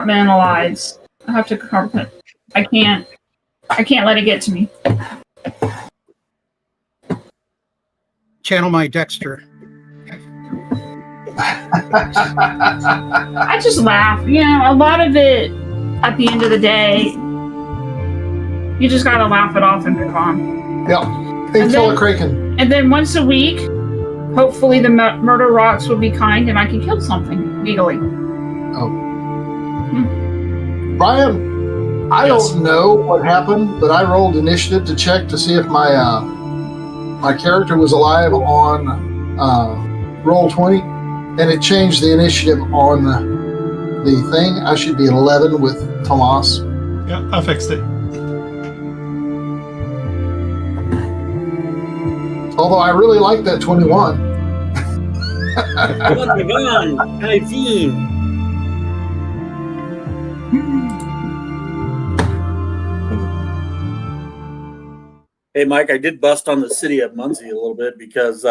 compartmentalize. I have to compartment. I can't let it get to me. Channel my Dexter. I just laugh. You know, a lot of it, at the end of the day, you just gotta laugh it off and move on. Yeah. And kill a Kraken. And then once a week, hopefully the murder rocks will be kind and I can kill something legally. Oh. Brian, I don't know what happened, but I rolled initiative to check to see if my my character was alive on Roll20, and it changed the initiative on the thing. I should be 11 with Tomas. Yeah, I fixed it. Although I really like that 21. Hey, Mike, I did bust on the city of Muncie a little bit because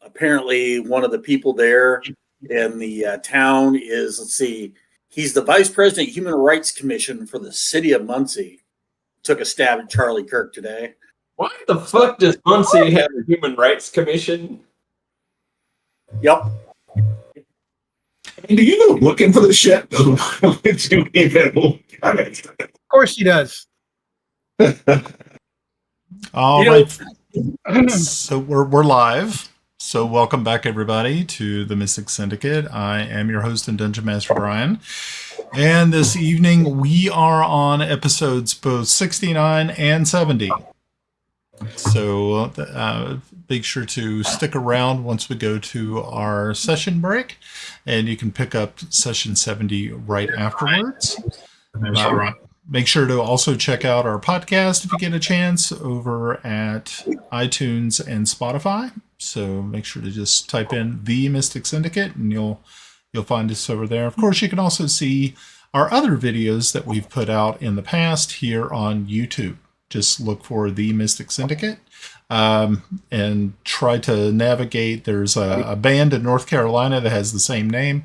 apparently one of the people there in the town is, let's see, he's the vice president of Human Rights Commission for the city of Muncie. Took a stab at Charlie Kirk today. Why the fuck does Muncie have a Human Rights Commission? Yep. Do you go looking for the shit? Of course he does. All right. So we're live. So welcome back, everybody, to the Mystic Syndicate. I am your host and Dungeon Master, Brian. And this evening, we are on episodes both 69 and 70. So make sure to stick around once we go to our session break, and you can pick up session 70 right afterwards. Make sure to also check out our podcast if you get a chance over at iTunes and Spotify. So make sure to just type in The Mystic Syndicate and you'll find us over there. Of course, you can also see our other videos that we've put out in the past here on YouTube. Just look for The Mystic Syndicate and try to navigate. There's a band in North Carolina that has the same name.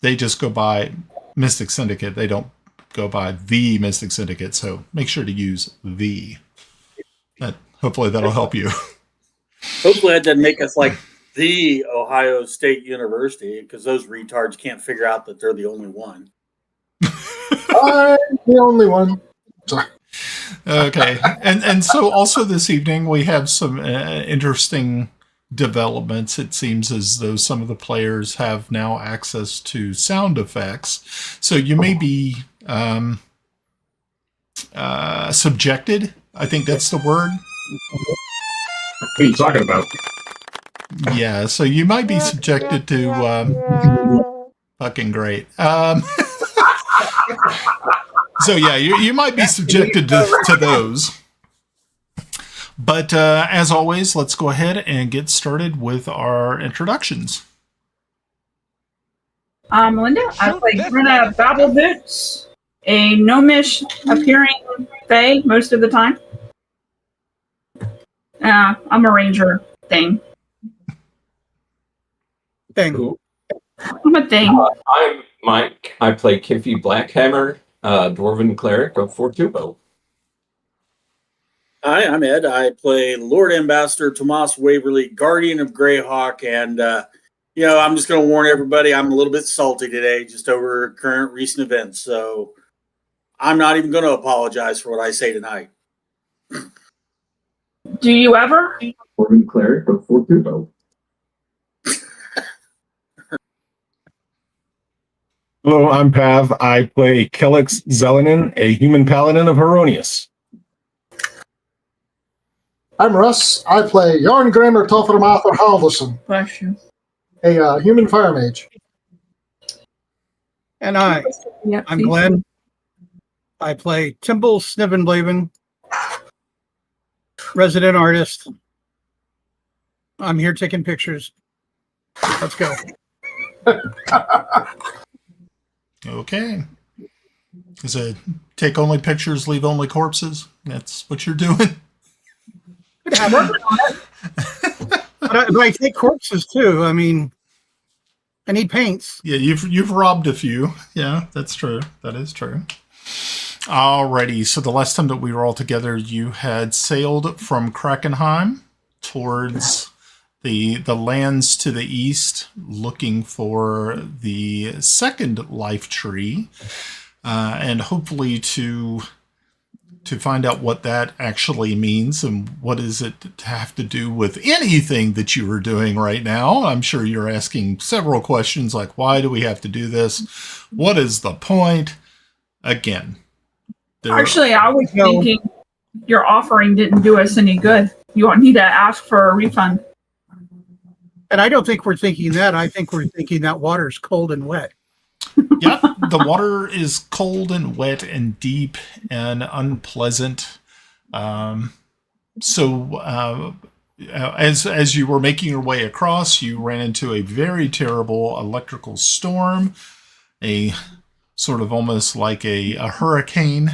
They just go by Mystic Syndicate. They don't go by The Mystic Syndicate. So make sure to use The. Hopefully that'll help you. Hopefully that doesn't make us like the Ohio State University, because those retards can't figure out that they're the only one. I'm the only one. Sorry. Okay. And so also this evening we have some interesting developments. It seems as though some of the players have now access to sound effects. So you may be subjected. I think that's the word. What are you talking about? Yeah, so you might be subjected to fucking great. So yeah, you might be subjected to those. But as always, let's go ahead and get started with our introductions. Melinda, I play Grenna Babbleboots, a gnomish appearing fae most of the time. I'm a ranger thing. Thing. I'm a thing. I'm Mike. I play Kiffi Blackhammer, Dwarven Cleric of Fortubo. Hi, I'm Ed. I play Lord Ambassador Tomas Waverly, Guardian of Greyhawk, and I'm just going to warn everybody, I'm a little bit salty today, just over current recent events, so I'm not even going to apologize for what I say tonight. Do you ever? Dwarven Cleric of Fortubo. Hello, I'm Pav. I play Kelex Zelenen, a human paladin of Heironious. I'm Russ. I play Járngrímur töframaður Halldórsson, Bless you. a human fire mage. And I'm Glenn. I play Timble Snivenblaven, resident artist. I'm here taking pictures. Let's go. Okay. Is it take only pictures, leave only corpses? That's what you're doing? But I take corpses too. I mean, I need paints. Yeah, you've robbed a few. Yeah, that's true. That is true. Alrighty, so the last time that we were all together, you had sailed from Krakenheim towards the lands to the east, looking for the second life tree, and hopefully to find out what that actually means and what does it have to do with anything that you are doing right now. I'm sure you're asking several questions like, why do we have to do this? What is the point? Again. Actually, I was thinking your offering didn't do us any good. You won't need to ask for a refund. And I don't think we're thinking that. I think we're thinking that water's cold and wet. Yep, the water is cold and wet and deep and unpleasant. So as you were making your way across, you ran into a very terrible electrical storm, a sort of almost like a hurricane.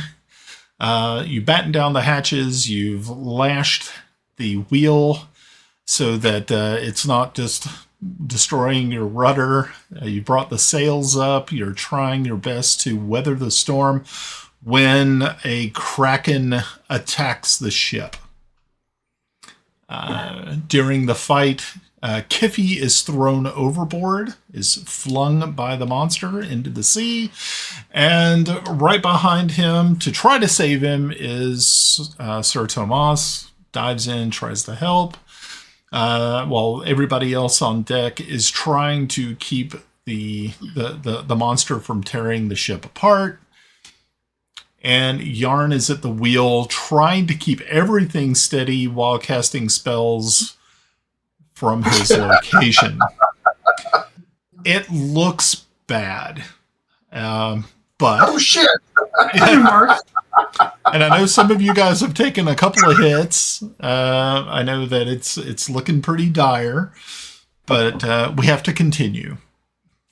You batten down the hatches, you've lashed the wheel so that it's not just destroying your rudder. You brought the sails up. You're trying your best to weather the storm when a Kraken attacks the ship. During the fight, Kiffi is thrown overboard, is flung by the monster into the sea, and right behind him, to try to save him, is Sir Tomas. Dives in, tries to help, while everybody else on deck is trying to keep the monster from tearing the ship apart. And Yarn is at the wheel, trying to keep everything steady while casting spells from his location. It looks bad. But Oh shit! And I know some of you guys have taken a couple of hits. I know that it's looking pretty dire, but we have to continue,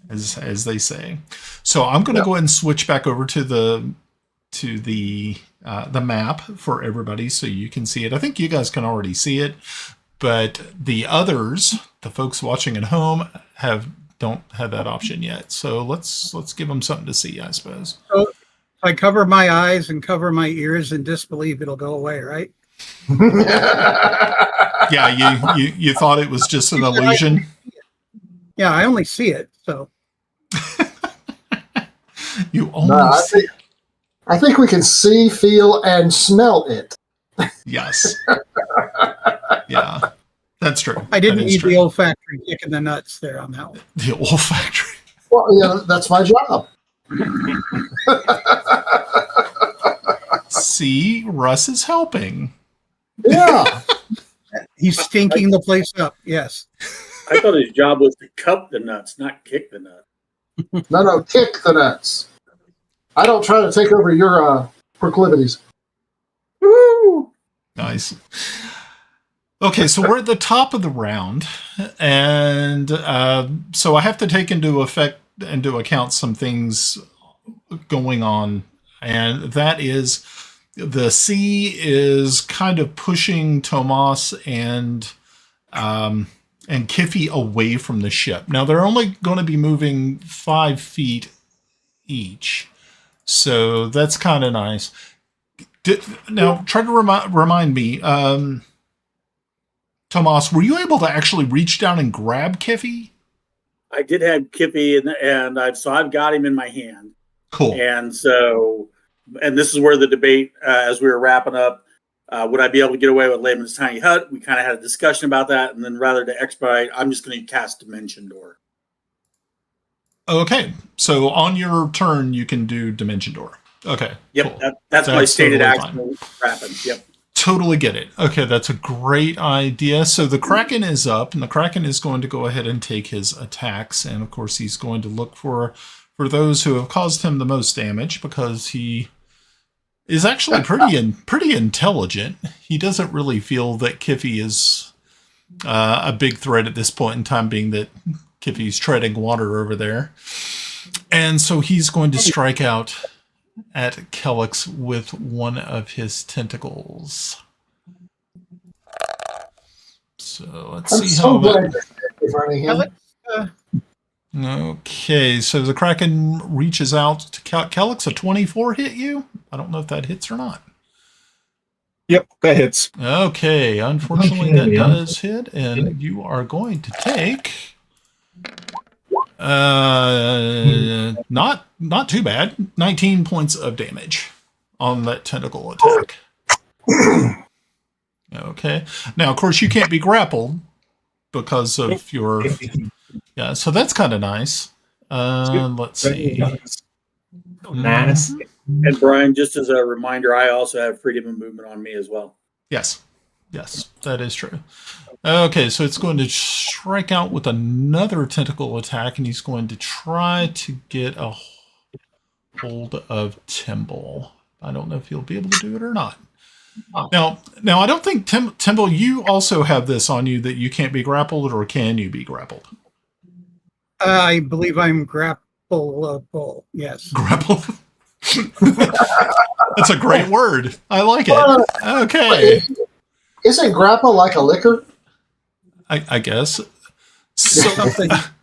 as they say. So I'm going to go ahead and switch back over to the map for everybody so you can see it. I think you guys can already see it, but the others, the folks watching at home, don't have that option yet. So let's give them something to see, I suppose. So if I cover my eyes and cover my ears in disbelief, it'll go away, right? Yeah, you thought it was just an illusion? Yeah, I only see it, so. You only see it. I think we can see, feel, and smell it. Yes. Yeah, that's true. I didn't need true. the olfactory kick in the nuts there on that one. The olfactory. Well, yeah, that's my job. See, Russ is helping. Yeah. He's stinking the place up, yes. I thought his job was to cup the nuts, not kick the nuts. No, kick the nuts. I don't try to take over your proclivities. Woo! Nice. Okay, so we're at the top of the round, and so I have to take into account some things going on, and that is the sea is kind of pushing Tomas and Kiffi away from the ship. Now they're only going to be moving 5 feet each, so that's kind of nice. Now try to remind me. Tomas, were you able to actually reach down and grab Kiffi? I did have Kiffi, and I've got him in my hand. Cool. And so, and this is where the debate, as we were wrapping up, would I be able to get away with Layman's tiny hut? We kind of had a discussion about that, and then rather to expedite, I'm just going to cast Dimension Door. Okay, so on your turn, you can do Dimension Door. Okay. Yep, cool. that's my stated totally action. Wrapping. Yep. Totally get it. Okay, that's a great idea. So the Kraken is up, and the Kraken is going to go ahead and take his attacks, and of course he's going to look for those who have caused him the most damage, because he is actually pretty intelligent. He doesn't really feel that Kiffi is a big threat at this point in time, being that Kiffi's treading water over there, and so he's going to strike out at Kelex with one of his tentacles. So let's see how glad you're running him. Kelex, Okay, so the Kraken reaches out to Kelex. A 24 hit you? I don't know if that hits or not. Yep, that hits. Okay, unfortunately that does hit, and you are going to take not too bad, 19 points of damage on that tentacle attack. Okay. Now, of course, you can't be grappled because of your... Yeah, so that's kind of nice. Let's see. Nice. And Brian, just as a reminder, I also have freedom of movement on me as well. Yes, that is true. Okay, so it's going to strike out with another tentacle attack, and he's going to try to get a hold of Timble. I don't know if he'll be able to do it or not. Now, I don't think, Timble, you also have this on you that you can't be grappled, or can you be grappled? I believe I'm grappleable. Yes. Grapple. That's a great word. I like it. Okay. Isn't grapple like a liquor? I guess. So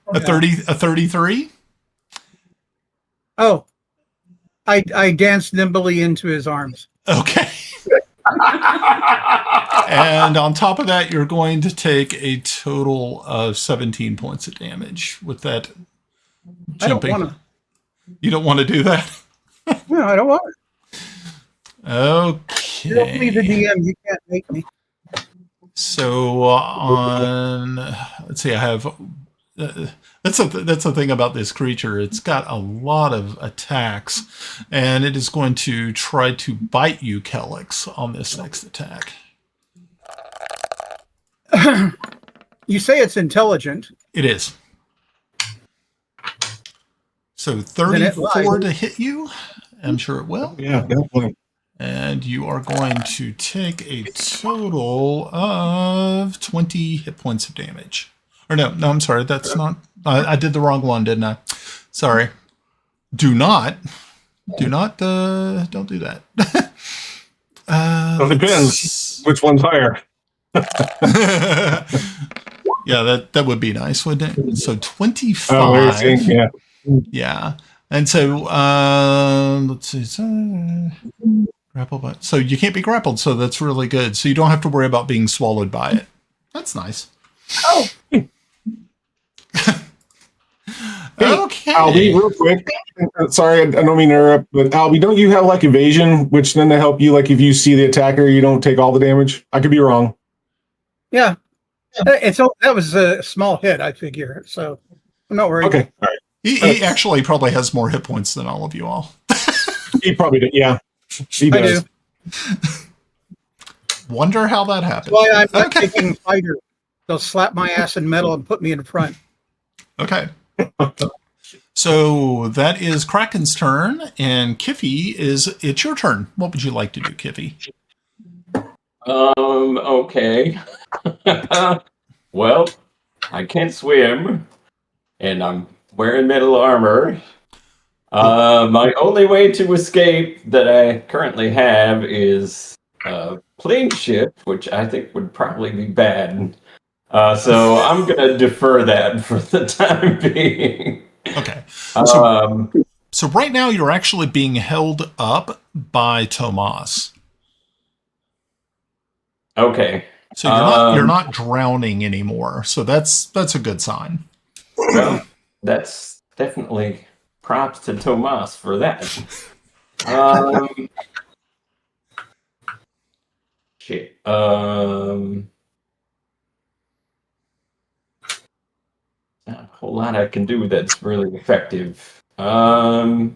a 33? Oh. I danced nimbly into his arms. Okay. And on top of that, you're going to take a total of 17 points of damage with that jumping. You don't want to do that? No, I don't want it. Okay. You don't need the DM. You can't make me. So let's see, I have... that's the thing about this creature. It's got a lot of attacks, and it is going to try to bite you, Kelex, on this next attack. You say it's intelligent. It is. So 34 to hit you. I'm sure it will. Yeah, definitely. And you are going to take a total of 20 hit points of damage. Or no, I'm sorry. That's not... I did the wrong one, didn't I? Sorry. Don't do that. It depends which one's higher. Yeah, that would be nice, wouldn't it? So 25. Oh, yeah. Yeah. And so, let's see. Grapple by. So you can't be grappled, so that's really good. So you don't have to worry about being swallowed by it. That's nice. Oh. Okay. Albie, real quick. Sorry, I don't mean to interrupt, but Albie, don't you have like evasion, which then to help you, like if you see the attacker, you don't take all the damage? I could be wrong. Yeah. That was a small hit, I figure. So I'm not worried. Okay. All right. He actually probably has more hit points than all of you all. He probably did. Yeah. He does. I do. Wonder how that happened. That's why I'm not taking fighters. They'll slap my ass in metal and put me in front. Okay. So that is Kraken's turn, and Kiffi, it's your turn. What would you like to do, Kiffi? Okay. Well, I can't swim, and I'm wearing metal armor. My only way to escape that I currently have is plane shift, which I think would probably be bad. So I'm going to defer that for the time being. Okay. So right now you're actually being held up by Tomas. Okay. So you're not drowning anymore. So that's a good sign. Well, that's definitely props to Tomas for that. Shit. Not a whole lot I can do that's really effective. I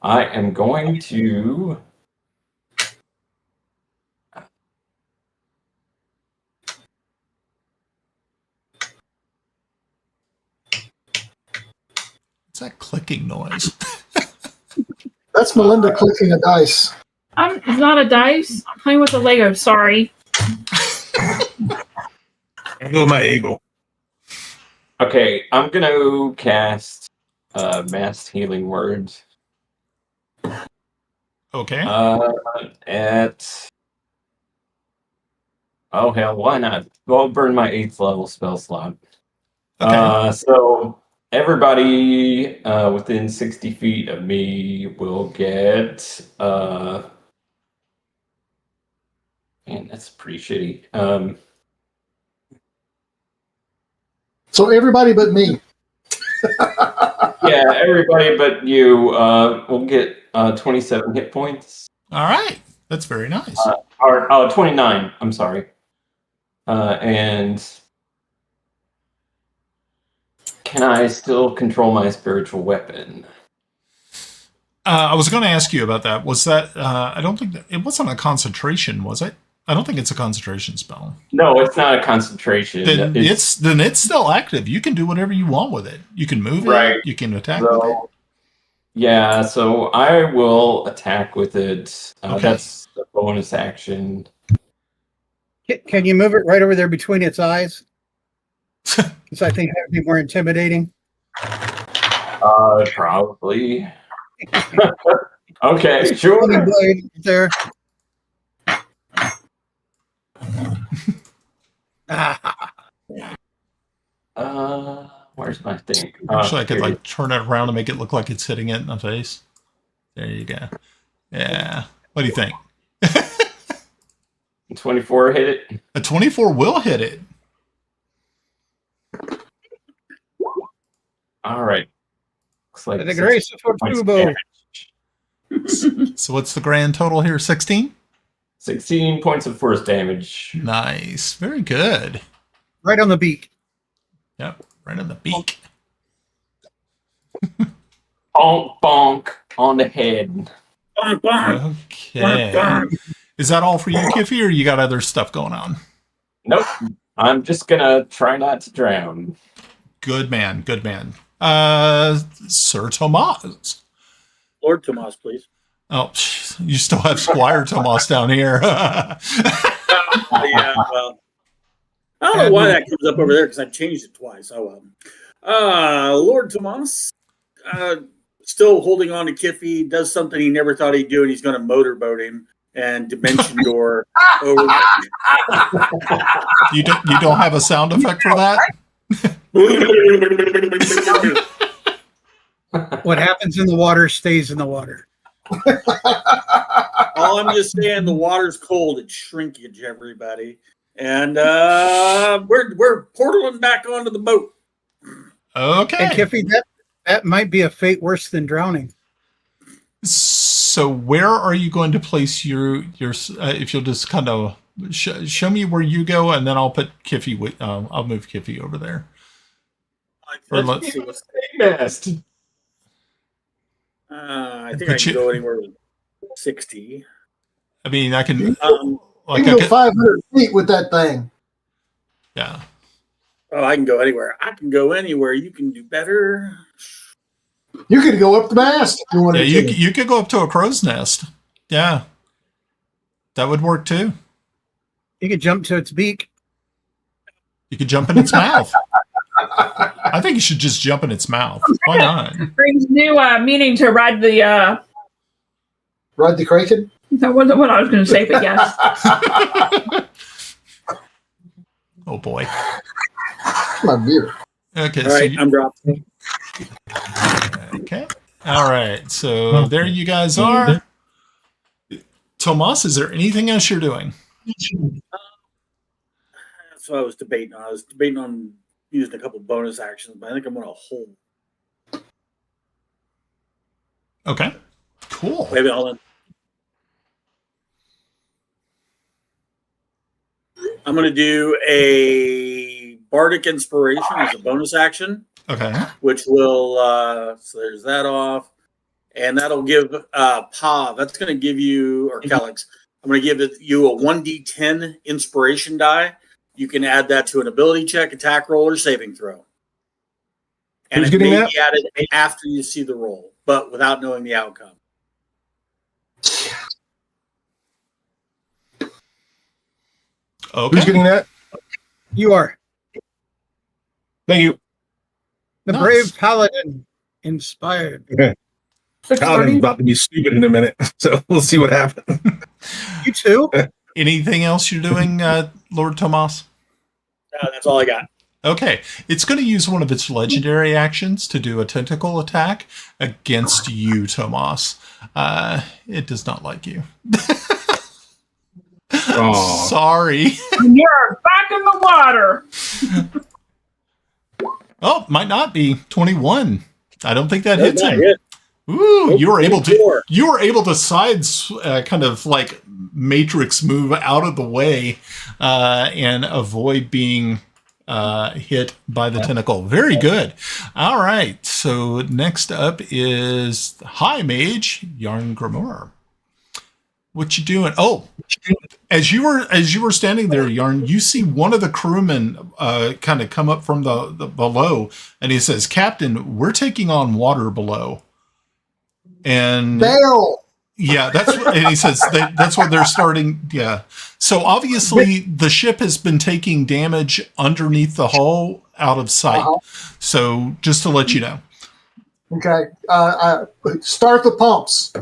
am going to... What's that clicking noise? That's Melinda clicking a dice. It's not a dice. I'm playing with a Lego. Sorry. I go my eagle. Okay, I'm going to cast Mass Healing Words. Okay. Oh, hell, why not? I'll burn my 8th level spell slot. Okay. So everybody within 60 feet of me will get. Man, that's pretty shitty. So everybody but me. Yeah, everybody but you will get 27 hit points. All right. That's very nice. Or 29, I'm sorry. And can I still control my spiritual weapon? I was going to ask you about that. Was that, I don't think that, it wasn't a concentration, was it? I don't think it's a concentration spell. No, it's not a concentration. Then it's still active. You can do whatever you want with it. You can move it. You can attack with it. Yeah, so I will attack with it. Okay. That's a bonus action. Can you move it right over there between its eyes? Because I think that would be more intimidating. Probably. Okay, sure. Blade there. Where's my thing? Actually, I could like turn it around and make it look like it's hitting it in the face. There you go. Yeah. What do you think? 24 hit it. A 24 will hit it. All right. Looks like The grace of Fortubo. So what's the grand total here? 16? 16 points of force damage. Nice. Very good. Right on the beak. Yep. Right on the beak. Bonk, bonk on the head. Bonk, bonk. Okay. Bonk, bonk. Is that all for you, Kiffi, or you got other stuff going on? Nope. I'm just gonna try not to drown. Good man. Good man. Sir Tomas. Lord Tomas, please. Oh, you still have Squire Tomas down here. Yeah, well, I don't know why that comes up over there because I changed it twice. Oh well. Lord Tomas, still holding on to Kiffi, does something he never thought he'd do, and he's going to motorboat him and dimension door over. You don't have a sound effect for that? What happens in the water stays in the water. All I'm just saying, the water's cold. It's shrinkage, everybody. And we're portaling back onto the boat. Okay. And Kiffi, that might be a fate worse than drowning. So where are you going to place your if you'll just kind of show me where you go, and then I'll put Kiffi. I'll move Kiffi over there. Let's see what's Mast. I think I can go anywhere with 60. I mean, I can. You can go 500 feet with that thing. Yeah. Oh, I can go anywhere. I can go anywhere. You can do better. You could go up the mast if you wanted to. You could go up to a crow's nest. Yeah. That would work too. You could jump to its beak. You could jump in its mouth. I think you should just jump in its mouth. Why not? Brings new meaning to ride the. Ride the Kraken? That wasn't what I was going to say, but yes. Oh boy. My beer. Okay. All right, I'm dropping. Okay. All right. So there you guys are. Tomas, is there anything else you're doing? That's what I was debating on. I was debating on using a couple bonus actions, but I think I'm going to hold. Okay. Cool. Maybe hold on. I'm going to do a Bardic Inspiration as a bonus action. Okay. Which will, so there's that off. And that'll give Pav, that's going to give you, or Kelex, I'm going to give you a 1d10 inspiration die. You can add that to an ability check, attack roll, or saving throw. And it may be added after you see the roll, but without knowing the outcome. Okay. Who's getting that? You are. Thank you. The Nice. brave Paladin inspired. Okay. Paladin's about to be stupid in a minute, so we'll see what happens. You too? Anything else you're doing, Lord Tomas? That's all I got. Okay, it's going to use one of its legendary actions to do a tentacle attack against you, Tomas. It does not like you. Oh. Sorry. You're back in the water. Oh, might not be 21. I don't think that hits him. Hit. Ooh, you were able to. 24. You were able to kind of like matrix move out of the way and avoid being hit by the tentacle. Very good. All right. So next up is High Mage Járngrímur. What you doing? Oh, as you were standing there, Yarn, you see one of the crewmen kind of come up from the below, and he says, "Captain, we're taking on water below." And Bail. yeah, and he says that's what they're starting. Yeah. So obviously the ship has been taking damage underneath the hull out of sight. So just to let you know. Okay. Start the pumps.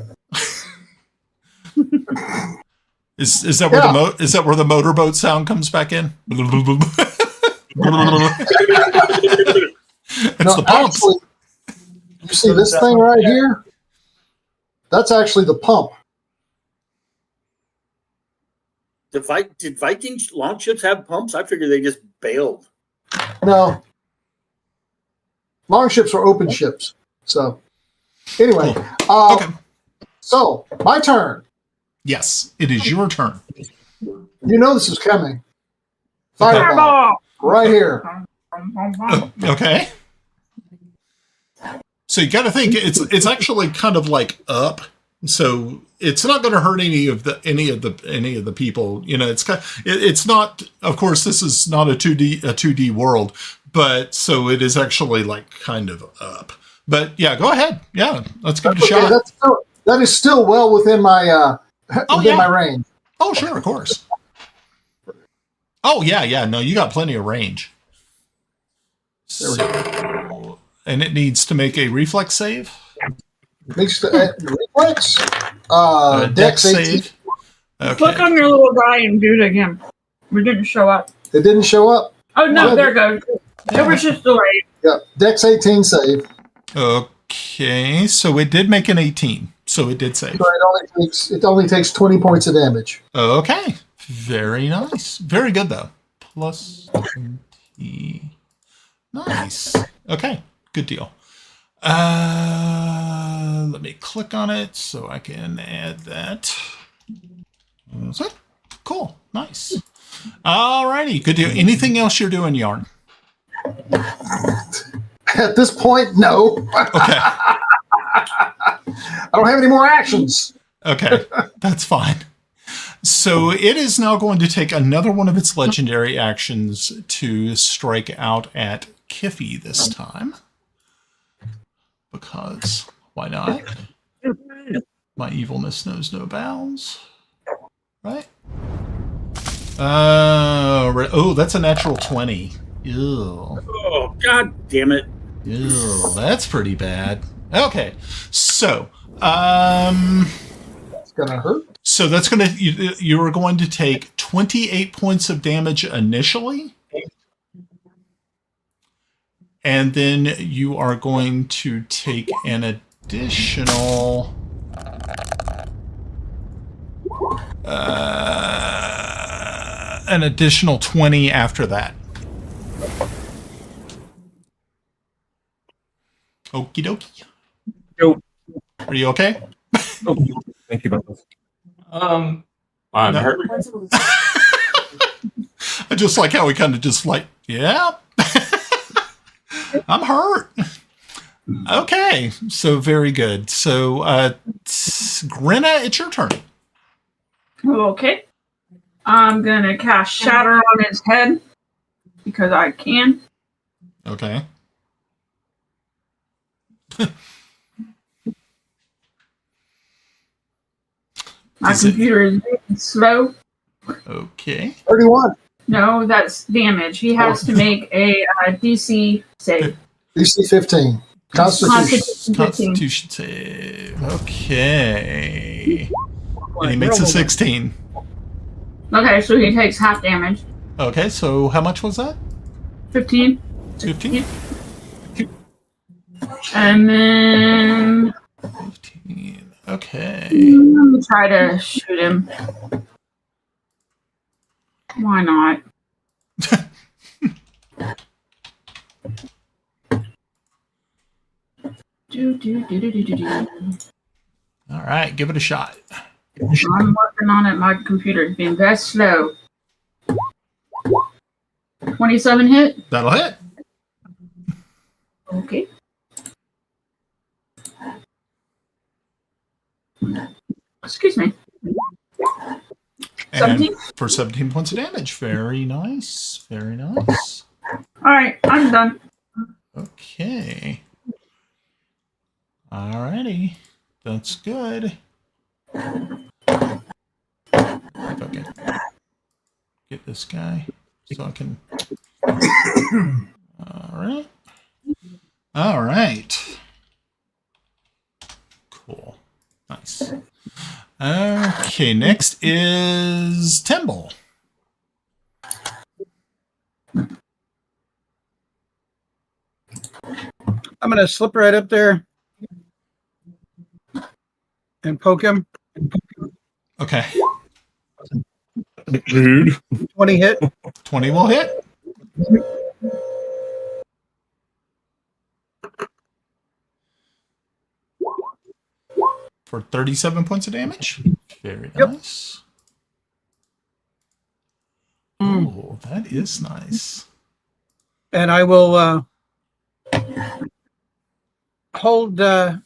Is that where the motorboat sound comes back in? It's the pumps. Actually, you see this thing right here? That's actually the pump. Did Viking longships have pumps? I figured they just bailed. No. Longships are open ships. So, anyway. Okay. So, my turn. Yes, it is your turn. You know this is coming. Fireball. Fireball. Right here. Okay. So you got to think it's actually kind of like up, so it's not going to hurt any of the people. You know, it's not. Of course, this is not a 2D world, but so it is actually like kind of up. But yeah, go ahead. Yeah, let's give it a shot. That is still well within my my range. Oh, sure, of course. Oh yeah. No, you got plenty of range. So, and it needs to make a reflex save. Reflex. Dex save. Okay. Click on your little guy and do it again. We didn't show up. It didn't show up. Oh no, there it goes. It was just delayed. Yeah, Dex 18 save. Okay, so it did make an 18. So it did save. So it only takes 20 points of damage. Okay, very nice. Very good though. Plus 20. Nice. Okay, good deal. Let me click on it so I can add that. That's it. Cool. Nice. Alrighty, good deal. Anything else you're doing, Yarn? At this point, no. Okay. I don't have any more actions. Okay, that's fine. So it is now going to take another one of its legendary actions to strike out at Kiffi this time. Because why not? My evilness knows no bounds. Right? Oh, that's a natural 20. Ew. Oh, god damn it. Ew, that's pretty bad. Okay, so It's gonna hurt. So that's going to you are going to take 28 points of damage initially, and then you are going to take an additional 20 after that. Okie dokie. Nope. Are you okay? Oh, thank you, both. I'm hurt. I just like how we kind of just like, yeah, I'm hurt. Okay, so very good. So, Grenna, it's your turn. Okay. I'm gonna cast Shatter on his head because I can. Okay. My computer is being slow. Okay. 31. No, that's damage. He has to make a DC save. DC 15. Constitution. Constitution save. Okay. And he makes a 16. Okay, so he takes half damage. Okay, so how much was that? 15. 15. And then 15. Okay. let me try to shoot him. Why not? All right, give it a shot. I'm working on it. My computer's being very slow. 27 hit? That'll hit. Okay. Excuse me. And 17? for 17 points of damage. Very nice. Very nice. All right, I'm done. Okay. Alrighty. That's good. If I can get this guy so I can. Alright. Alright. Cool. Nice. Okay, next is Timble. I'm going to slip right up there and poke him. Okay. Rude. 20 hit. 20 will hit. For 37 points of damage. Very nice. Oh, that is nice. And I will hold the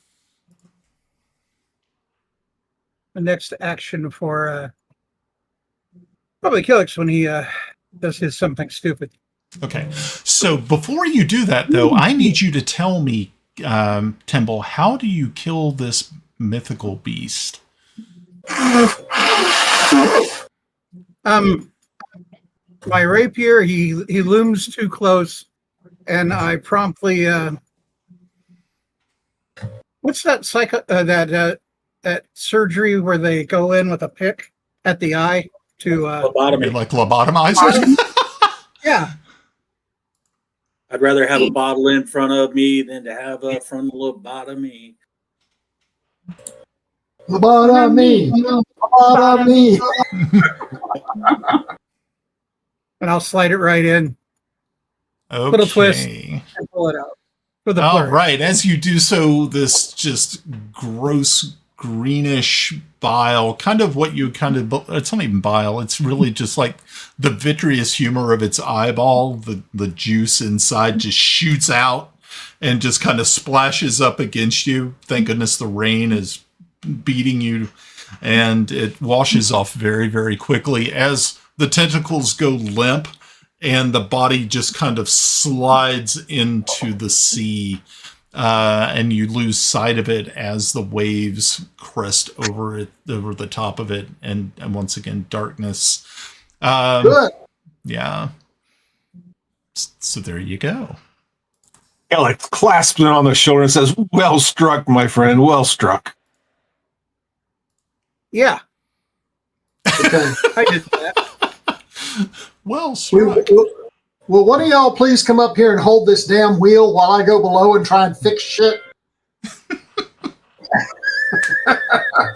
next action for probably Kelex when he does his something stupid. Okay. So before you do that, though, I need you to tell me, Timble, how do you kill this mythical beast? My rapier, he looms too close, and I promptly what's that that surgery where they go in with a pick at the eye to Lobotomy. Like lobotomizer? yeah. I'd rather have a bottle in front of me than to have a frontal lobotomy. Lobotomy. Lobotomy. And I'll slide it right in, Okay. little twist, and pull it out for the All flourish. right. As you do so, this just gross greenish bile, kind of what you kind of, it's not even bile. It's really just like the vitreous humor of its eyeball. The juice inside just shoots out and just kind of splashes up against you. Thank goodness the rain is beating you, and it washes off very, very quickly as the tentacles go limp and the body just kind of slides into the sea, and you lose sight of it as the waves crest over it, over the top of it, and once again darkness. Good. Yeah. So there you go. Kelex clasps it on the shoulder and says, "Well struck, my friend. Well struck." Yeah, Okay. I did that. Well struck. Will one of y'all please come up here and hold this damn wheel while I go below and try and fix shit?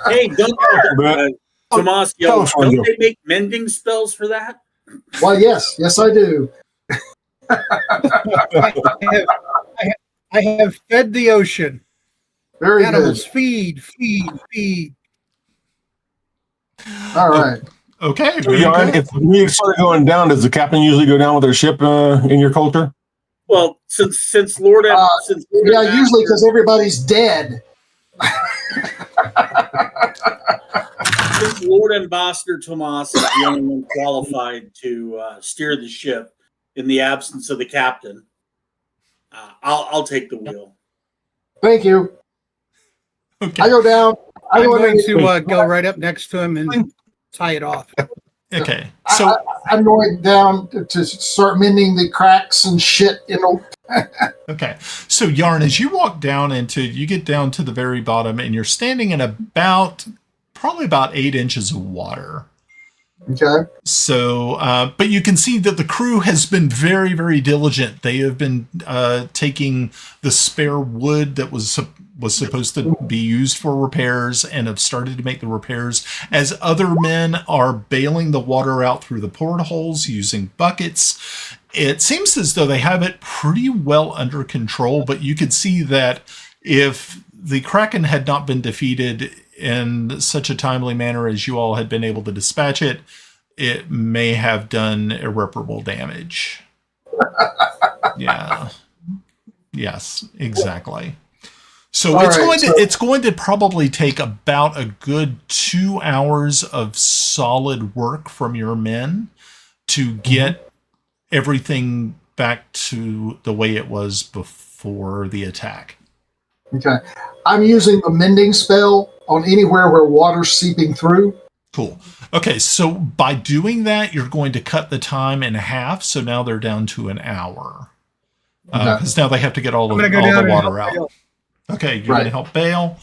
Hey, Tomas, don't they make mending spells for that? Well, yes, I do. I have fed the ocean. Very Animals, good. feed. All right. Okay. So, very Yarn, good. if we start going down, does the captain usually go down with their ship in your culture? Well, since Lord, since Lord Yeah, Ambassador- usually because everybody's dead. since Lord Ambassador Tomas is the only one qualified to steer the ship in the absence of the captain, I'll take the wheel. Thank you. Okay. I go down. I'm going to go right up next to him and tie it off. Okay. So I'm going down to start mending the cracks and shit, okay. So Yarn, as you walk down you get down to the very bottom, and you're standing in probably about 8 inches of water. Okay. So, but you can see that the crew has been very, very diligent. They have been taking the spare wood that was supposed to be used for repairs and have started to make the repairs as other men are bailing the water out through the portholes using buckets. It seems as though they have it pretty well under control, but you could see that if the Kraken had not been defeated in such a timely manner as you all had been able to dispatch it, it may have done irreparable damage. Yeah. Yes, exactly. So it's going to probably take about a good 2 hours of solid work from your men to get everything back to the way it was before the attack. Okay. I'm using a mending spell on anywhere where water's seeping through. Cool. Okay, so by doing that, you're going to cut the time in half. So now they're down to an hour. Because now they have to get all the water out. Okay, you're going to help bail.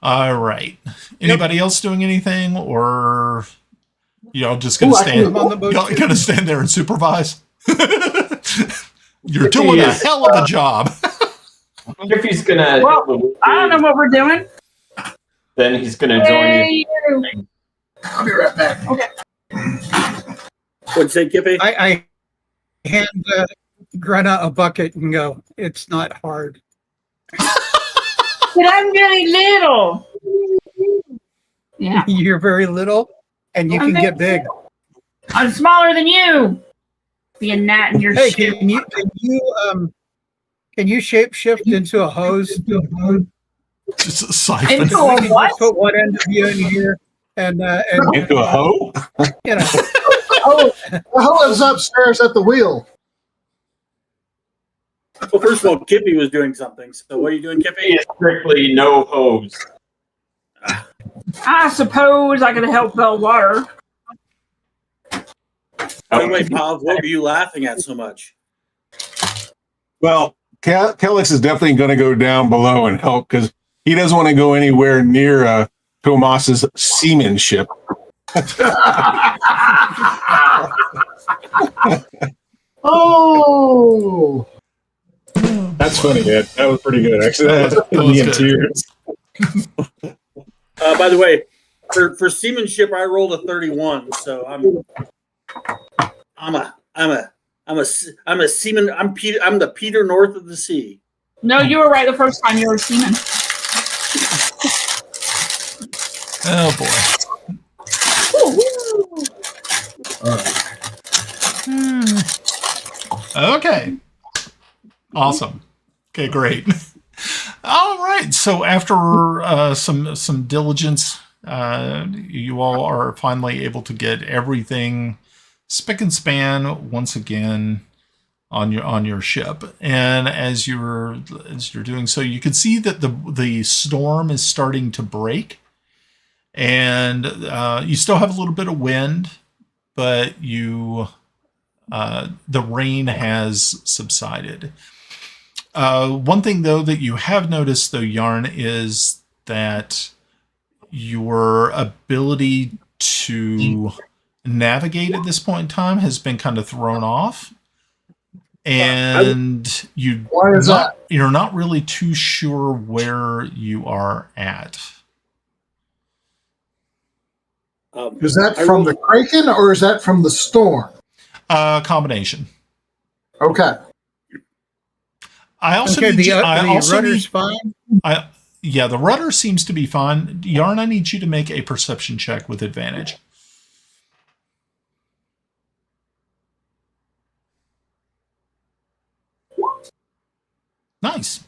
All right. Anybody else doing anything, or y'all just going to stand? Y'all going to stand there and supervise? You're doing a hell of a job. If he's gonna, I don't know what we're doing. Then he's gonna join you. I'll be right back. Okay. What'd you say, Kiffi? I hand Grenna a bucket and go, it's not hard. But I'm really little. Yeah. You're very little, and you can get big. I'm smaller than you. Be a gnat in your shit. Can you shape shift into a hose? Just a siphon. Into a what? Put one end of you in here, and Into a hoe? You know. The hoe is upstairs at the wheel. Well, first of all, Kiffi was doing something. So what are you doing, Kiffi? Strictly no hose. I suppose I could help build water. By the way, Pav, what were you laughing at so much? Well, Kelex is definitely going to go down below and help because he doesn't want to go anywhere near Tomas's seamanship. Oh! That's funny, Ed. That was pretty good. Actually, that put me in tears. By the way, for seamanship, I rolled a 31, so I'm a seaman. I'm the Peter north of the sea. No, you were right the first time you were seaman. Oh boy. Okay. Awesome. Okay, great. All right. So after some diligence, you all are finally able to get everything spick and span once again on your ship. And as you're doing so, you can see that the storm is starting to break, and you still have a little bit of wind, but the rain has subsided. One thing, though, that you have noticed, though, Yarn, is that your ability to navigate at this point in time has been kind of thrown off. And you're not really too sure where you are at. Is that from the Kraken or is that from the storm? Combination. Okay. I also need the rudder's fine. Yeah, the rudder seems to be fine. Yarn, I need you to make a perception check with advantage. Nice.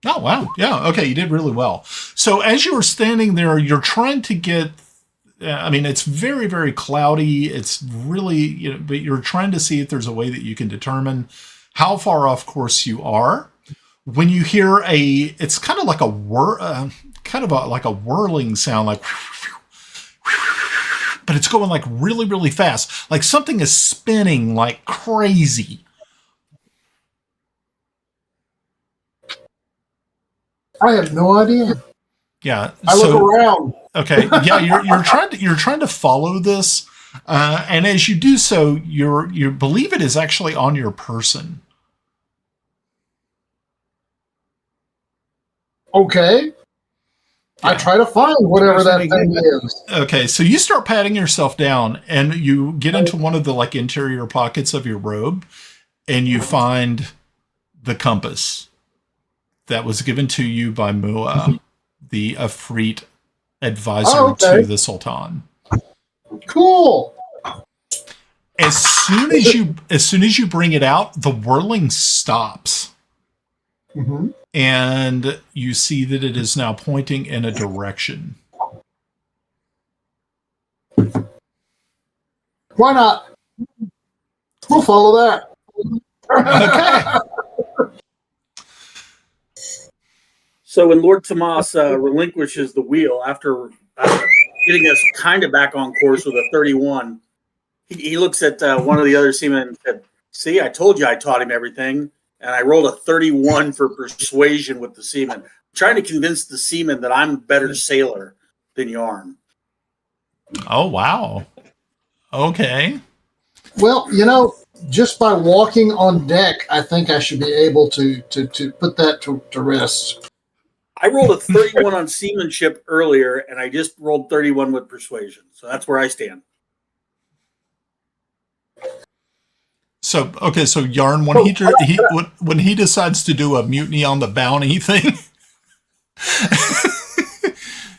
Oh, wow. Yeah, okay, you did really well. So as you were standing there, you're trying to get... it's very, very cloudy. It's really... but you're trying to see if there's a way that you can determine how far off course you are. When you hear it's kind of like a whirling sound, like, but it's going like really, really fast. Like something is spinning like crazy. I have no idea. Yeah. I look around. Okay. Yeah, you're trying to follow this, and as you do so, you believe it is actually on your person. Okay. Yeah. I try to find whatever that thing is. Okay, so you start patting yourself down, and you get into one of the like interior pockets of your robe, and you find the compass that was given to you by Mua, the Afrit advisor to the Sultan. Cool. As soon as you bring it out, the whirling stops. Mm-hmm. And you see that it is now pointing in a direction. Why not? We'll follow that. Okay. So when Lord Tomas relinquishes the wheel after getting us kind of back on course with a 31, he looks at one of the other seamen and said, "See, I told you I taught him everything." And I rolled a 31 for persuasion with the seaman. I'm trying to convince the seaman that I'm a better sailor than Yarn. Oh, wow. Okay. Well, just by walking on deck, I think I should be able to put that to rest. I rolled a 31 on seamanship earlier, and I just rolled 31 with persuasion. So that's where I stand. So Yarn, when he decides to do a mutiny on the bounty thing,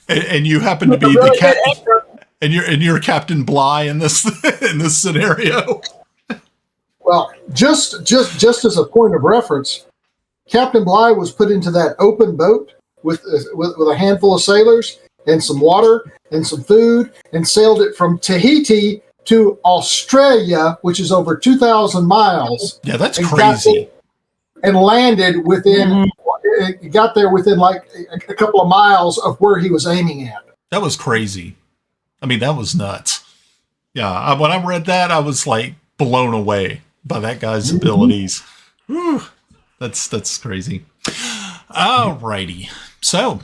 and you happen to be the captain, and you're Captain Bly in this scenario. Well, just as a point of reference, Captain Bly was put into that open boat with a handful of sailors and some water and some food, and sailed it from Tahiti to Australia, which is over 2,000 miles. Yeah, that's crazy. And landed within, got there within like a couple of miles of where he was aiming at. That was crazy. I mean, that was nuts. Yeah, when I read that, I was like blown away by that guy's abilities. Whew, that's crazy. Alrighty, so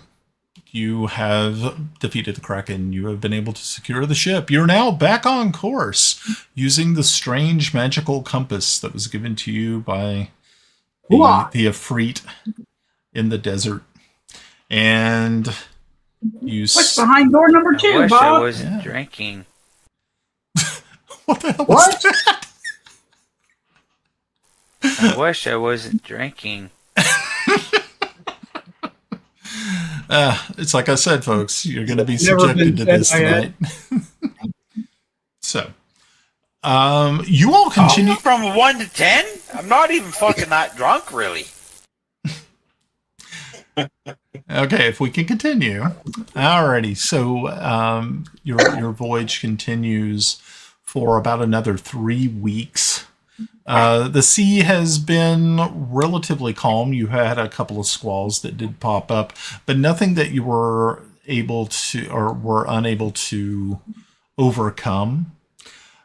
you have defeated the Kraken. You have been able to secure the ship. You're now back on course using the strange magical compass that was given to you by the Afrit in the desert. And you... What's behind door number 2, I wish Bob? I wasn't drinking. What the hell was that? I wish I wasn't drinking. It's like I said, folks, you're going to be subjected to this tonight. So, you all continue... From 1 to 10? I'm not even fucking that drunk, really. Okay, if we can continue. Alrighty, so your voyage continues for about another 3 weeks. The sea has been relatively calm. You had a couple of squalls that did pop up, but nothing that you were able to or were unable to overcome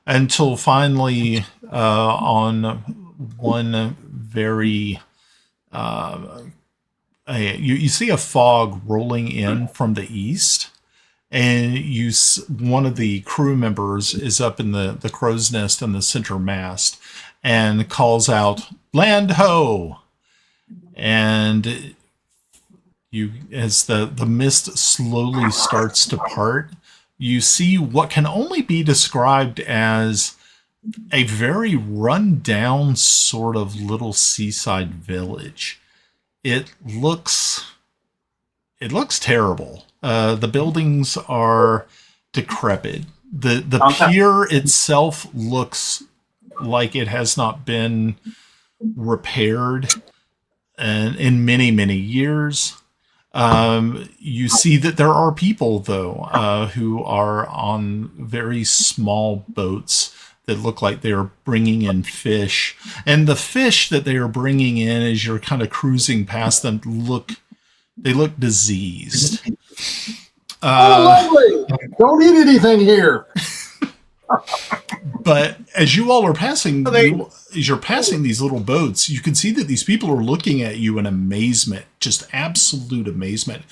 until finally on one very you see a fog rolling in from the east, and one of the crew members is up in the crow's nest on the center mast and calls out, "Land ho!" And you, as the mist slowly starts to part, you see what can only be described as a very run-down sort of little seaside village. It looks terrible. The buildings are decrepit. The pier itself looks like it has not been repaired in many, many years. You see that there are people, though, who are on very small boats that look like they're bringing in fish. And the fish that they are bringing in as you're kind of cruising past them look diseased. Lovely! Don't eat anything here. But as you all are passing, as you're passing these little boats, you can see that these people are looking at you in amazement, just absolute amazement.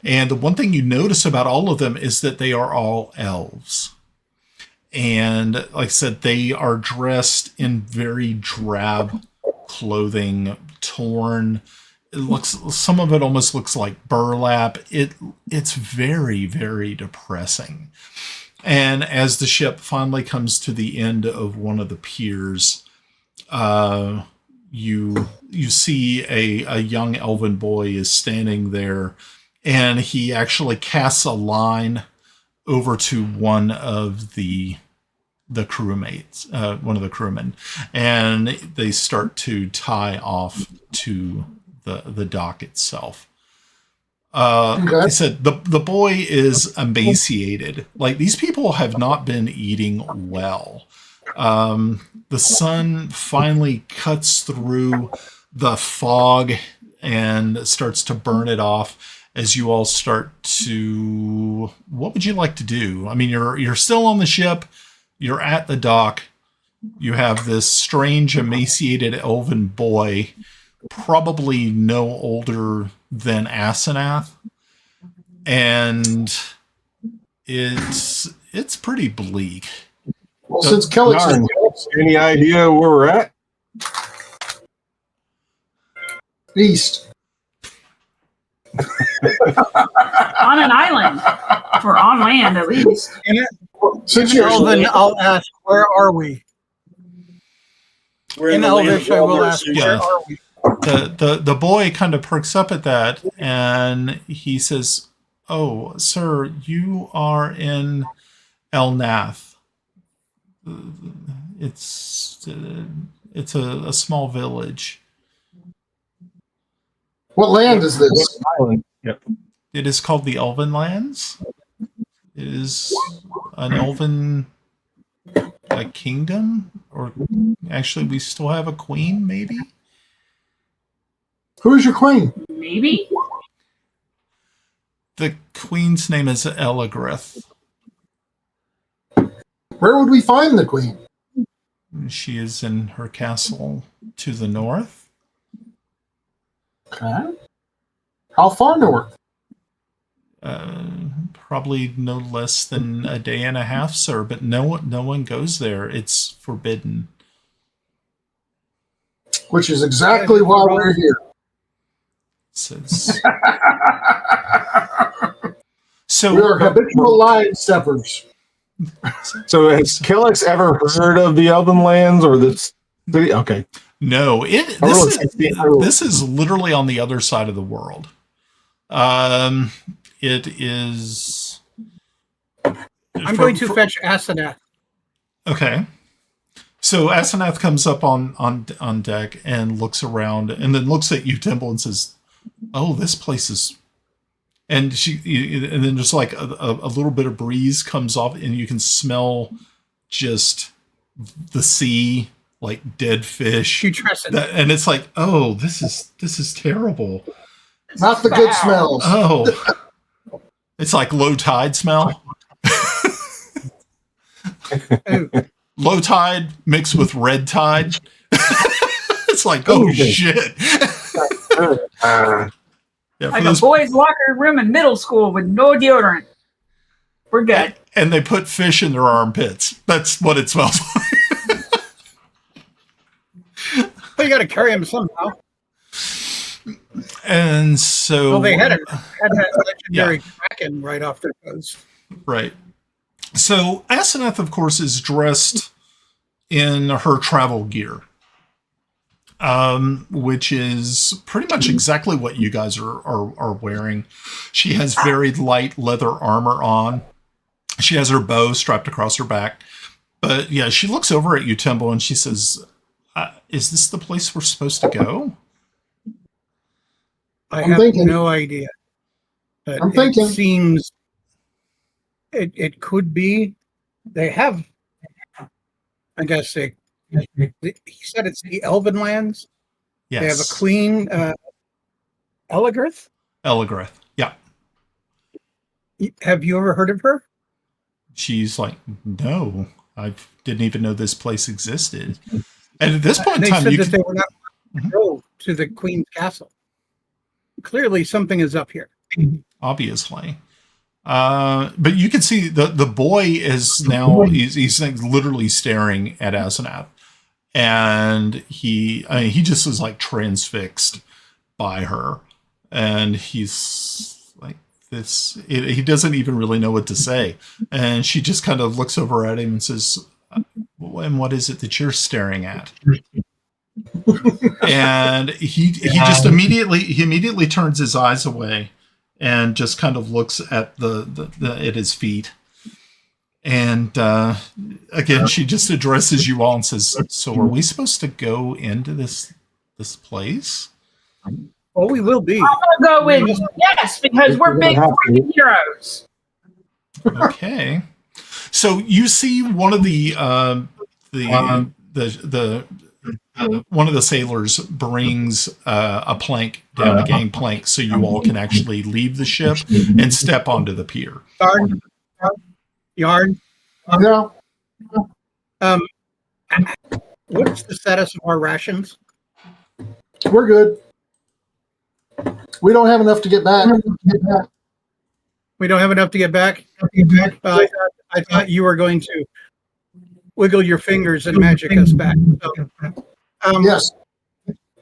And the one thing you notice about all of them is that they are all elves. And like I said, they are dressed in very drab clothing, torn. It looks, some of it almost looks like burlap. It's very, very depressing. And as the ship finally comes to the end of one of the piers, you see a young elven boy is standing there, and he actually casts a line over to one of the crewmates, one of the crewmen, and they start to tie off to the dock itself. I said the boy is emaciated. Like, these people have not been eating well. The sun finally cuts through the fog and starts to burn it off as you all start to... What would you like to do? I mean, you're still on the ship. You're at the dock. You have this strange, emaciated elven boy, probably no older than Asenath, and it's pretty bleak. Well, since Kelex any idea where we're at? East. On an island, or on land at least. Since you're Elven, I'll ask, where are we? We're In the land Elvish, of I will Walmart ask, sushi. where are we? The boy kind of perks up at that, and he says, "Oh, sir, you are in Elnath. It's a small village. What land is this? Island. Yep. It is called the Elven Lands. It is an elven kingdom, or actually, we still have a queen, maybe." Who is your queen? Maybe. The queen's name is Eligrith. Where would we find the queen? She is in her castle to the north. Okay. How far north? Probably no less than a day and a half, sir, but no one goes there. It's forbidden. Which is exactly why we're here. Says, We're so habitual line steppers. So has Kelex ever heard of the Elven Lands or this city? Okay. no, this is literally on the other side of the world. It is. I'm going to fetch Asenath. Okay. So Asenath comes up on deck and looks around, and then looks at you, Timble, and says, "Oh, this place is." And then just like a little bit of breeze comes off, and you can smell just the sea, like dead fish. Putrescent. And it's like, oh, this is terrible. Not the good smells. Oh, it's like low tide smell. Low tide mixed with red tide. It's like, oh shit. Yeah, Like a boys' locker room in middle school with no deodorant. We're good. And they put fish in their armpits. That's what it smells like. Well, you got to carry him somehow. And so, Well, they had that legendary Kraken right off their coast. right. So Asenath, of course, is dressed in her travel gear, which is pretty much exactly what you guys are wearing. She has very light leather armor on. She has her bow strapped across her back. But yeah, she looks over at you, Timble, and she says, "Is this the place we're supposed to go?" I'm have no idea. But I'm thinking. It seems it could be. They have, I guess, he said it's the Elven Lands. Yes. They have a queen, Eligrith. Eligrith. Yeah. Have you ever heard of her? She's like, "No, I didn't even know this place existed." And at this point And in they time, said you that can, they were not going to go to the Queen's castle. Clearly, something is up here. obviously. But you can see the boy is now he's like literally staring at Asenath, and he just is like transfixed by her, and he's like this. He doesn't even really know what to say, and she just kind of looks over at him and says, "And what is it that you're staring at?" And he just immediately turns his eyes away and just kind of looks at the at his feet. And again, she just addresses you all and says, "So are we supposed to go into this place?" Oh, we will be. I'm gonna go with yes, because we're big freaking heroes. Okay. So you see one of the one of the sailors brings a plank down, a gangplank, so you all can actually leave the ship and step onto the pier. Yarn. Yeah. What's the status of our rations? We're good. We don't have enough to get back. We don't have enough to get back. I thought you were going to wiggle your fingers and magic us back. So, Yes.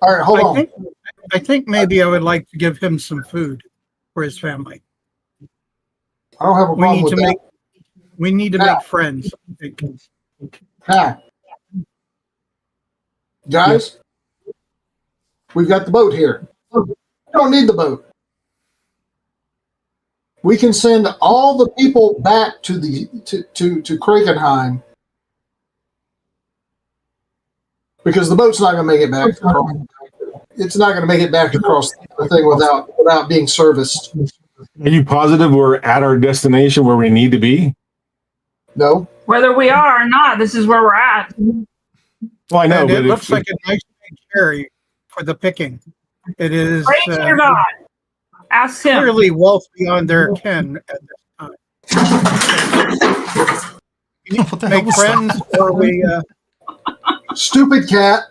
All right, hold on. I think maybe I would like to give him some food for his family. I don't have a problem with that. We need to make friends. I think. Hi. Guys, we've got the boat here. We don't need the boat. We can send all the people back to Krakenheim because the boat's not going to make it back. It's not going to make it back across the thing without being serviced. Are you positive we're at our destination where we need to be? No. Whether we are or not, this is where we're at. Well, I know, And but it looks like a nice big cherry for the picking. It is Praise your God. Ask him. clearly wealth beyond their ken at this time. What the hell Make was friends, that? or we Stupid cat.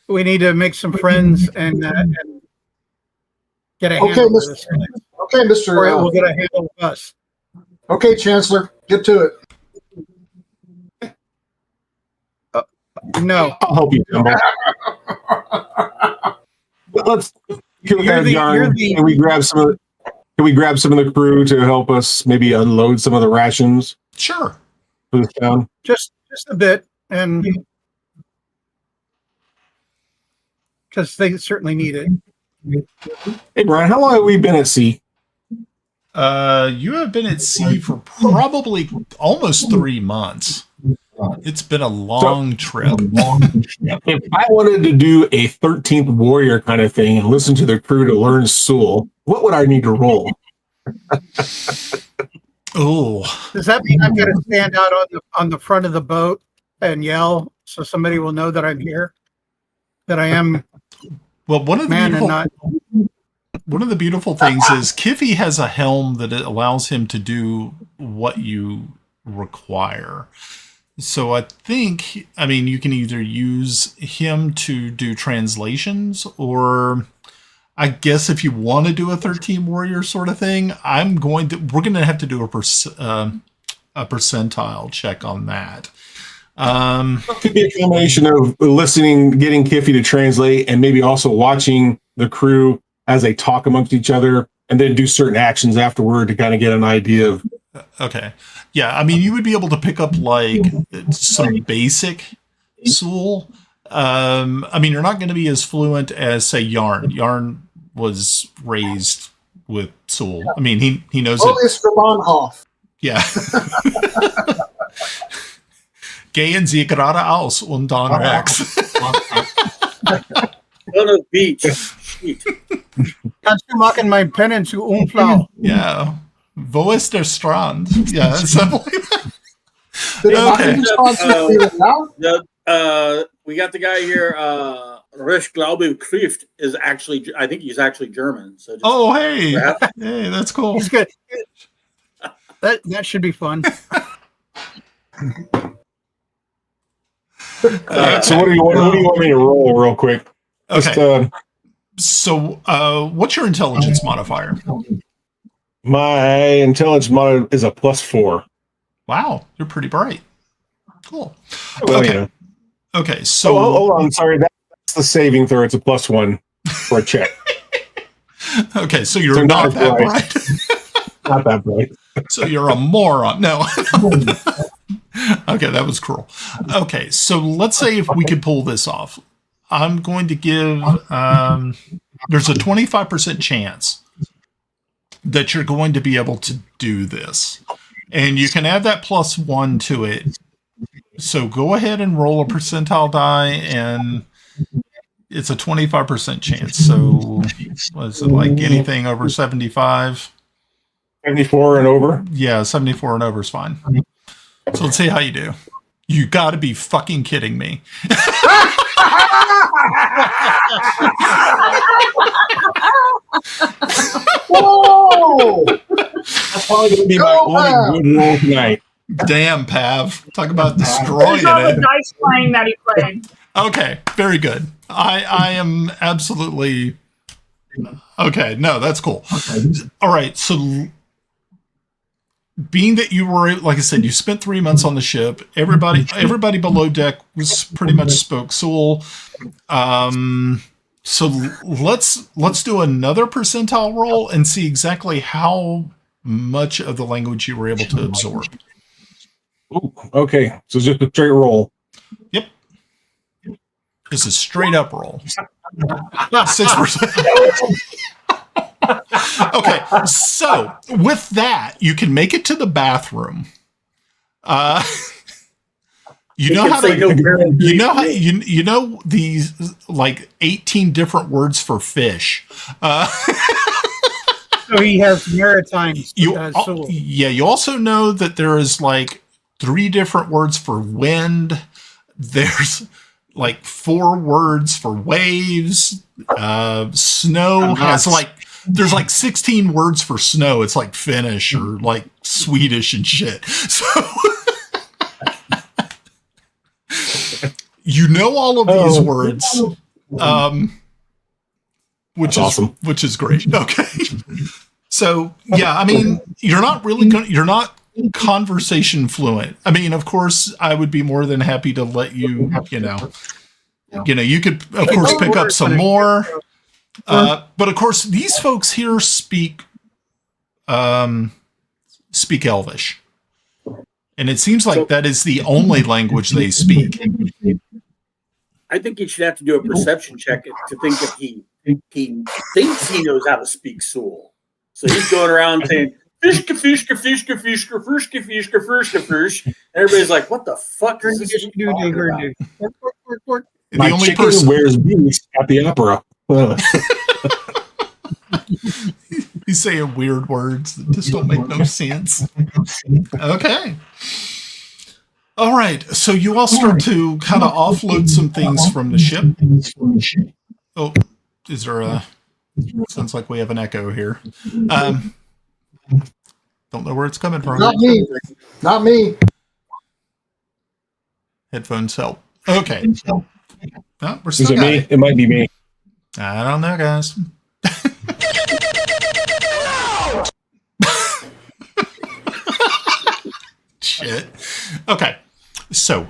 we need to make some friends and get a handle of this. Okay, Mr. Or it will get a handle of us. Okay, Chancellor, get to it. No. I'll help you. Timble. Let's can we grab some of the crew to help us maybe unload some of the rations Sure. for this town? Just a bit, and because they certainly need it. Hey, Brian, how long have we been at sea? You have been at sea for probably almost 3 months. It's been a long trip. If I wanted to do a 13th warrior kind of thing and listen to the crew to learn Soul, what would I need to roll? Oh, Does that mean I've got to stand out on the front of the boat and yell so somebody will know that I'm here? That I am well, one of man and the not. beautiful things is Kiffi has a helm that allows him to do what you require. So I think, I mean, you can either use him to do translations, or I guess if you want to do a 13 warrior sort of thing, we're going to have to do a percentile check on that. It could be a combination of listening, getting Kiffi to translate, and maybe also watching the crew as they talk amongst each other, and then do certain actions afterward to kind of get an idea of. Okay. Yeah, I mean, you would be able to pick up like some basic Soul. I mean, you're not going to be as fluent as, say, Yarn. Yarn was raised with Soul. I mean, he knows it. It's for Bonhoff. Yeah. Gehen Sie gerade aus und dann Rex. On a beach. Kannst du machen mein Pennen zu Umflau? Yeah. Wo ist der Strand? Yeah, something like that. We got the guy here. Risch Glaube Krift is actually, I think he's actually German. So hey, that's cool. He's good. That should be fun. So what do you want me to roll real quick? Okay. So what's your intelligence modifier? My intelligence modifier is a +4. Wow, you're pretty bright. Cool. Well, Okay. you know. Okay, so hold on. Sorry, that's the saving throw. It's a +1 for a check. Okay, so you're not that bright. Not that bright. So you're a moron. No. Okay, that was cruel. Okay, so let's say if we could pull this off. I'm going to give there's a 25% chance that you're going to be able to do this. And you can add that +1 to it. So go ahead and roll a percentile die, and it's a 25% chance. So was it like anything over 75? 74 and over? Yeah, 74 and over is fine. So let's see how you do. You got to be fucking kidding me. Whoa! That's probably going to be my only good roll tonight. Damn, Pav. Talk about destroying It's all the it. dice playing that he played. Okay, very good. I am absolutely... Okay, no, that's cool. All right, so being that you were, like I said, you spent 3 months on the ship, everybody below deck was pretty much spoke Soul. So let's do another percentile roll and see exactly how much of the language you were able to absorb. Ooh, okay, so just a straight roll. Yep. It's a straight up roll. 6%. Okay, so with that, you can make it to the bathroom. You know these like 18 different words for fish. So he has maritime. You soul. also know that there is like 3 different words for wind. There's like 4 words for waves. Snow has like, there's like 16 words for snow. It's like Finnish or like Swedish and shit. So you know all of these words, which is awesome. Which is great. Okay. So yeah, I mean, you're not conversation fluent. I mean, of course, I would be more than happy to let you, you could of course pick up some more. But of course, these folks here speak Elvish, and it seems like that is the only language they speak. I think you should have to do a perception check to think if he thinks he knows how to speak Soul. So he's going around saying fishka, fishka, fishka, fishka, fishka, fishka, fishka, fish. Everybody's like, "What the fuck is this talking about?" My only person wears boots at the opera. He's saying weird words that just don't make no sense. Okay. All right. So you all start to kind of offload some things from the ship. Oh, is there a... Sounds like we have an echo here. Don't know where it's coming from. Not me. Not me. Headphones help. Okay. Oh, we're still is it me? It might be me. I don't know, guys. Shit. Okay. So,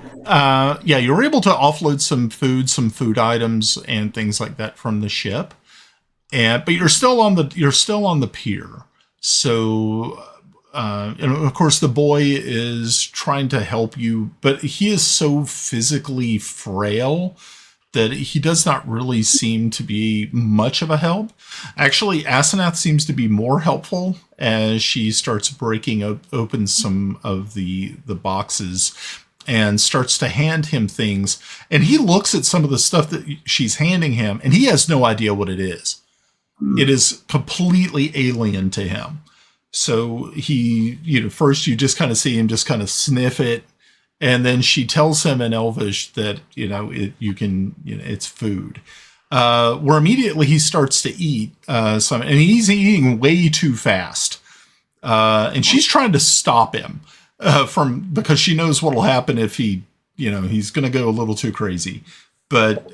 you were able to offload some food items and things like that from the ship. But you're still on the pier. So, and of course the boy is trying to help you, but he is so physically frail that he does not really seem to be much of a help. Actually, Asenath seems to be more helpful as she starts breaking open some of the boxes and starts to hand him things. And he looks at some of the stuff that she's handing him, and he has no idea what it is. It is completely alien to him. So he, first you just kind of see him just kind of sniff it. And then she tells him in Elvish that, it's food. Where immediately he starts to eat some, and he's eating way too fast. And she's trying to stop him because she knows what will happen if he, he's going to go a little too crazy. But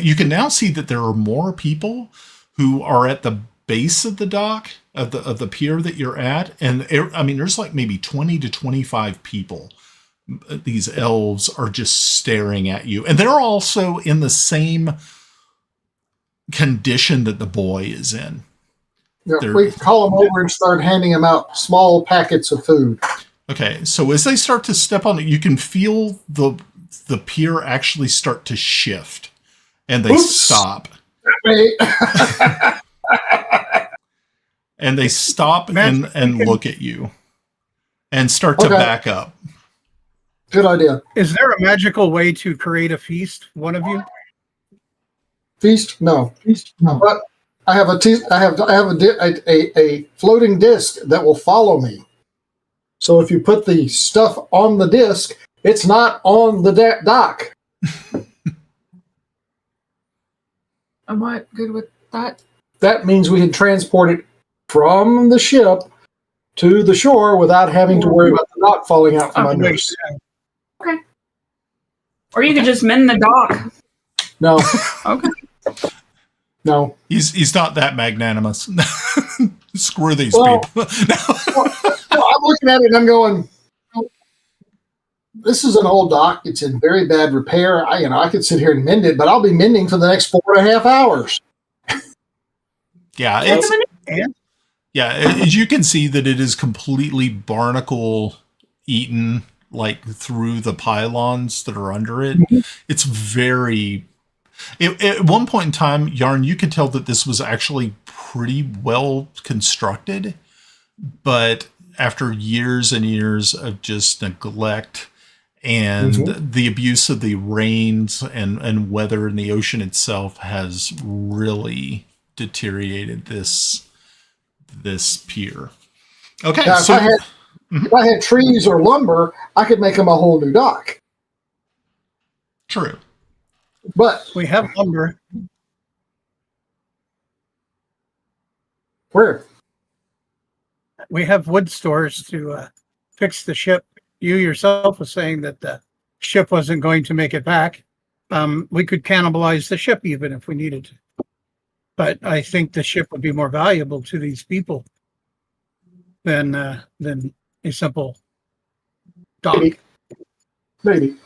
you can now see that there are more people who are at the base of the dock of the pier that you're at, and there's like maybe 20 to 25 people. These elves are just staring at you, and they're also in the same condition that the boy is in. Yeah, we call them over and start handing them out small packets of food. Okay, so as they start to step on it, you can feel the pier actually start to shift, and they stop. And they stop and look at you and start to back up. Good idea. Is there a magical way to create a feast, one of you? Feast? No. But I have a floating disc that will follow me. So if you put the stuff on the disc, it's not on the dock. I'm not good with that. That means we can transport it from the ship to the shore without having to worry about the dock falling out from under us. Okay. Or you could just mend the dock. No. Okay. No. He's not that magnanimous. Screw these people. I'm looking at it and I'm going, this is an old dock. It's in very bad repair. I could sit here and mend it, but I'll be mending for the next 4.5 hours. Yeah, as you can see that it is completely barnacle eaten, like through the pylons that are under it. Mm-hmm. It's very. At one point in time, Yarn, you could tell that this was actually pretty well constructed, but after years and years of just neglect and the abuse of the rains and weather in the ocean itself has really deteriorated this pier. Okay, now, so if I had trees or lumber, I could make them a whole new dock. True. But we have lumber. Where? We have wood stores to fix the ship. You yourself was saying that the ship wasn't going to make it back. We could cannibalize the ship even if we needed to. But I think the ship would be more valuable to these people than a simple dock. Maybe.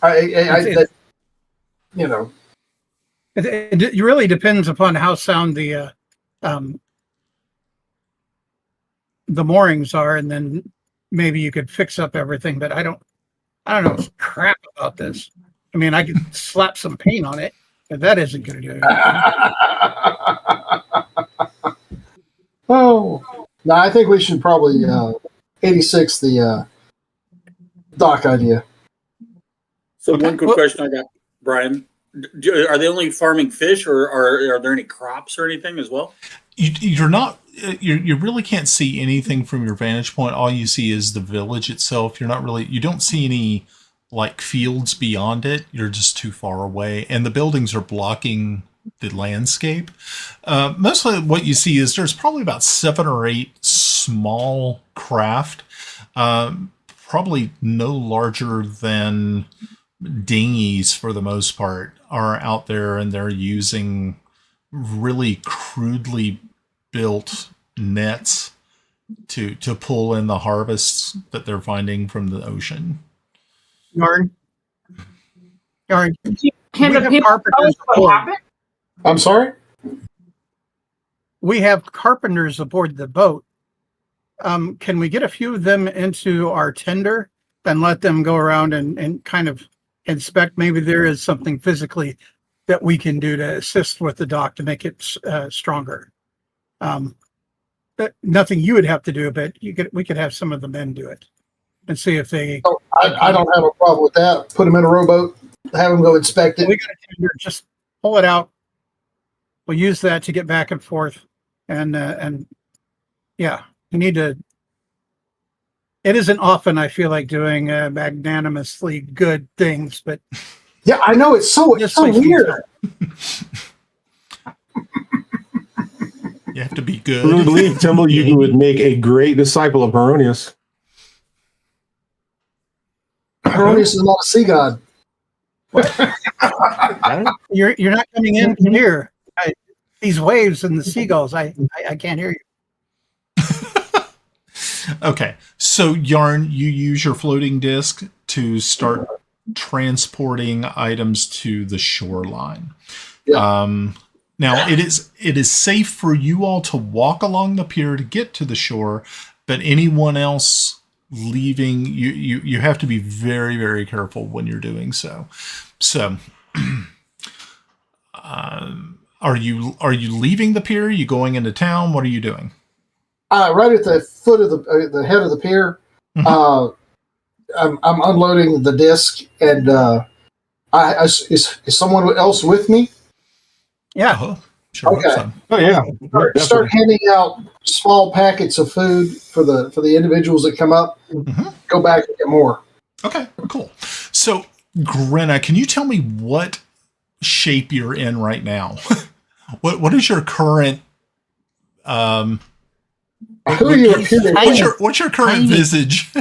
It really depends upon how sound the moorings are, and then maybe you could fix up everything. But I don't know crap about this. I mean, I could slap some paint on it, but that isn't going to do anything. Oh, no, I think we should probably 86 the dock idea. So one quick question I got, Brian. Are they only farming fish, or are there any crops or anything as well? You're not. You really can't see anything from your vantage point. All you see is the village itself. You don't see any like fields beyond it. You're just too far away, and the buildings are blocking the landscape. Mostly what you see is there's probably about 7 or 8 small craft, probably no larger than dinghies for the most part, are out there, and they're using really crudely built nets to pull in the harvests that they're finding from the ocean. Yarn. Can the people tell us what happened? I'm sorry? We have carpenters aboard the boat. Can we get a few of them into our tender and let them go around and kind of inspect? Maybe there is something physically that we can do to assist with the dock to make it stronger. Nothing you would have to do, but we could have some of the men do it and see if they. Oh, I don't have a problem with that. Put them in a rowboat, have them go inspect it. We got a tender, just pull it out. We'll use that to get back and forth, and yeah, we need to. It isn't often I feel like doing magnanimously good things, but yeah, I know it's so weird. You have to be good. I really believe, Timble, you would make a great disciple of Heironious. Heironious is not a sea god. You're not coming in here. These waves and the seagulls. I can't hear you. Okay, so Yarn, you use your floating disc to start transporting items to the shoreline. Yeah. Now it is safe for you all to walk along the pier to get to the shore, but anyone else leaving, you have to be very, very careful when you're doing so. So, are you leaving the pier? Are you going into town? What are you doing? Right at the foot of the head of the pier. I'm unloading the disc, and is someone else with me? Yeah. Sure. Okay. So. Oh yeah. Start handing out small packets of food for the individuals that come up. Go back and get more. Okay, cool. So, Grenna, can you tell me what shape you're in right now? What is your current Who are you appearing? what's your current visage?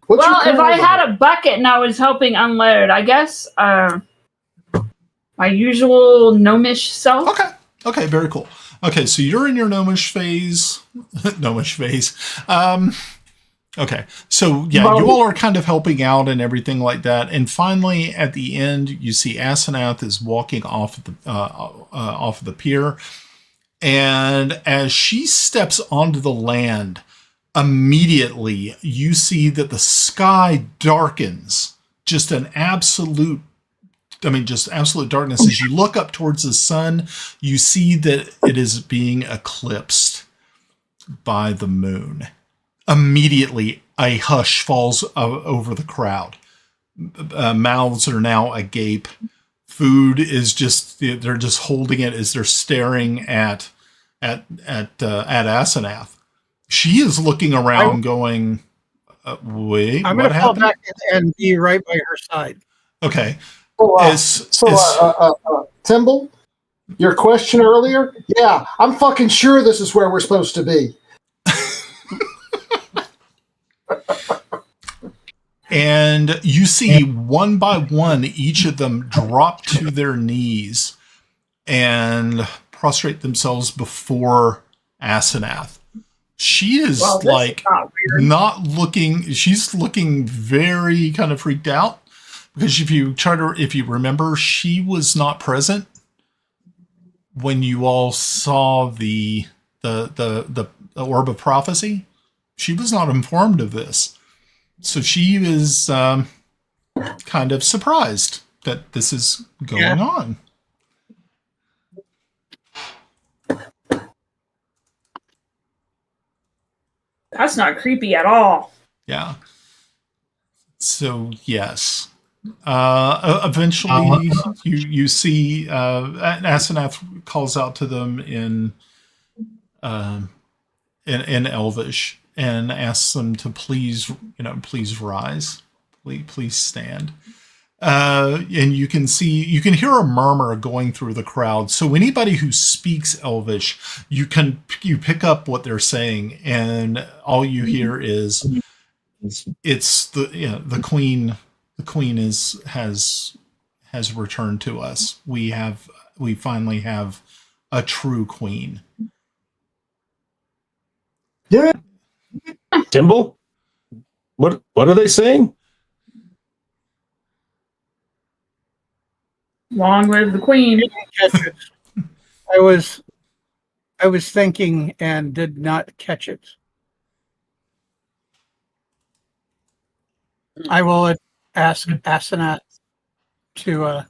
Well, if I had a bucket and I was helping unload, I guess my usual gnomish self. Okay, very cool. Okay, so you're in your gnomish phase. Okay, so yeah, you all are kind of helping out and everything like that. And finally, at the end, you see Asenath is walking off of the pier, and as she steps onto the land, immediately you see that the sky darkens. Just absolute darkness. As you look up towards the sun, you see that it is being eclipsed by the moon. Immediately, a hush falls over the crowd. Mouths are now agape. Food is they're just holding it as they're staring at Asenath. She is looking around going, wait, I'm going to fall back and be right by her side. Okay. Timble, your question earlier? Yeah, I'm fucking sure this is where we're supposed to be. And you see one by one, each of them drop to their knees and prostrate themselves before Asenath. She is not looking, she's looking very kind of freaked out, because if you remember, she was not present when you all saw the orb of prophecy. She was not informed of this. So she is kind of surprised that this is going on. That's not creepy at all. Yeah. So, yes. Eventually, you see Asenath calls out to them in Elvish and asks them to please rise, please stand. And you can hear a murmur going through the crowd. So anybody who speaks Elvish, you pick up what they're saying, and all you hear is it's the queen. The queen has returned to us. We finally have a true queen. Yeah. Timble? What are they saying? Long live the queen. I was thinking and did not catch it. I will ask Asenath to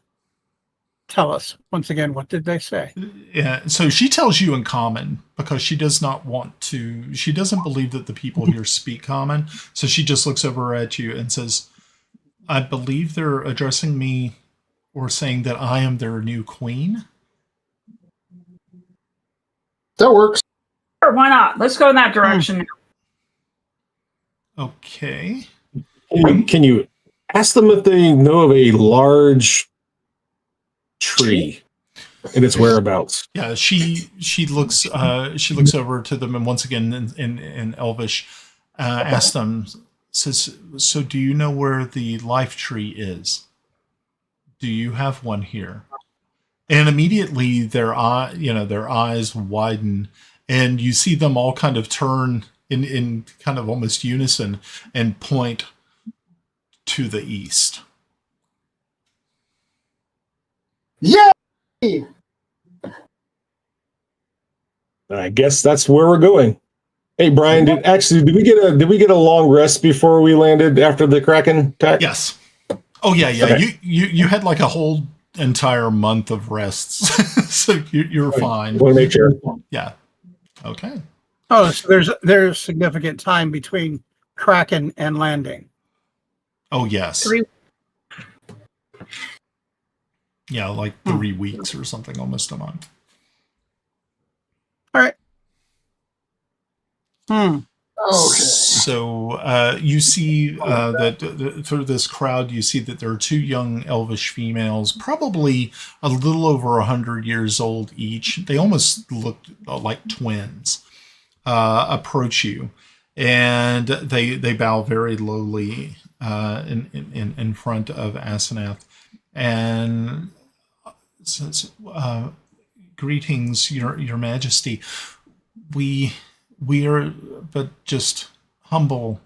tell us once again. What did they say? Yeah, so she tells you in common because she does not want to. She doesn't believe that the people here speak common. So she just looks over at you and says, "I believe they're addressing me or saying that I am their new queen." That works. Sure, why not? Let's go in that direction. Okay. Can you ask them if they know of a large tree and its whereabouts? Yeah, she looks over to them, and once again in Elvish, asks them, Says, so do you know where the life tree is? Do you have one here? And immediately their eyes widen, and you see them all kind of turn in kind of almost unison and point to the east. Yay! I guess that's where we're going. Hey, Brian, did we get a long rest before we landed after the Kraken attack? Yes. Oh yeah. Okay. You had like a whole entire month of rests, so you're fine. Want to make sure. Yeah. Okay. Oh, so there's significant time between Kraken and landing. Oh yes. 3. Yeah, like 3 weeks or something, almost a month. All right. Okay. So you see that through this crowd, you see that there are 2 young elvish females, probably a little over 100 years old each. They almost look like twins. Approach you, and they bow very lowly in front of Asenath, and says, "Greetings, Your Majesty. We are but just humble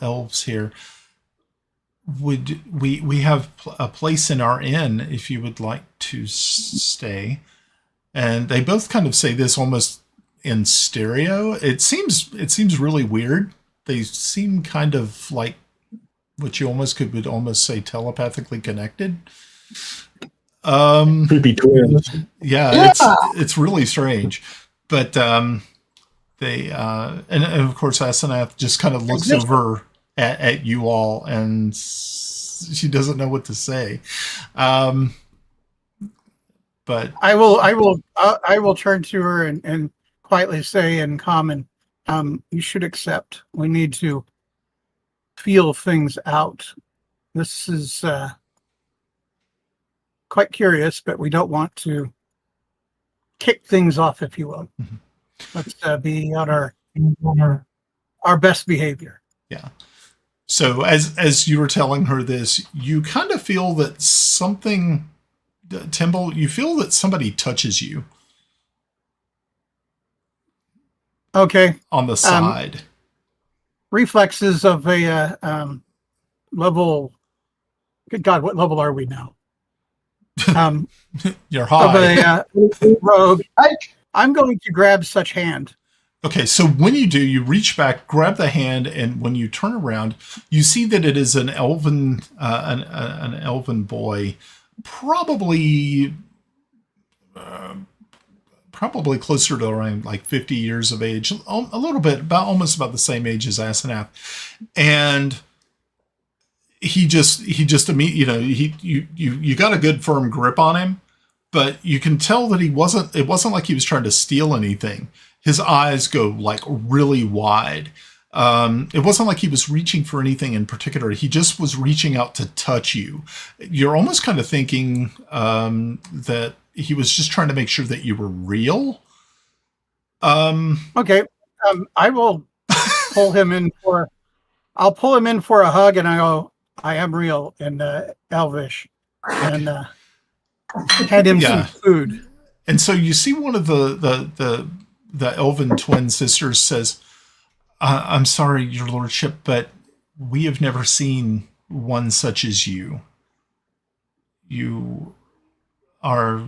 elves here. Would we have a place in our inn if you would like to stay?" And they both kind of say this almost in stereo. It seems really weird. They seem kind of like what you would almost say telepathically connected. Creepy twins. Yeah. It's really strange. But they and of course Asenath just kind of looks over at you all, and she doesn't know what to say. But I will turn to her and quietly say in common, you should accept. We need to feel things out. This is quite curious, but we don't want to kick things off, if you will. Mm-hmm. Let's be on our best behavior. Yeah. So as you were telling her this, you kind of feel that something, Timble, you feel that somebody touches you. Okay. On the side. Reflexes of a level. Good God, what level are we now? You're high. Of a rogue. I'm going to grab such hand. Okay, so when you do, you reach back, grab the hand, and when you turn around, you see that it is an elven, an elven boy, probably closer to around like 50 years of age, a little bit, almost about the same age as Asenath, and he just immediately, you got a good firm grip on him, but you can tell that it wasn't like he was trying to steal anything. His eyes go like really wide. It wasn't like he was reaching for anything in particular. He just was reaching out to touch you. You're almost kind of thinking that he was just trying to make sure that you were real. Okay. I will pull him in for a hug, and I go, I am real in Elvish, and hand him some food. And so you see one of the elven twin sisters says, I'm sorry, your lordship, but we have never seen one such as you. You are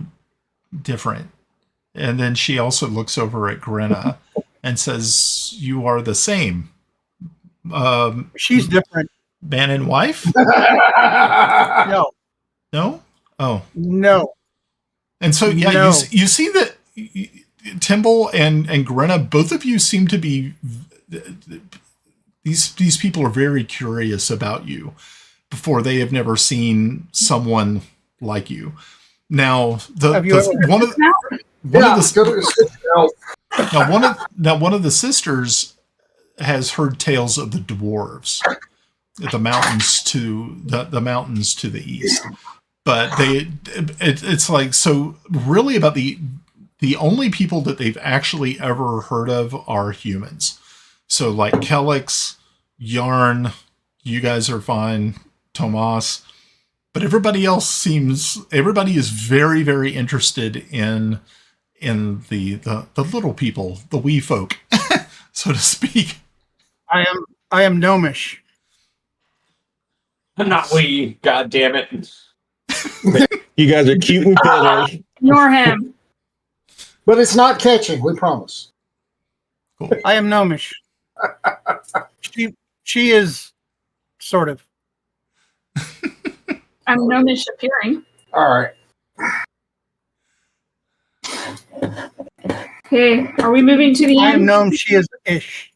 different. And then she also looks over at Grenna and says, you are the same. She's different. Man and wife? No. No? Oh. No. And so, yeah, No. you see that Timble and Grenna, both of you seem to be, these people are very curious about you before they have never seen someone like you. Now, one of the sisters has heard tales of the dwarves at the mountains to the mountains to the east, but it's like, so really about the only people that they've actually ever heard of are humans. So like Kelex, Yarn, you guys are fine. Tomas, but everybody is very, very interested in the little people, the wee folk, so to speak. I am gnomish. Not we, god damn it. You guys are cute and cuddly. Ignore him. But it's not catching, we promise. Cool. I am gnomish. She is sort of. I'm gnomish appearing. All right. Okay, are we moving to the I am end? gnome. She is ish.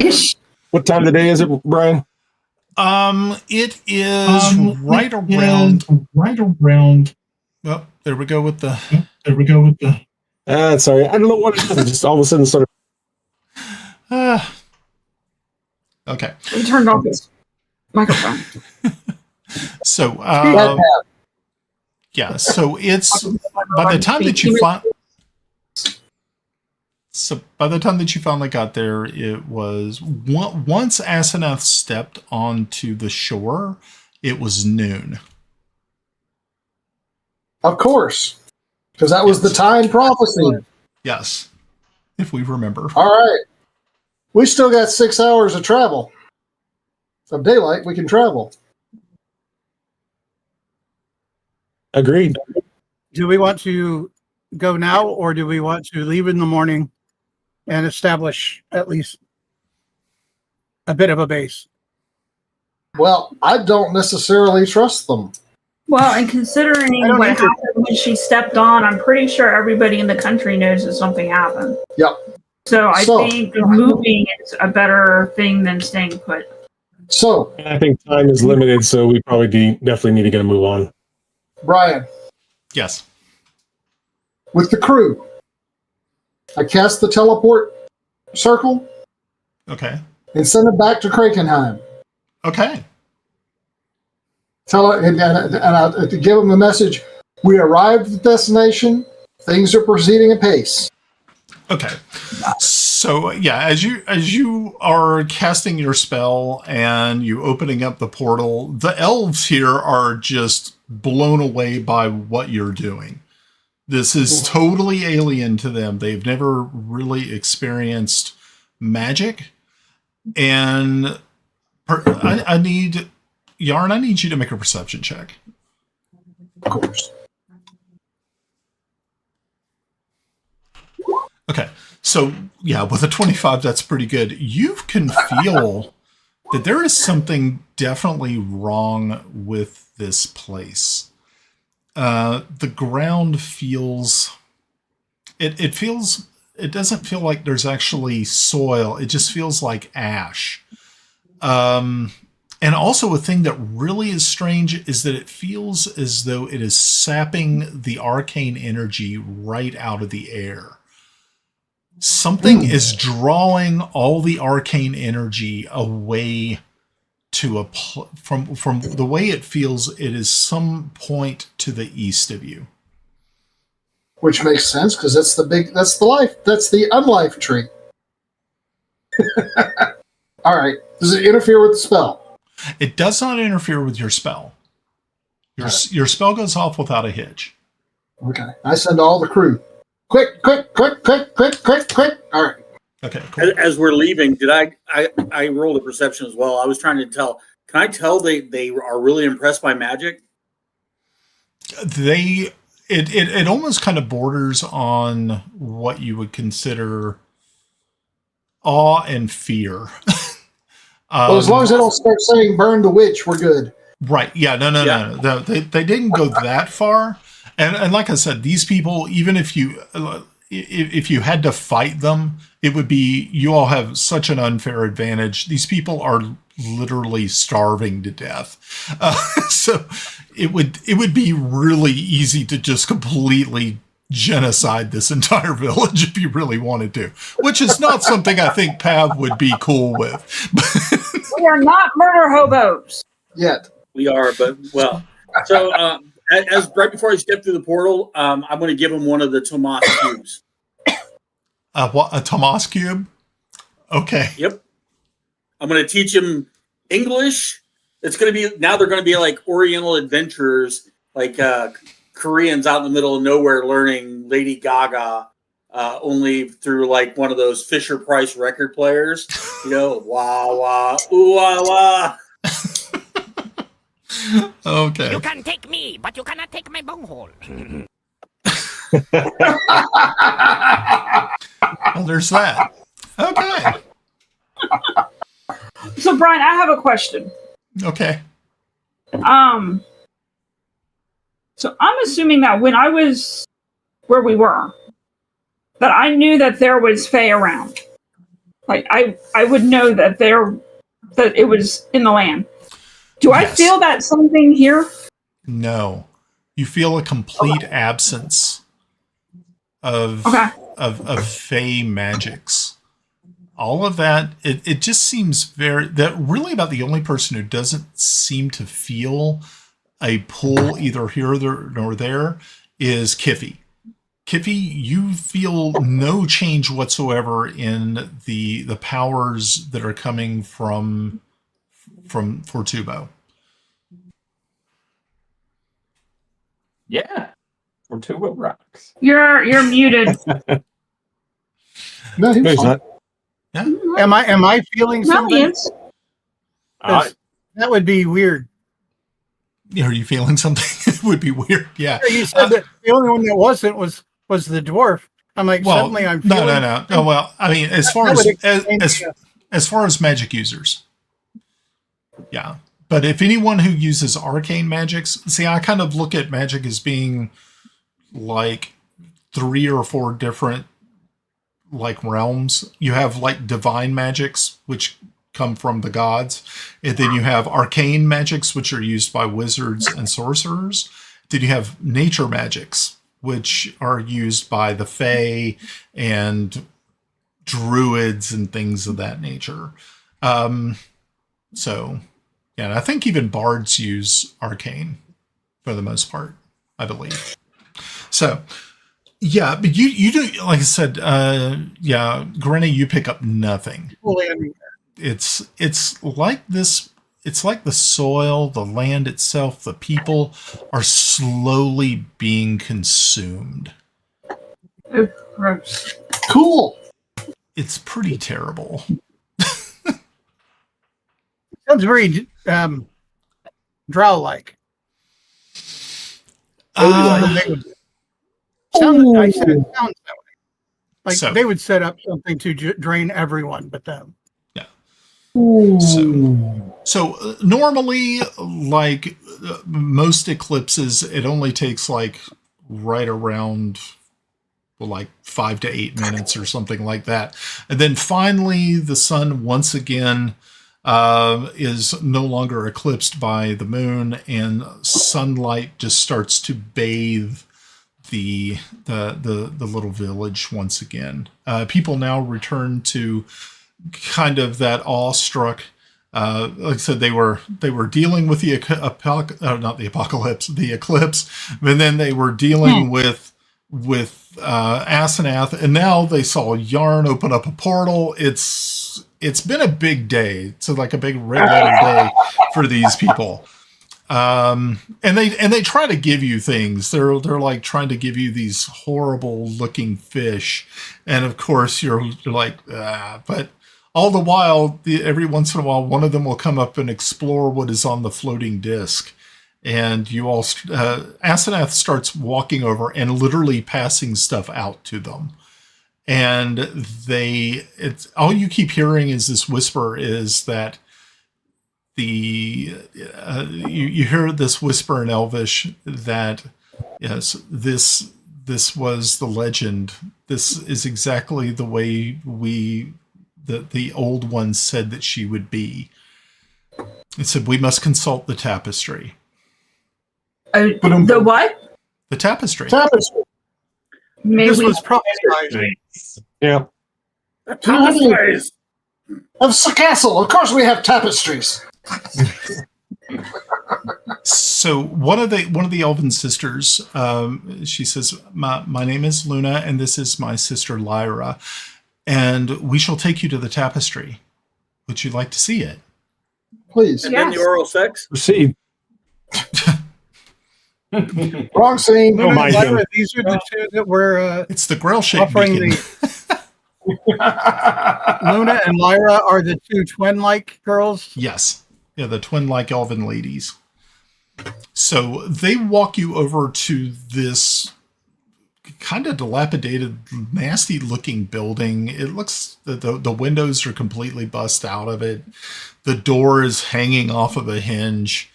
Ish. What time of the day is it, Brian? It is right around. Well, there we go with the. Sorry, I don't know what it is. Just all of a sudden started. Okay. He turned off his microphone. So, yeah. So it's by the time that you finally got there, it was once Asenath stepped onto the shore, it was noon. Of course. Because that was the time prophecy. Yes, if we remember. All right. We still got 6 hours of travel. Of daylight, we can travel. Agreed. Do we want to go now, or do we want to leave in the morning and establish at least a bit of a base? Well, I don't necessarily trust them. Well, and considering I don't what either. happened when she stepped on, I'm pretty sure everybody in the country knows that something happened. Yep. So I think moving is a better thing than staying put. So, I think time is limited, so we probably definitely need to get a move on. Brian, Yes. with the crew, I cast the teleport circle Okay. and send it back to Krakenheim. Okay. Tell it, and I to give them the message: we arrived at the destination. Things are proceeding apace. Okay. So yeah, as you are casting your spell and you opening up the portal, the elves here are just blown away by what you're doing. This is totally alien to them. They've never really experienced magic. And I need Yarn, I need you to make a perception check. Of course. Okay. So, yeah, with a 25, that's pretty good. You can feel that there is something definitely wrong with this place. The ground feels... It feels... It doesn't feel like there's actually soil. It just feels like ash. And also a thing that really is strange is that it feels as though it is sapping the arcane energy right out of the air. Something is drawing all the arcane energy away to from the way it feels. It is some point to the east of you. Which makes sense because that's the unlife tree. All right. Does it interfere with the spell? It does not interfere with your spell. Your spell goes off without a hitch. Okay. I send all the crew. Quick. All right. Okay, cool. As we're leaving, did I rolled a perception as well? I was trying to tell. Can I tell they are really impressed by magic? It almost kind of borders on what you would consider awe and fear. Well, as long as they don't start saying "burn the witch," we're good. Right? Yeah. No. They didn't go that far. And like I said, these people, even if you had to fight them, it would be, you all have such an unfair advantage. These people are literally starving to death. So it would be really easy to just completely genocide this entire village if you really wanted to, which is not something I think Pav would be cool with. We are not murder hobos. Yet. We are, but well. So as right before I step through the portal, I'm going to give him one of the Tomas cubes. What, a Tomas cube? Okay. Yep. I'm going to teach them English. It's going to be now. They're going to be like Oriental adventurers, like Koreans out in the middle of nowhere learning Lady Gaga, only through like one of those Fisher Price record players. You know, wah wah ooh wah wah. Okay. You can take me, but you cannot take my bunghole. Well, there's that. Okay. So, Brian, I have a question. Okay. So I'm assuming that when I was where we were, that I knew that there was Fae around. Like I would know that that it was in the land. Do I feel that something here? No. You feel a complete absence of Fae magics. All of that, it just seems that really about the only person who doesn't seem to feel a pull either here nor there is Kiffi. Kiffi, you feel no change whatsoever in the powers that are coming from Fortubo. Yeah. Fortubo rocks. You're muted. No, he was He's fine. not. Yeah. Am I feeling No, something? Ian's. 'Cause that would be weird. Are you feeling something? It would be weird. Yeah. You said that the only one that wasn't was the dwarf. I'm like, Well, suddenly I'm feeling... no. Oh, well, I mean, as far as far as magic users, yeah. But if anyone who uses arcane magics, see, I kind of look at magic as being like 3 or 4 different like realms. You have like divine magics, which come from the gods, and then you have arcane magics, which are used by wizards and sorcerers. Then you have nature magics, which are used by the Fae and druids and things of that nature. So, yeah, and I think even bards use arcane for the most part, I believe. So, yeah, but you do, like I said, yeah, Grenna, you pick up nothing. It's like this. It's like the soil, the land itself, the people are slowly being consumed. Oh, gross. Cool. It's pretty terrible. Sounds very drow-like. I said it sounds that way. Like So- they would set up something to drain everyone but them. So normally, like most eclipses, it only takes like right around like 5 to 8 minutes or something like that. And then finally the sun once again is no longer eclipsed by the moon, and sunlight just starts to bathe the little village once again. People now return to kind of that awestruck, like I said, they were dealing with the eclipse, and then they were dealing with Asenath, and now they saw Yarn open up a portal. It's been a big day. It's like a big red letter day for these people. And they try to give you things. They're like trying to give you these horrible looking fish, and of course you're like, but all the while, every once in a while, one of them will come up and explore what is on the floating disc. And you all, Asenath starts walking over and literally passing stuff out to them. And it's all you keep hearing is this whisper is that you hear this whisper in Elvish that, yes, this was the legend. This is exactly the way the old one said that she would be. It said, we must consult the tapestry. The what? The tapestry. Maybe This was prophesied. Yeah. Tapestries. Of the castle, of course we have tapestries. So one of the Elven sisters, she says, my name is Luna, and this is my sister Lyra, and we shall take you to the tapestry. Would you like to see it? Please. And then the oral sex. Proceed. Please. And then the Yes. oral sex. Proceed. Wrong scene. Don't mind him. Lyra, these are the two that were It's the Grail Shape offering Beacon. Luna and Lyra are the two twin-like girls. Yes. Yeah, the twin-like elven ladies. So they walk you over to this kind of dilapidated, nasty-looking building. It looks the windows are completely bust out of it. The door is hanging off of a hinge.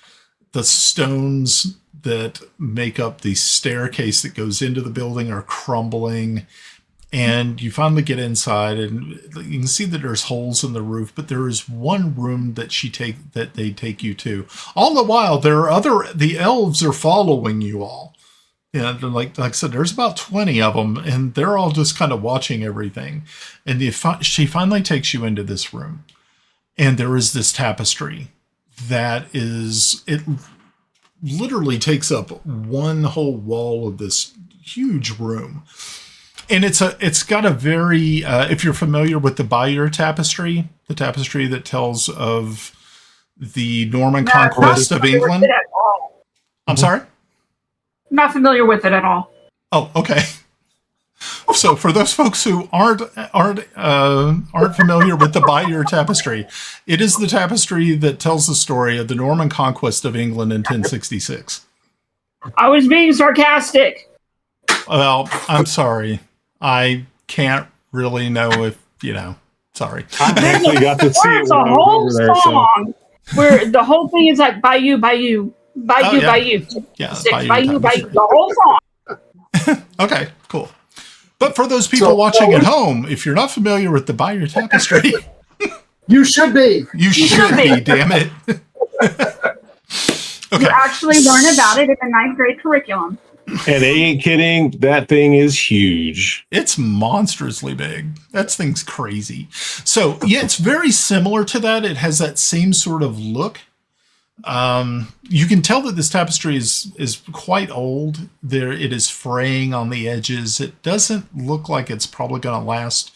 The stones that make up the staircase that goes into the building are crumbling. And you finally get inside, and you can see that there's holes in the roof, but there is one room that they take you to. All the while, the elves are following you all. Yeah, like I said, there's about 20 of them, and they're all just kind of watching everything. And she finally takes you into this room, and there is this tapestry it literally takes up one whole wall of this huge room. And it's got a very, if you're familiar with the Bayeux tapestry, the tapestry that tells of the Norman conquest of England. I'm sorry? Not familiar with it at all. Oh, okay. So for those folks who aren't familiar with the Bayeux tapestry, it is the tapestry that tells the story of the Norman conquest of England in 1066. I was being sarcastic. Well, I'm sorry. I can't really know if, sorry. I actually got to see it There's a when I was whole over there. song where the whole thing is like Bayou, Bayou, Bayou, Oh, yeah. Bayou. Yeah, Six, Bayeux Bayou, tapestry. Bayou. The whole song. Okay, cool. But for those people watching at home, if you're not familiar with the Bayeux tapestry, You should be. you should be, damn it. Okay. You actually learn about it in the 9th grade curriculum. And they ain't kidding. That thing is huge. It's monstrously big. That thing's crazy. So, yeah, it's very similar to that. It has that same sort of look. You can tell that this tapestry is quite old. It is fraying on the edges. It doesn't look like it's probably going to last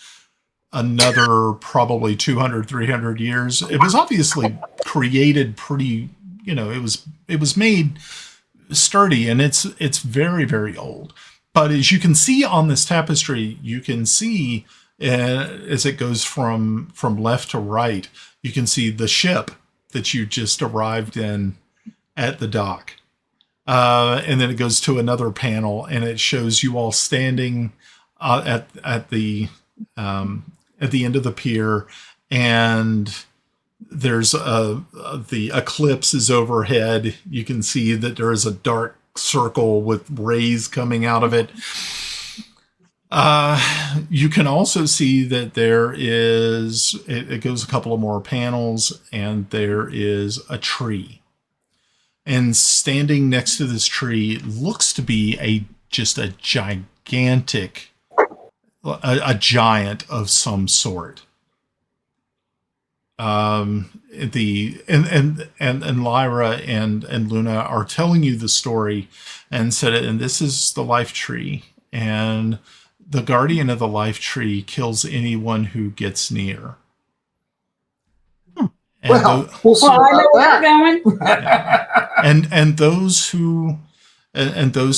another probably 200, 300 years. It was obviously created pretty, it was made sturdy, and it's very, very old. But as you can see on this tapestry, you can see as it goes from left to right, you can see the ship that you just arrived in at the dock. And then it goes to another panel, and it shows you all standing at the end of the pier, and there's the eclipse is overhead. You can see that there is a dark circle with rays coming out of it. You can also see that there is, it goes a couple of more panels, and there is a tree. And standing next to this tree looks to be just a gigantic, a giant of some sort. And Lyra and Luna are telling you the story, and this is the life tree, and the guardian of the life tree kills anyone who gets near. And We'll see Well, I know about where that. we're going. and those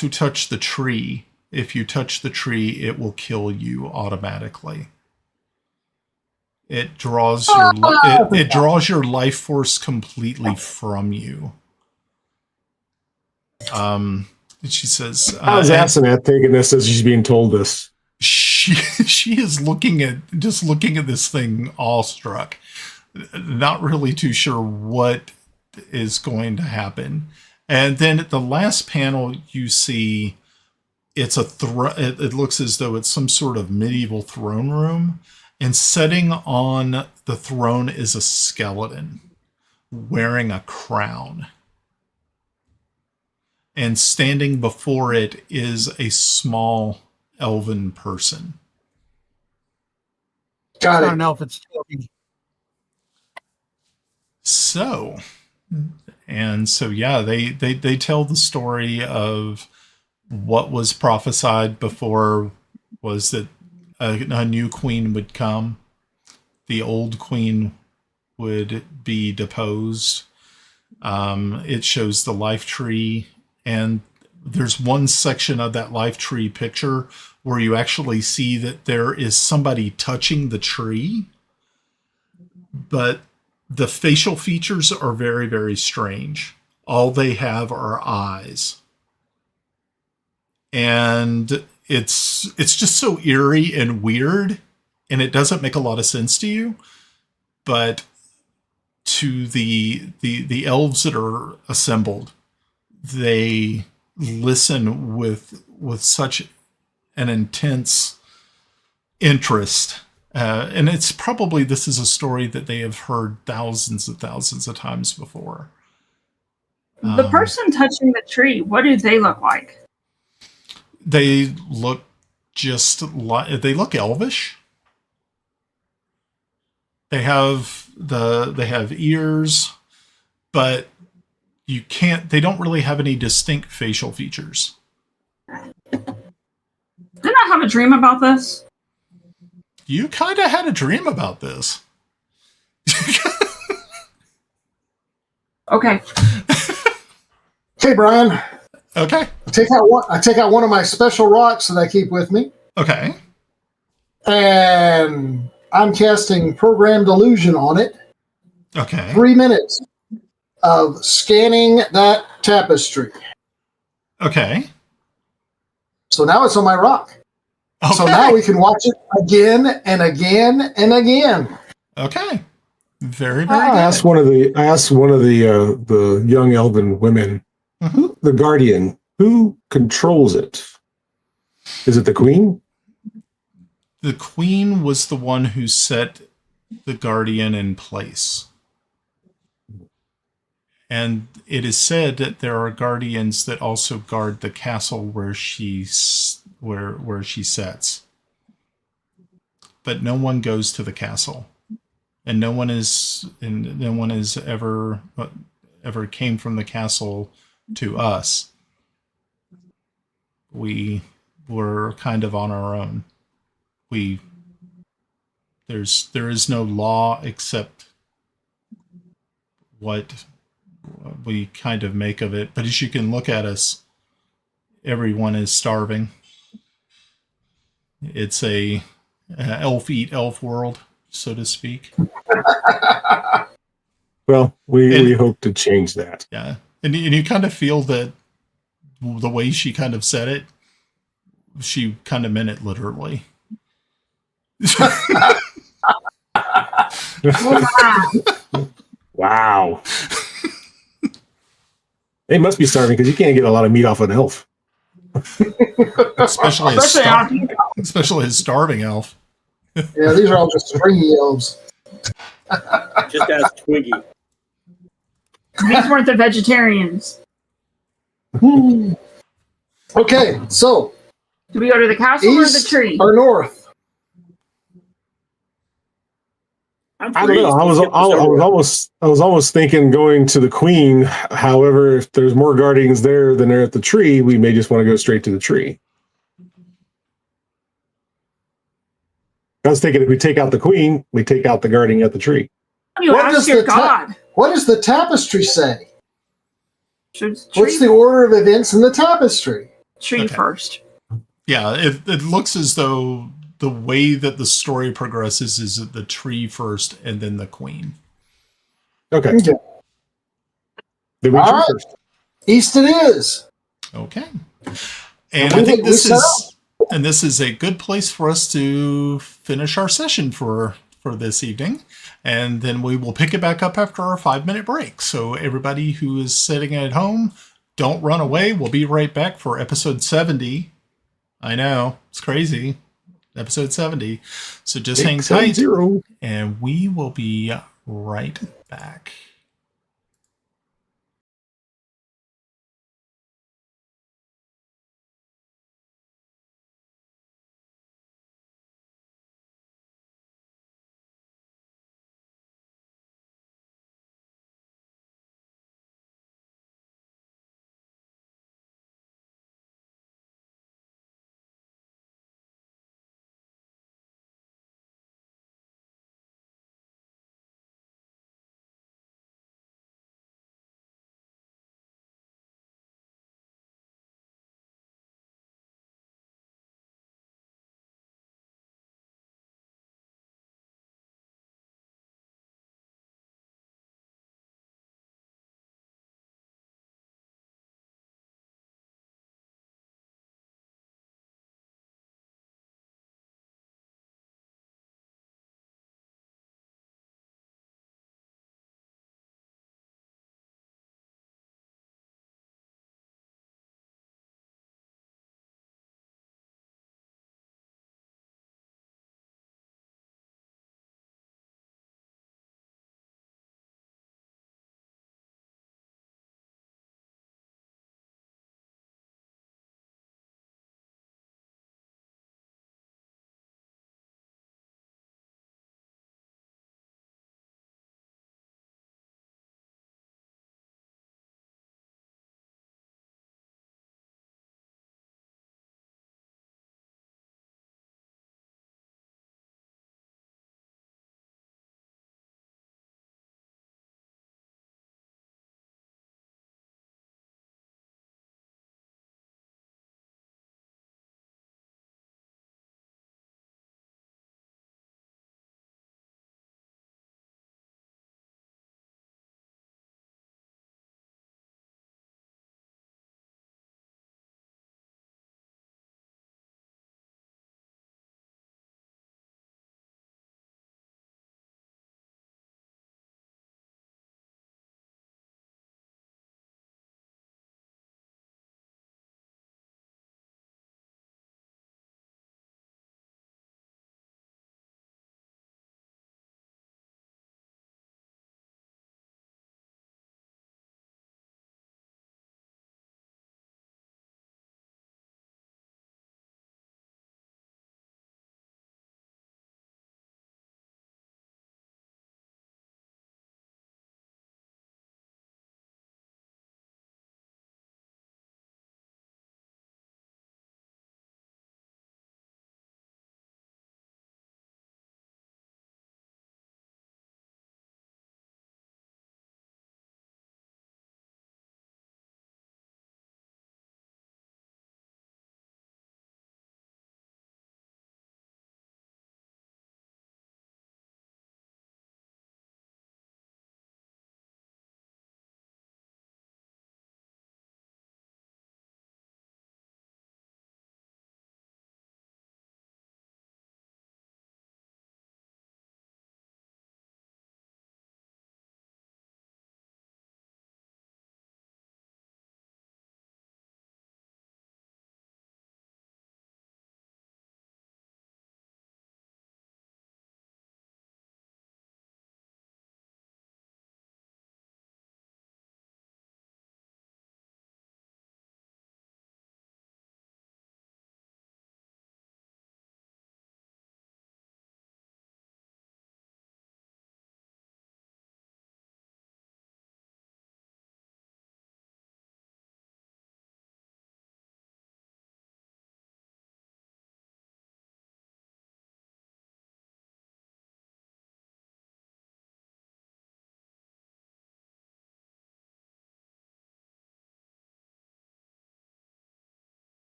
who touch the tree, if you touch the tree, it will kill you automatically. It draws it draws your life force completely from you. She says, How's Asenath taking this as she's being told this? She is looking at this thing awestruck, not really too sure what is going to happen. And then at the last panel, you see it's it looks as though it's some sort of medieval throne room, and sitting on the throne is a skeleton wearing a crown. And standing before it is a small elven person. Got Not it. an elf, it's talking. So yeah, they tell the story of what was prophesied before, was that a new queen would come. The old queen would be deposed. It shows the life tree, and there's one section of that life tree picture where you actually see that there is somebody touching the tree, but the facial features are very, very strange. All they have are eyes. And it's just so eerie and weird, and it doesn't make a lot of sense to you. But to the elves that are assembled, they listen with such an intense interest. And it's probably, this is a story that they have heard thousands and thousands of times before. The person touching the tree, what do they look like? They look just like, they look elvish. They have ears, but they don't really have any distinct facial features. Didn't I have a dream about this? You kind of had a dream about this. Okay. Okay, Brian. Okay. I take out one of my special rocks that I keep with me. Okay. And I'm casting Programmed Illusion on it. Okay. 3 minutes of scanning that tapestry. Okay. So now it's on my rock. Okay. So now we can watch it again and again and again. Okay. Very, very I good. asked one of the young elven women, the guardian, who controls it? Is it the queen? The queen was the one who set the guardian in place. And it is said that there are guardians that also guard the castle where she sets. But no one goes to the castle. And no one is ever came from the castle to us. We were kind of on our own. There is no law except what we kind of make of it. But as you can look at us, everyone is starving. It's a elf eat elf world, so to speak. Well, we hope to change that. Yeah. And you kind of feel that the way she kind of said it, she kind of meant it literally. Wow. They must be starving because you can't get a lot of meat off an elf. Especially a starving elf. Yeah, these are all just stringy elves. Just ask Twiggy. These weren't the vegetarians. Okay, so Do we go to the castle or the east tree? or north? I don't know. I was almost thinking going to the queen. However, if there's more guardians there than there at the tree, we may just want to go straight to the tree. I was thinking if we take out the queen, we take out the guardian at the tree. You ask your god. What does the tapestry say? Tree, What's the order of events in the tapestry? tree first. Yeah, it looks as though the way that the story progresses is the tree first and then the queen. Okay. Then we All tree right. first. East it is. Okay. And I think this is a good place for us to finish our session for this evening. And then we will pick it back up after our 5-minute break. So everybody who is sitting at home, don't run away. We'll be right back for episode 70. I know, it's crazy. Episode 70. So just hang tight. And we will be right back.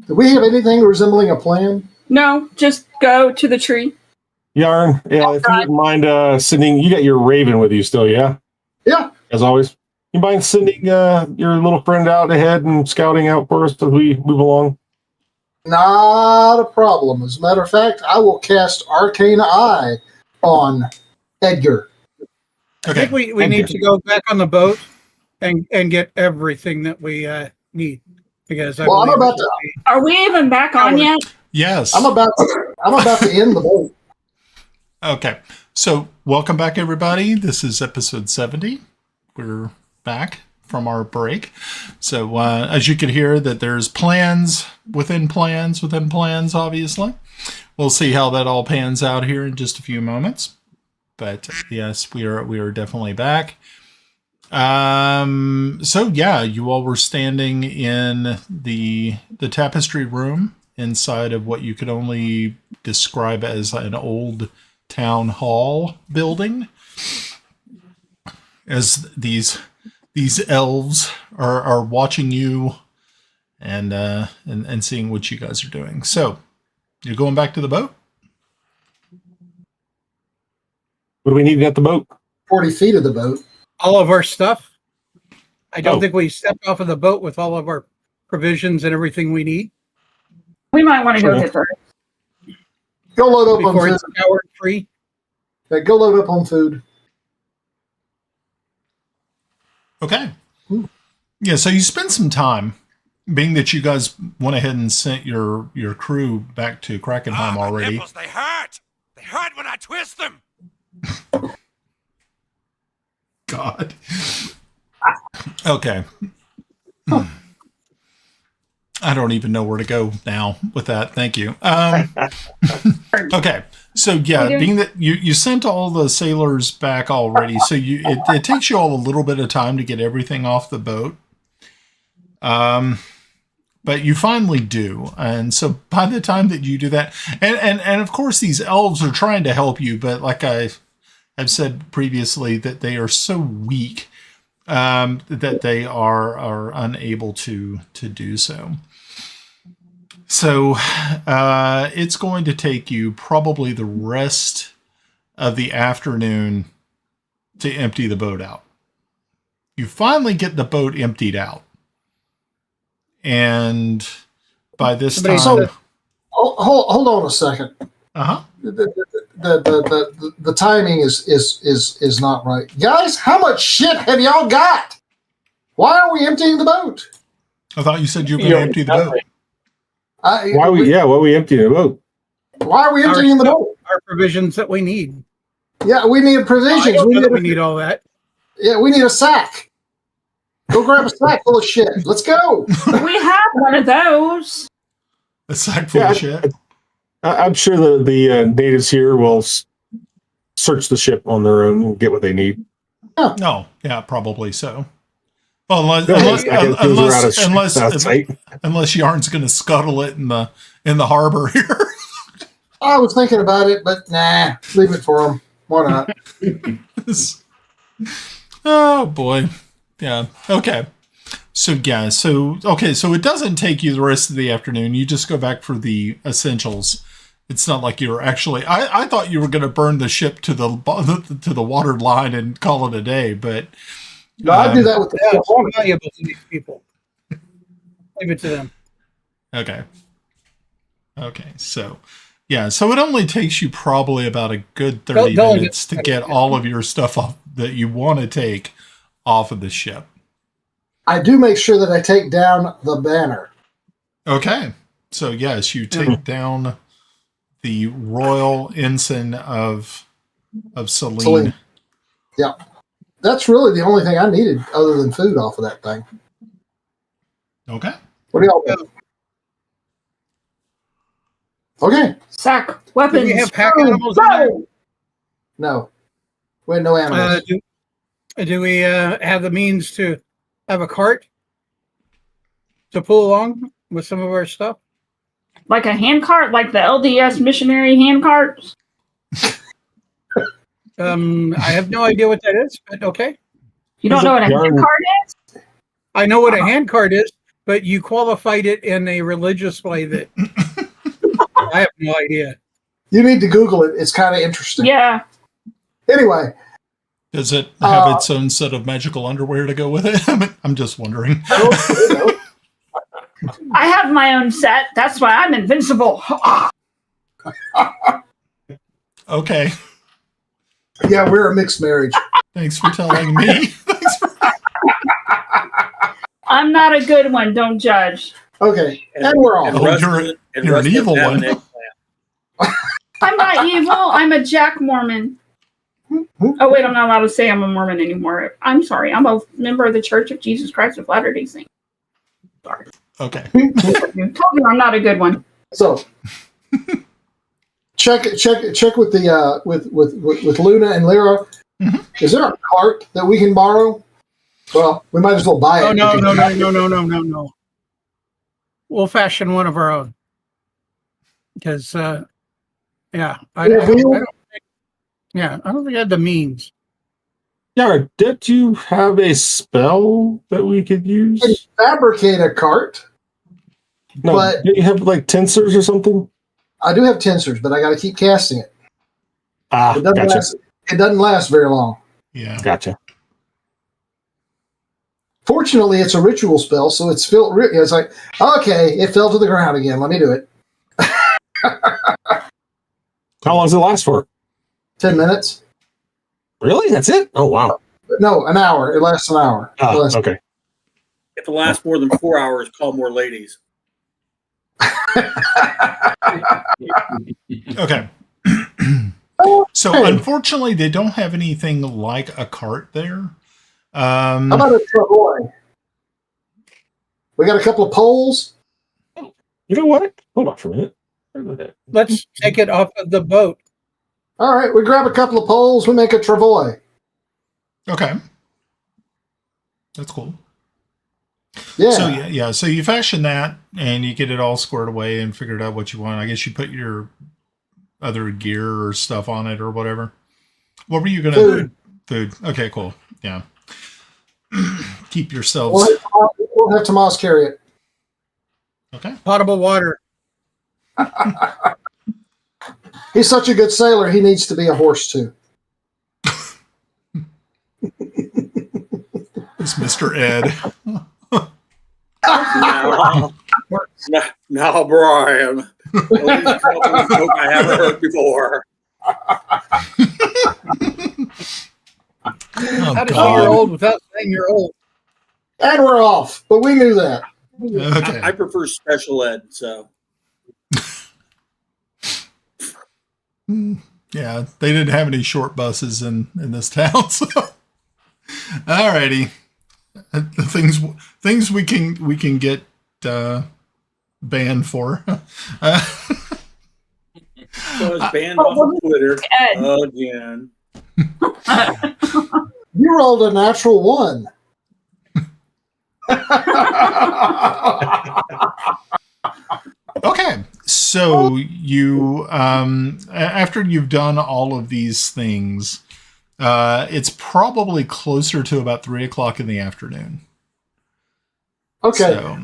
Do we have anything resembling a plan? No, just go to the tree. Yarn, yeah, if you wouldn't mind sending, you got your raven with you still, yeah? Yeah. As always. You mind sending your little friend out ahead and scouting out for us as we move along? Not a problem. As a matter of fact, I will cast Arcane Eye on Edgar. I think we need to go back on the boat and get everything that we need. Because Well, I'm about to. Are we even back on yet? Yes. I'm about to end the boat. Okay. So, welcome back, everybody. This is episode 70. We're back from our break. So, as you can hear, that there's plans within plans within plans, obviously. We'll see how that all pans out here in just a few moments. But, yes, we are definitely back. So, yeah, you all were standing in the tapestry room inside of what you could only describe as an old town hall building, as these elves are watching you and seeing what you guys are doing. So you're going back to the boat? What do we need at the boat? 40 feet of the boat. All of our stuff. I don't think we stepped off of the boat with all of our provisions and everything we need. We might want to go get there. Go load up Before on it's food. coward free. Yeah, go load up on food. Okay. Yeah, so you spend some time, being that you guys went ahead and sent your crew back to Krakenheim already. Nipples, they hurt! They hurt when I twist them! God. Okay. I don't even know where to go now with that. Thank you. Okay. So yeah, being that you sent all the sailors back already, so it takes you all a little bit of time to get everything off the boat. But you finally do. And so by the time that you do that, and of course these elves are trying to help you, but like I've said previously, that they are so weak that they are unable to do so. So it's going to take you probably the rest of the afternoon to empty the boat out. You finally get the boat emptied out. And by this time... So, hold on a second. Uh-huh. The timing is not right. Guys, how much shit have y'all got? Why are we emptying the boat? I thought you said you were going to empty the boat. Why are we emptying the boat? Why are we emptying the boat? Our provisions that we need. Yeah, we need provisions. We need all that. Yeah, we need a sack. Go grab a sack full of shit. Let's go. We have one of those. A sack full of shit? I'm sure the natives here will search the ship on their own and get what they need. Yeah. No, yeah, probably so. Well, unless Yarn's going to scuttle it in the harbor here. I was thinking about it, but nah, leave it for them. Why not? Oh boy, yeah. Okay, so it doesn't take you the rest of the afternoon. You just go back for the essentials. It's not like you're actually. I thought you were going to burn the ship to the water line and call it a day, but. No, I do that with the it's all valuable to these people. Leave it to them. Okay, so it only takes you probably about a good 30 minutes to get all of your stuff off that you want to take off of the ship. I do make sure that I take down the banner. Okay, so yes, you take down the royal ensign of Celene. Yeah. That's really the only thing I needed other than food off of that thing. Okay. What do y'all do? Okay. Sack, weapons. Do we have pack animals? No. We had no animals. Do we have the means to have a cart to pull along with some of our stuff? Like a hand cart? Like the LDS missionary hand carts? I have no idea what that is, but okay. You don't know what a hand cart is? I know what a hand cart is. but you qualified it in a religious way that I have no idea. You need to Google it. It's kind of interesting. Yeah. Anyway. Does it have its own set of magical underwear to go with it? I'm just wondering. I have my own set. That's why I'm invincible. Okay. Yeah, we're a mixed marriage. Thanks for telling me. I'm not a good one. Don't judge. Okay, and we're off. You're an evil one. I'm not evil. I'm a Jack Mormon. Oh, wait, I'm not allowed to say I'm a Mormon anymore. I'm sorry. I'm a member of the Church of Jesus Christ of Latter-day Saints. Sorry. Okay. Told you I'm not a good one. So, check with the with Luna and Lyra. Mm-hmm. Is there a cart that we can borrow? Well, we might as well buy it. No. We'll fashion one of our own. Because, I don't think I had the means. Yeah, did you have a spell that we could use? I can fabricate a cart. No, but do you have like tensors or something? I do have tensors, but I got to keep casting it. It doesn't last very long. Yeah, gotcha. Fortunately, it's a ritual spell, so it's like, okay, it fell to the ground again. Let me do it. How long does it last for? 10 minutes. Really? That's it? Oh, wow. No, an hour. It lasts an hour. Okay. If it lasts more than 4 hours, call more ladies. Okay. So, unfortunately, they don't have anything like a cart there. How about a travois? We got a couple of poles. You know what? Hold on for a minute. Let's take it off of the boat. All right, we grab a couple of poles. We make a travois. Okay. That's cool. Yeah. So you fashion that and you get it all squared away and figured out what you want. I guess you put your other gear or stuff on it or whatever. What were you going to do? Food. Okay, cool. Yeah. Keep yourselves. We'll have Tomas carry it. Okay. Potable water. He's such a good sailor, he needs to be a horse too. It's Mr. Ed. Now, Brian. I haven't heard before. How to say you're old without saying you're old. And we're off, but we knew that. Okay. I prefer special ed, so. Yeah, they didn't have any short buses in this town, so. Alrighty. The things we can get banned for. So it's banned off of Twitter again. You rolled a natural 1. Okay, so you after you've done all of these things, it's probably closer to about 3:00 in the afternoon. Okay. So,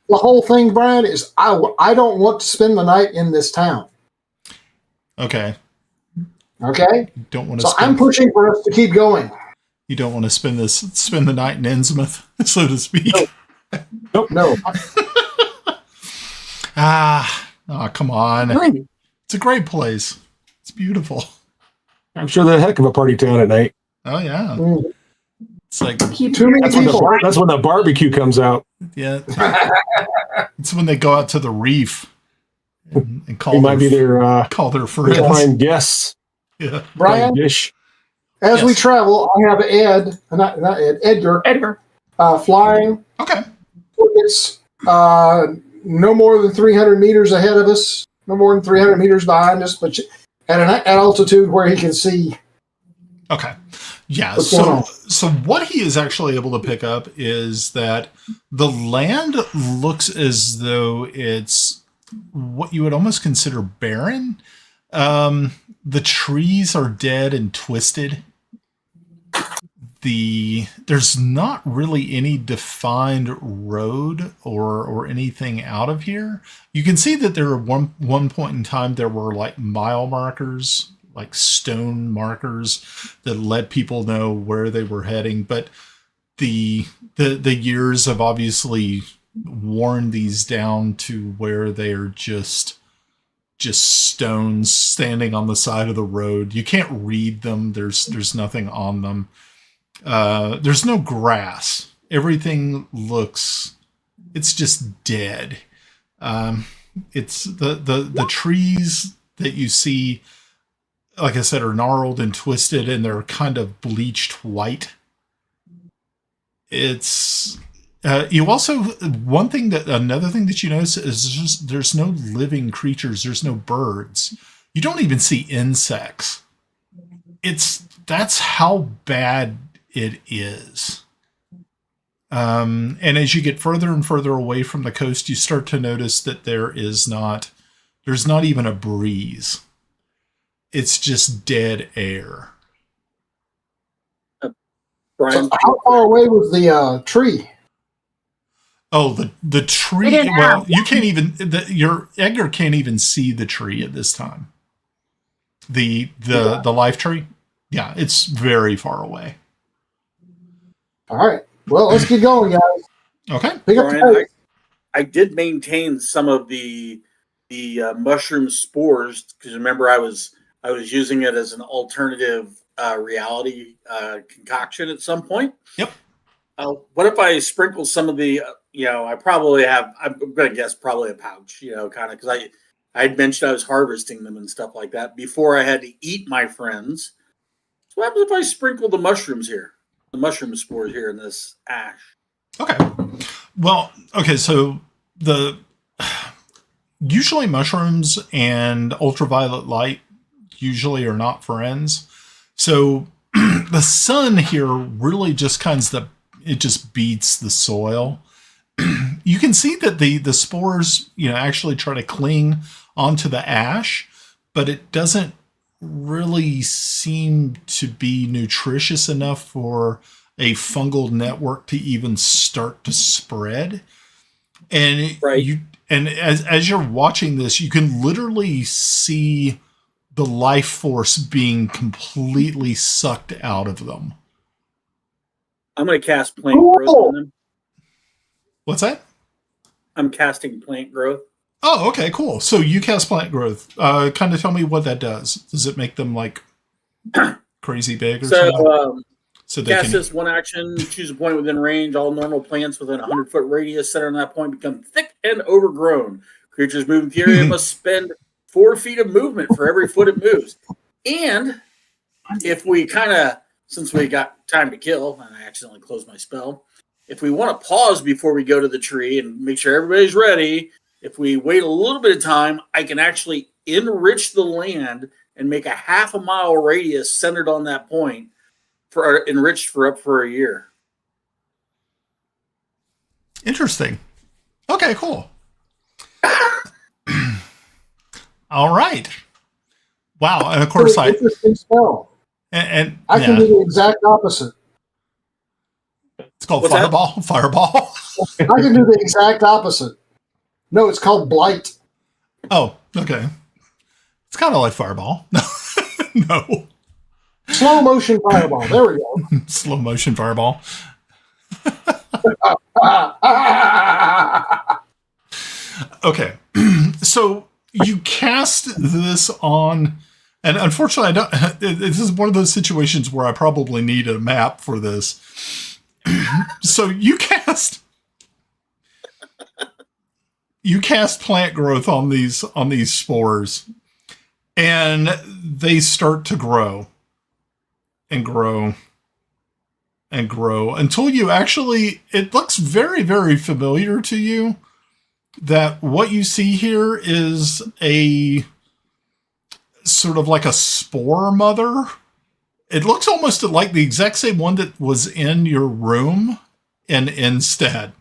the whole thing, Brian, is I don't want to spend the night in this town. okay. Okay. Don't want to. So I'm pushing for us to keep going. You don't want to spend the night in Innsmouth, so to speak. No. Come on. It's a great place. It's beautiful. I'm sure they're a heck of a party town at night. Oh yeah. It's like Too many people. That's when the barbecue comes out. Yeah. It's when they go out to the reef and call their friends. Decline guests. Yeah. Brian, dish. as we travel, I have Edgar flying. Okay. It's no more than 300 meters ahead of us, no more than 300 meters behind us, but at an altitude where he can see. Okay. Yeah. What's going on? So what he is actually able to pick up is that the land looks as though it's what you would almost consider barren. The trees are dead and twisted. there's not really any defined road or anything out of here. You can see that there are one point in time there were like mile markers, like stone markers that let people know where they were heading, but the years have obviously worn these down to where they are just stones standing on the side of the road. You can't read them. There's nothing on them. There's no grass. Everything it's just dead. It's the trees that you see, like I said, are gnarled and twisted, and they're kind of bleached white. It's you also another thing that you notice is just there's no living creatures. There's no birds. You don't even see insects. That's how bad it is. And as you get further and further away from the coast, you start to notice that there's not even a breeze. It's just dead air. Brian, So how far away was the tree? Oh, the tree. Well, you can't even your Edgar can't even see the tree at this time. The life tree. Yeah, it's very far away. All right. Well, let's get going, guys. Okay. Pick up the Brian, pace. I did maintain some of the mushroom spores because remember I was using it as an alternative reality concoction at some point. Yep. What if I sprinkle some of the? I probably have. I'm going to guess probably a pouch. Kind of because I had mentioned I was harvesting them and stuff like that before I had to eat my friends. So what happens if I sprinkle the mushrooms here? The mushroom spores here in this ash. Okay. Well, okay, so usually mushrooms and ultraviolet light usually are not friends. So the sun here really just it just beats the soil. You can see that the spores, actually try to cling onto the ash, but it doesn't really seem to be nutritious enough for a fungal network to even start to spread. And right. As you're watching this, you can literally see the life force being completely sucked out of them. I'm going to cast plant growth on them. What's that? I'm casting plant growth. Oh, okay, cool. So you cast plant growth. Kind of tell me what that does. Does it make them like crazy big or something? So they cast this one action, choose a point within range. All normal plants within a 100-foot radius centered on that point become thick and overgrown. Creatures moving the area must spend 4 feet of movement for every foot it moves. And if we since we got time to kill, and I accidentally closed my spell, if we want to pause before we go to the tree and make sure everybody's ready, if we wait a little bit of time, I can actually enrich the land and make a half a mile radius centered on that point enriched for up for a year. Interesting. Okay, cool. All right. Wow. And of course, interesting spell. And I can do the exact opposite. It's called Fireball. That? Fireball. I can do the exact opposite. No, it's called Blight. Oh, okay. It's kind of like Fireball. No. Slow motion Fireball. There we go. Slow motion Fireball. Okay. So you cast this on, and unfortunately, this is one of those situations where I probably need a map for this. So you cast plant growth on these spores, and they start to grow and grow and grow until you actually, it looks very, very familiar to you that what you see here is a sort of like a spore mother. It looks almost like the exact same one that was in your room and instead.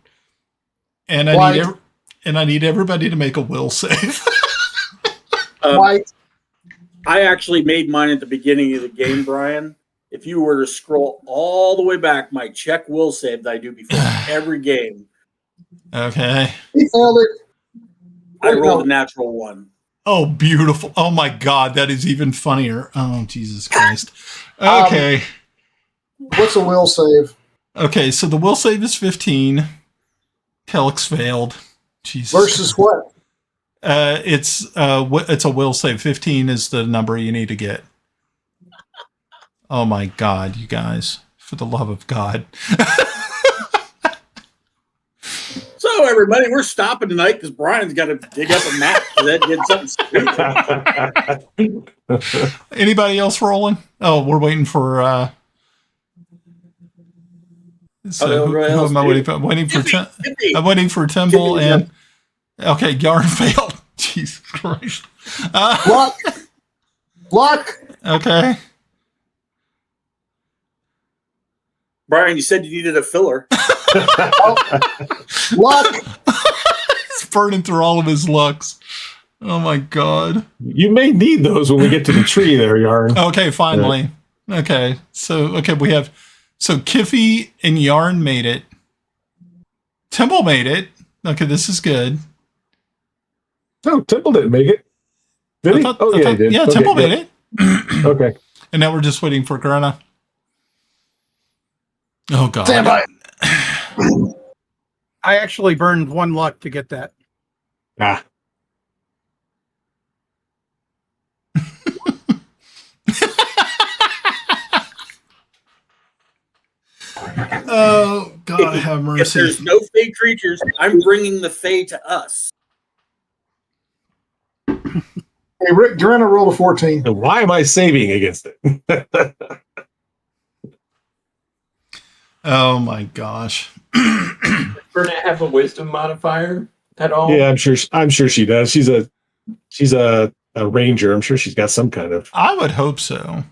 And I need everybody to make a will save. White. I actually made mine at the beginning of the game, Brian. if you were to scroll all the way back, my check will save that I do before every game. Okay. He failed it. I rolled a natural one. Oh, beautiful. Oh, my God. That is even funnier. Oh, Jesus Christ. Okay. What's a will save? Okay, so the will save is 15. Kelex failed. Jesus. Versus what? It's a will save. 15 is the number you need to get. Oh, my God, you guys. For the love of God. So, everybody, we're stopping tonight because Brian's got to dig up a map that did something stupid. Anybody else rolling? Oh, we're waiting for. So who am I waiting for? I'm waiting for I'm waiting for Timble and. Okay, Yarn failed. Jesus Christ. Luck. Okay. Brian, you said you needed a filler. Luck. He's burning through all of his lucks. Oh my God. You may need those when we get to the tree there, Yarn. Okay, finally. Yeah. Okay. So we have Kiffi and Yarn made it. Timble made it. Okay, this is good. No, Timble didn't make it. Did he? He did. Yeah, okay, Timble made it. Okay. And now we're just waiting for Grenna. Oh God. Stand by. I actually burned 1 luck to get that. Ah. Oh God, have mercy. If there's no fey creatures, I'm bringing the fey to us. Hey, Rick, Grenna rolled a 14. And why am I saving against it? Oh my gosh. Grenna have a wisdom modifier at all? Yeah, I'm sure she does. She's a ranger. I'm sure she's got some kind of. I would hope so.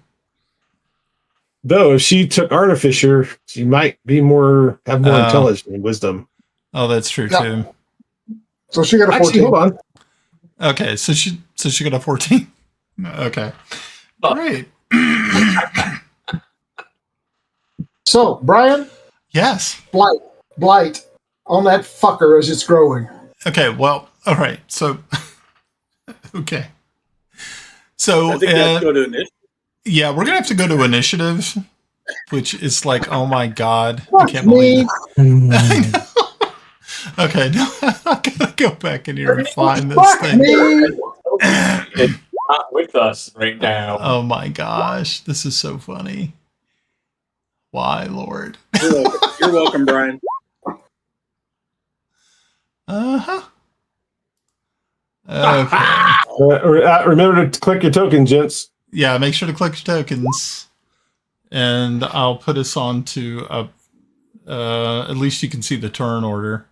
Though if she took artificer, she might have more intelligence and wisdom. Oh, that's true too. So she got a 14. Actually, hold on. Okay, so she got a 14. Okay. Great. So, Brian? Yes. Blight on that fucker as it's growing. Okay, well, all right. So, okay. So, I think we have to go to initiative. Yeah, we're going to have to go to initiative, which is like, oh my God. Fuck I can't believe it. me. Okay, now I gotta go back in here and find this Fuck thing. me. It's not with us right now. Oh my gosh, this is so funny. Why, Lord? You're welcome, Brian. Uh-huh. Okay. Remember to click your token, gents. Yeah, make sure to click your tokens. And I'll put us on to at least you can see the turn order.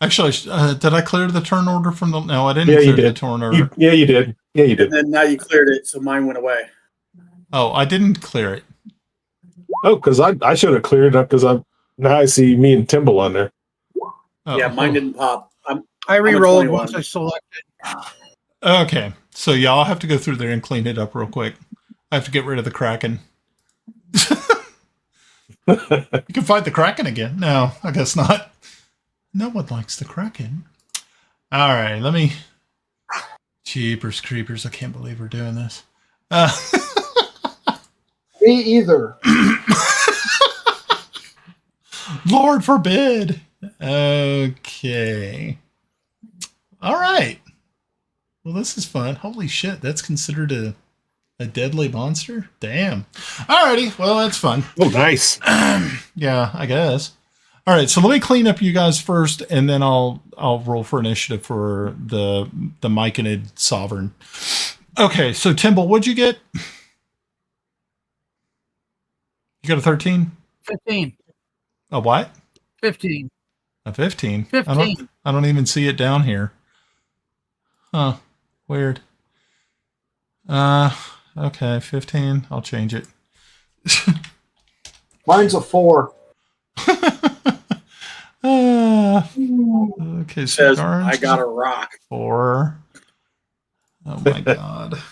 Actually, did I clear the turn order from the... No, I didn't clear the turn order. Yeah, you did. Yeah, you did. And then now you cleared it, so mine went away. Oh, I didn't clear it. Oh, because I should have cleared it up because now I see me and Timble on there. Oh, Yeah, mine didn't pop. I re-rolled once I selected. Okay, so y'all have to go through there and clean it up real quick. I have to get rid of the Kraken. You can fight the Kraken again. No, I guess not. No one likes the Kraken. All right, let me... Jeepers creepers, I can't believe we're doing this. Me either. Lord forbid. Okay. All right. Well, this is fun. Holy shit, that's considered a deadly monster? Damn. Alrighty, well, that's fun. Oh, nice. Yeah, I guess. All right, so let me clean up you guys first, and then I'll roll for initiative for the Myconid Sovereign. Okay, so Timble, what'd you get? You got a 13? 15. A what? 15. A 15? 15. I don't even see it down here. Huh. Weird. Okay, 15. I'll change it. Mine's a 4. Okay, so Says I got a rock. 4. Oh my God.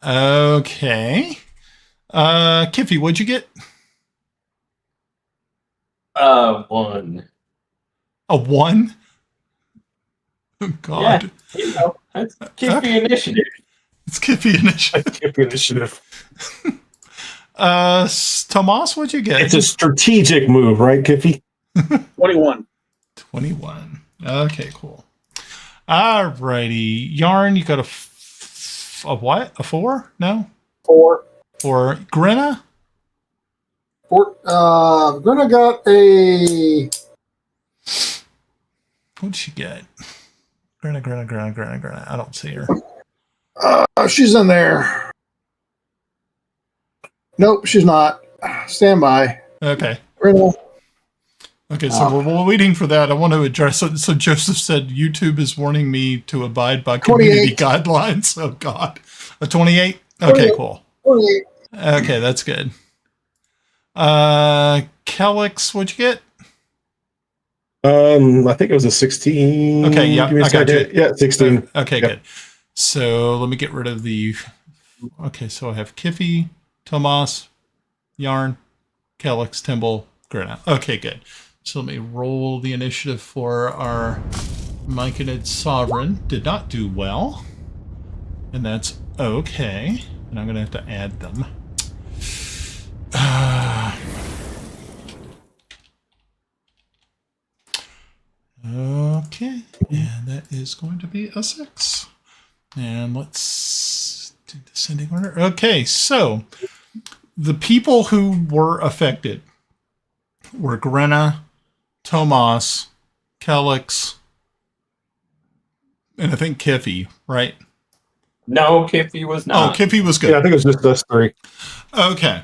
Okay. Kiffi, what'd you get? 1. A 1? Oh, God. Yeah, you know, that's Kiffi initiative. It's Kiffi initiative. Kiffi initiative. Tomas, what'd you get? It's a strategic move, right, Kiffi? 21. 21. Okay, cool. Alrighty. Yarn, you got a what? A 4? No? 4. Or Grenna? Grenna got a... What'd she get? Grenna. I don't see her. She's in there. Nope, she's not. Stand by. Okay. Grenna. Okay, so we're waiting for that. I want to address. So Joseph said YouTube is warning me to abide by community 28. guidelines. Oh God, a 28. Okay, 28. cool. 28. Okay, that's good. Kelex, what'd you get? I think it was a 16. Okay, yeah, Give me a I got second. you. Yeah, 16. Okay, Yep. good. So let me get rid of the. Okay, so I have Kiffi, Tomas, Yarn, Kelex, Timble, Grenna. Okay, good. So let me roll the initiative for our Myconid Sovereign. Did not do well. And that's okay. And I'm going to have to add them. Okay. And that is going to be a 6. And let's do descending order. Okay, so the people who were affected were Grenna, Tomas, Kelex, and I think Kiffi, right? No, Kiffi was not. Oh, Kiffi was good. Yeah, I think it was just us 3. Okay.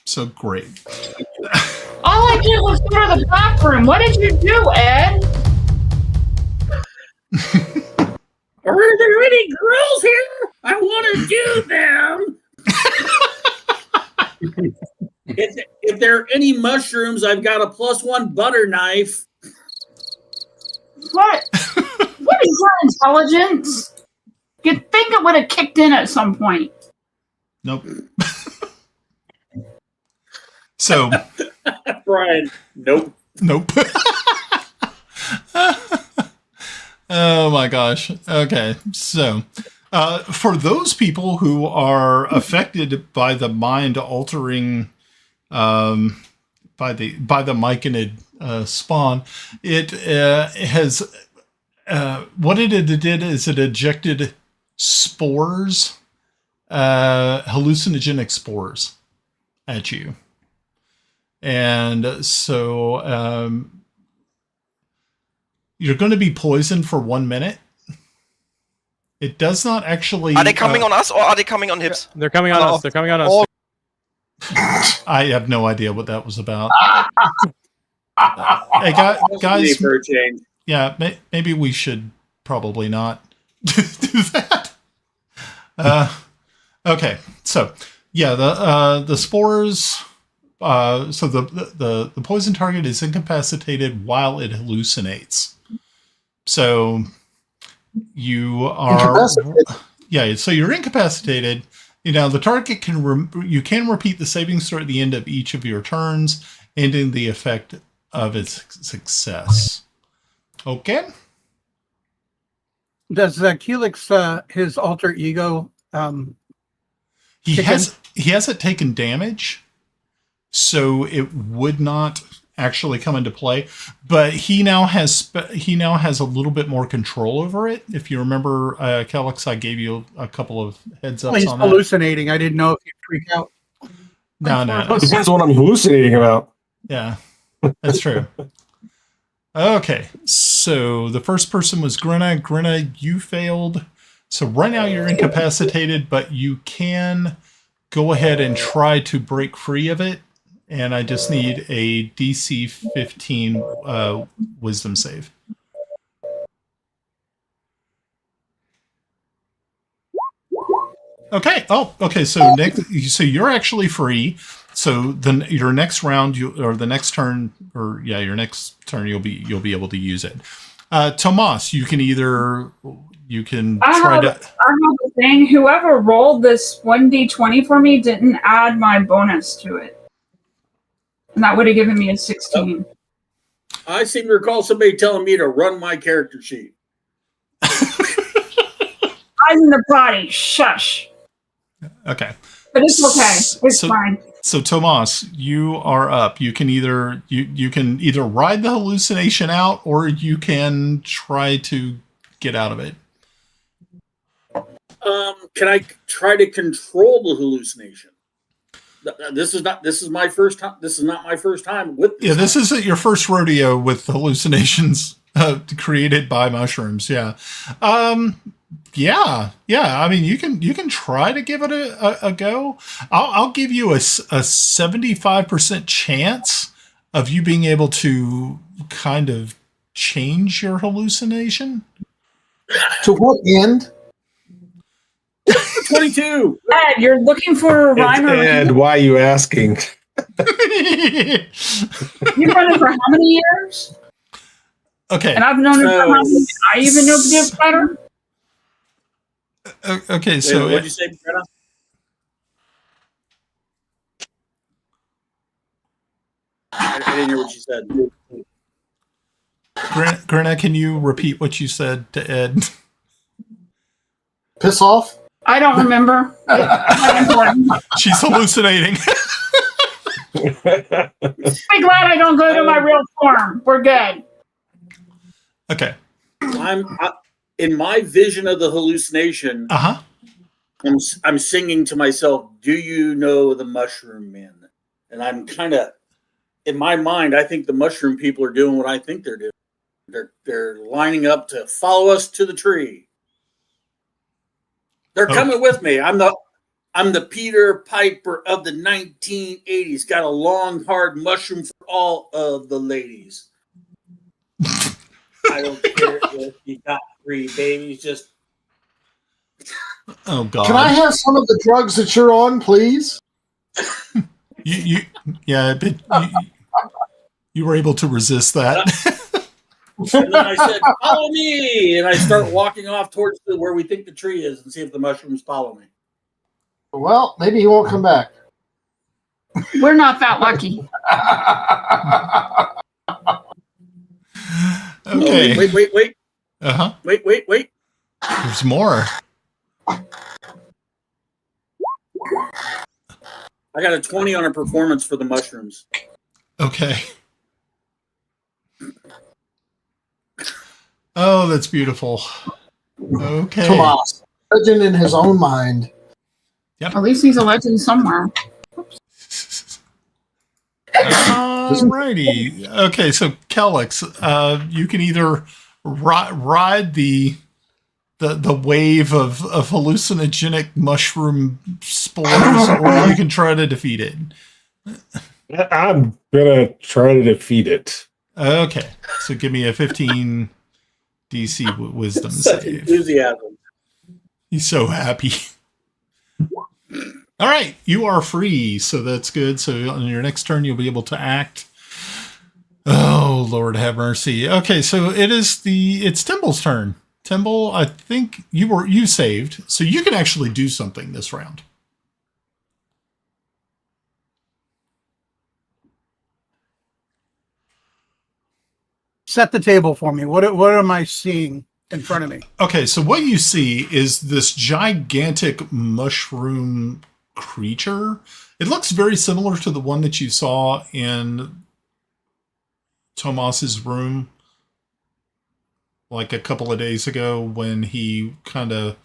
So great. All I did was go to the bathroom. What did you do, Ed? Are there any girls here? I want to do them. If there are any mushrooms, I've got a +1 butter knife. What? What is your intelligence? You'd think it would have kicked in at some point. Nope. So, Brian, nope. Oh my gosh. Okay. So, for those people who are affected by the mind altering, by the Myconid spawn, it has, what it did is it ejected spores, hallucinogenic spores at you. And so, you're going to be poisoned for 1 minute. It does not actually... Are they coming on us or are they coming on Hips? They're coming on us. They're coming on us. I have no idea what that was about. Hey, guys, For a change. yeah, maybe we should probably not do that. Okay, so yeah, the spores. So the poison target is incapacitated while it hallucinates. So you are, yeah. So you're incapacitated. You know, the target can you can repeat the saving throw at the end of each of your turns, ending the effect of its success. Okay. Does Kelex, his alter ego, he hasn't taken damage, so it would not actually come into play. But he now has a little bit more control over it. If you remember, Kelex, I gave you a couple of heads ups he's on that. hallucinating. I didn't know if he'd freak out. No. Depends on what I'm hallucinating about. Yeah, that's true. Okay, so the first person was Grenna. Grenna, you failed. So right now you're incapacitated, but you can go ahead and try to break free of it. And I just need a DC 15 wisdom save. Okay. Oh, okay. So you're actually free. So then your next round, your next turn, you'll be able to use it. Tomas, you can I have a thing. Whoever rolled this 1d20 for me didn't add my bonus to it. And that would have given me a 16. I seem to recall somebody telling me to run my character sheet. I'm in the body. Shush. Okay. But it's okay. It's fine. So Tomas, you are up. You can either you can either ride the hallucination out, or you can try to get out of it. Can I try to control the hallucination? This is my first time. This is not my first time with this. Yeah, this isn't your first rodeo with hallucinations created by mushrooms. Yeah. Yeah. I mean, you can try to give it a go. I'll give you a 75% chance of you being able to kind of change your hallucination. To what end? 22. Ed, you're looking for a rhyme or And why are you asking? You've run it for how many years? Okay. And I've known it for how many? I even know it better. Okay, so what did you say, Grenna? I didn't hear what you said. Grenna, can you repeat what you said to Ed? Piss off? I don't remember. She's hallucinating. Be glad I don't go to my real form. We're good. Okay. In my vision of the hallucination. I'm singing to myself, "Do you know the mushroom men?" And I'm kind of, in my mind, I think the mushroom people are doing what I think they're doing. They're lining up to follow us to the tree. They're coming with me. I'm the Peter Piper of the 1980s. Got a long, hard mushroom for all of the ladies. I don't care if you got 3 babies. Just oh god. Can I have some of the drugs that you're on, please? you were able to resist that. And then I said, "Follow me," and I start walking off towards where we think the tree is, and see if the mushrooms follow me. Well, maybe he won't come back. We're not that lucky. Okay. Oh, wait. Wait. There's more. I got a 20 on a performance for the mushrooms. Okay. Oh, that's beautiful. Okay. Tomas, legend in his own mind. Yep. At least he's a legend somewhere. Alrighty. Okay, so Kelex, you can either ride the wave of hallucinogenic mushroom spores, or you can try to defeat it. I'm gonna try to defeat it. Okay, so give me a 15 DC wisdom Such save. enthusiasm. He's so happy. All right, you are free, so that's good. So on your next turn, you'll be able to act. Oh, Lord have mercy. Okay, so it's Timble's turn. Timble, I think you saved, so you can actually do something this round. Set the table for me. What am I seeing in front of me? Okay, so what you see is this gigantic mushroom creature. It looks very similar to the one that you saw in Tomas's room like a couple of days ago when he kind of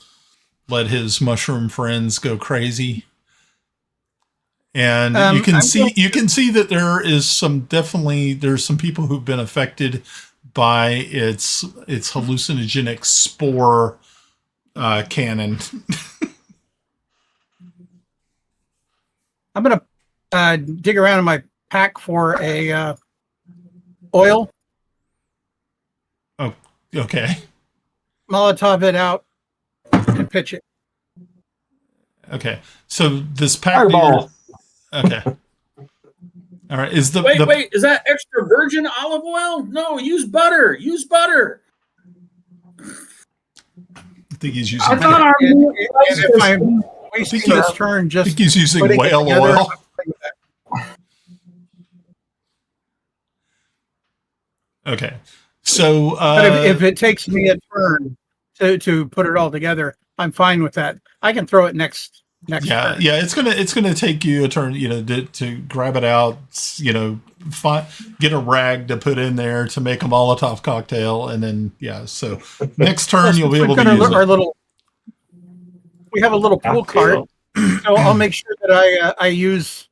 let his mushroom friends go crazy. And you can see that there's some people who've been affected by its hallucinogenic spore cannon. I'm gonna dig around in my pack for a oil. Oh, okay. Molotov it out and pitch it. Okay. So this pack. Fireball. Okay. All right. Is Wait, is that extra virgin olive oil? No, use butter. Use butter. think he's using. I thought our And if I'm wasting this turn I just think he's using putting it whale together, oil. I'm fine with that. Okay, so But if it takes me a turn to put it all together, I'm fine with that. I can throw it next turn. yeah, it's gonna take you a turn, to grab it out, get a rag to put in there to make a Molotov cocktail, and then so next turn you'll be able to use it. We have a little pool cart, so I'll make sure that I use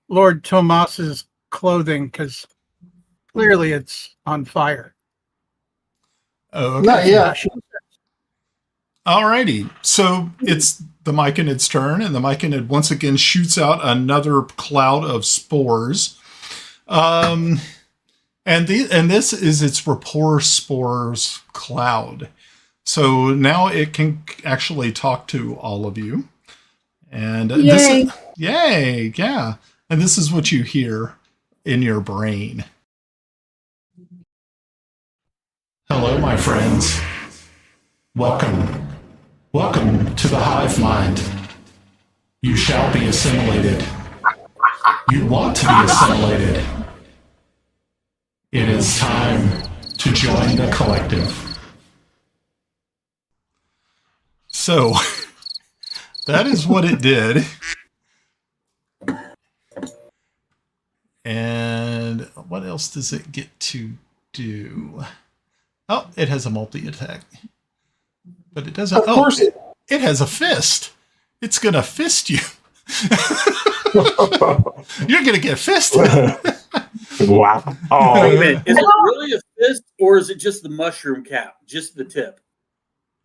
Lord Tomas's clothing because clearly it's on fire. Oh, okay. Not yet. Alrighty, so it's the Myconid's turn, and the Myconid once again shoots out another cloud of spores. And this is its rapport spores cloud. So now it can actually talk to all of you. And Yay. Yay, yeah. And this is what you hear in your brain. Hello, my friends. Welcome. Welcome to the hive mind. You shall be assimilated. You want to be assimilated. It is time to join the collective. So, that is what it did. And what else does it get to do? Oh, it has a multi-attack. But it doesn't. Of course it has a fist. It's going to fist you. You're going to get fisted. Wow. Wait a minute. Is it really a fist, or is it just the mushroom cap? Just the tip?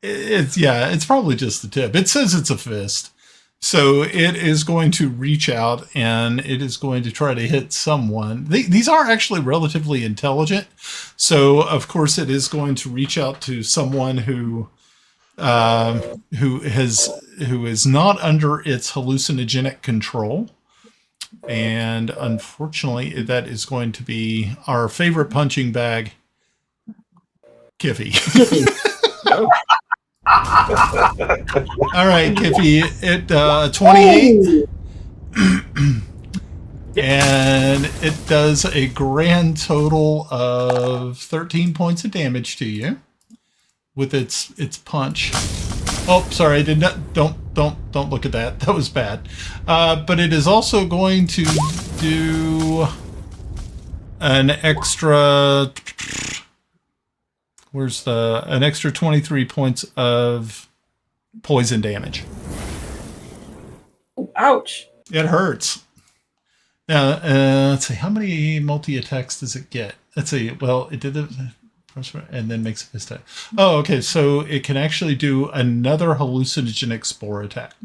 It's probably just the tip. It says it's a fist. So it is going to reach out and it is going to try to hit someone. These are actually relatively intelligent. So of course it is going to reach out to someone who is not under its hallucinogenic control. And unfortunately, that is going to be our favorite punching bag, Kiffi. All right, Kiffi, it 28. And it does a grand total of 13 points of damage to you with its punch. Oh, sorry, I did not. Don't look at that. That was bad. But it is also going to do an extra. An extra 23 points of poison damage. Ouch. It hurts. Now, let's see. How many multi-attacks does it get? Let's see. Well, it did the and then makes a fist attack. Oh, okay. So it can actually do another hallucinogenic spore attack.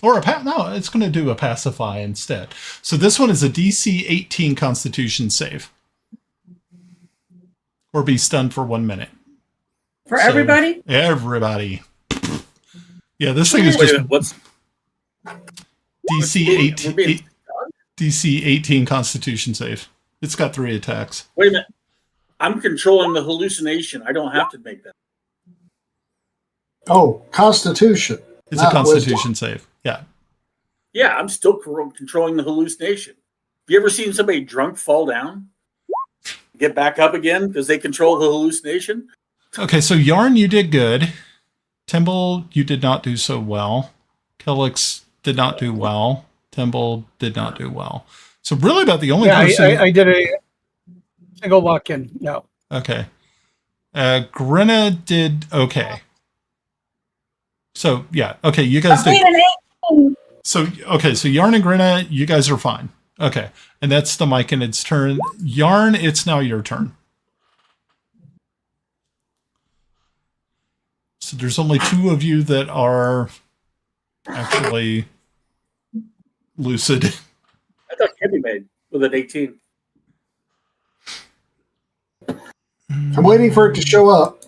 Or no, it's going to do a pacify instead. So this one is a DC 18 Constitution save. Or be stunned for 1 minute. For everybody? Everybody. Yeah, this thing is just What's DC 18 Constitution save. It's got 3 attacks. Wait a minute. I'm controlling the hallucination. I don't have to make that. Oh, Constitution. It's a Constitution save. Yeah. Yeah, I'm still controlling the hallucination. Have you ever seen somebody drunk fall down? Get back up again because they control the hallucination? Okay, so Yarn, you did good. Timble, you did not do so well. Kelex did not do well. Timble did not do well. So really about the only person... I did a single walk-in. No. Okay. Grenna did okay. So, yeah. Okay, you guys did... So, okay, so Yarn and Grenna, you guys are fine. Okay, and that's the Myconid's turn. Yarn, it's now your turn. So there's only 2 of you that are actually lucid. I thought Kiffi made with an 18. I'm waiting for it to show up.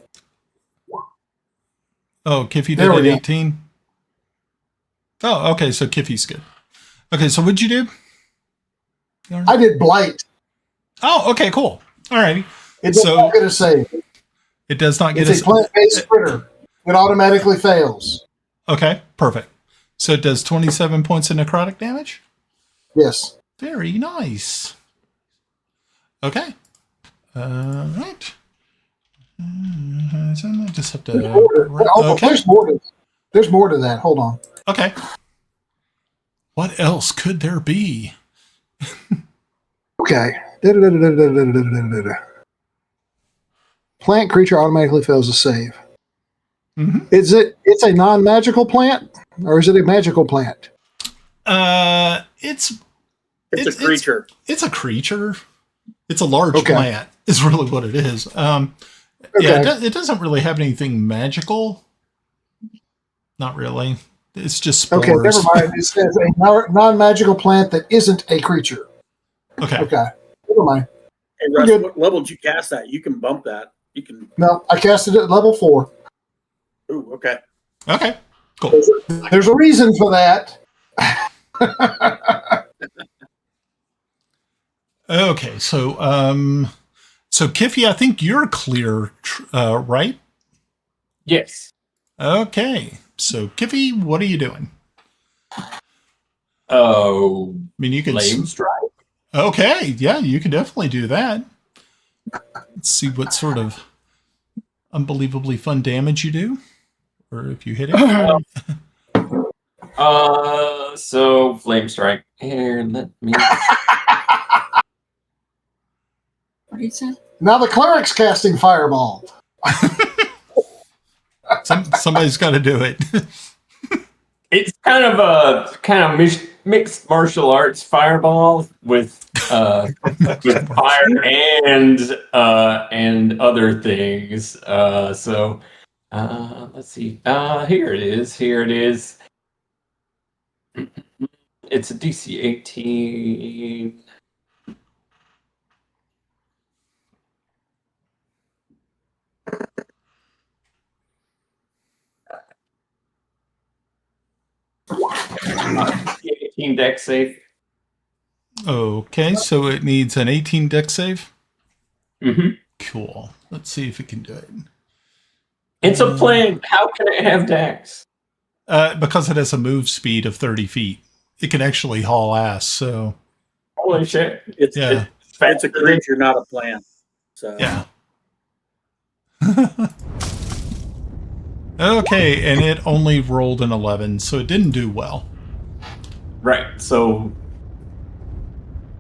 Oh, Kiffi did an 18? Oh, okay, so Kiffi's good. Okay, so what'd you do? I did Blight. Oh, okay, cool. All righty. It's not going to save. It does not get It's a plant-based critter. It automatically fails. Okay, perfect. So it does 27 points of necrotic damage? Yes. Very nice. Okay. Right. So I just have to... Okay. There's more to that. Hold on. Okay. What else could there be? Okay. Plant creature automatically fails a save. Mm-hmm. It's a non-magical plant, or is it a magical plant? It's a creature. It's a creature. It's a large plant. Is really what it is. Yeah, it doesn't really have anything magical. Not really. It's just spores. Okay, never mind. It says a non-magical plant that isn't a creature. Okay. Never mind. Hey, Russ, what level did you cast that? You can bump that. You can. No, I casted it at level 4. Ooh, okay. Okay. Cool. There's a reason for that. Okay, so Kiffi, I think you're clear, right? Yes. Okay, so Kiffi, what are you doing? Oh, I mean, you can flame strike. Okay, yeah, you can definitely do that. Let's see what sort of unbelievably fun damage you do, or if you hit it. So flame strike. Here, let me. What did he say? Now the cleric's casting fireball. Somebody's got to do it. It's kind of mixed martial arts fireball with fire and other things. So let's see. Here it is. It's a DC 18. Dex save. Okay, so it needs an 18 dex save. Mm-hmm. Cool. Let's see if it can do it. It's a plane. How can it have dex? Because it has a move speed of 30 feet. It can actually haul ass, so... Holy shit. It's a creature, not a plant. So. Yeah. Okay, and it only rolled an 11, so it didn't do well. Right, so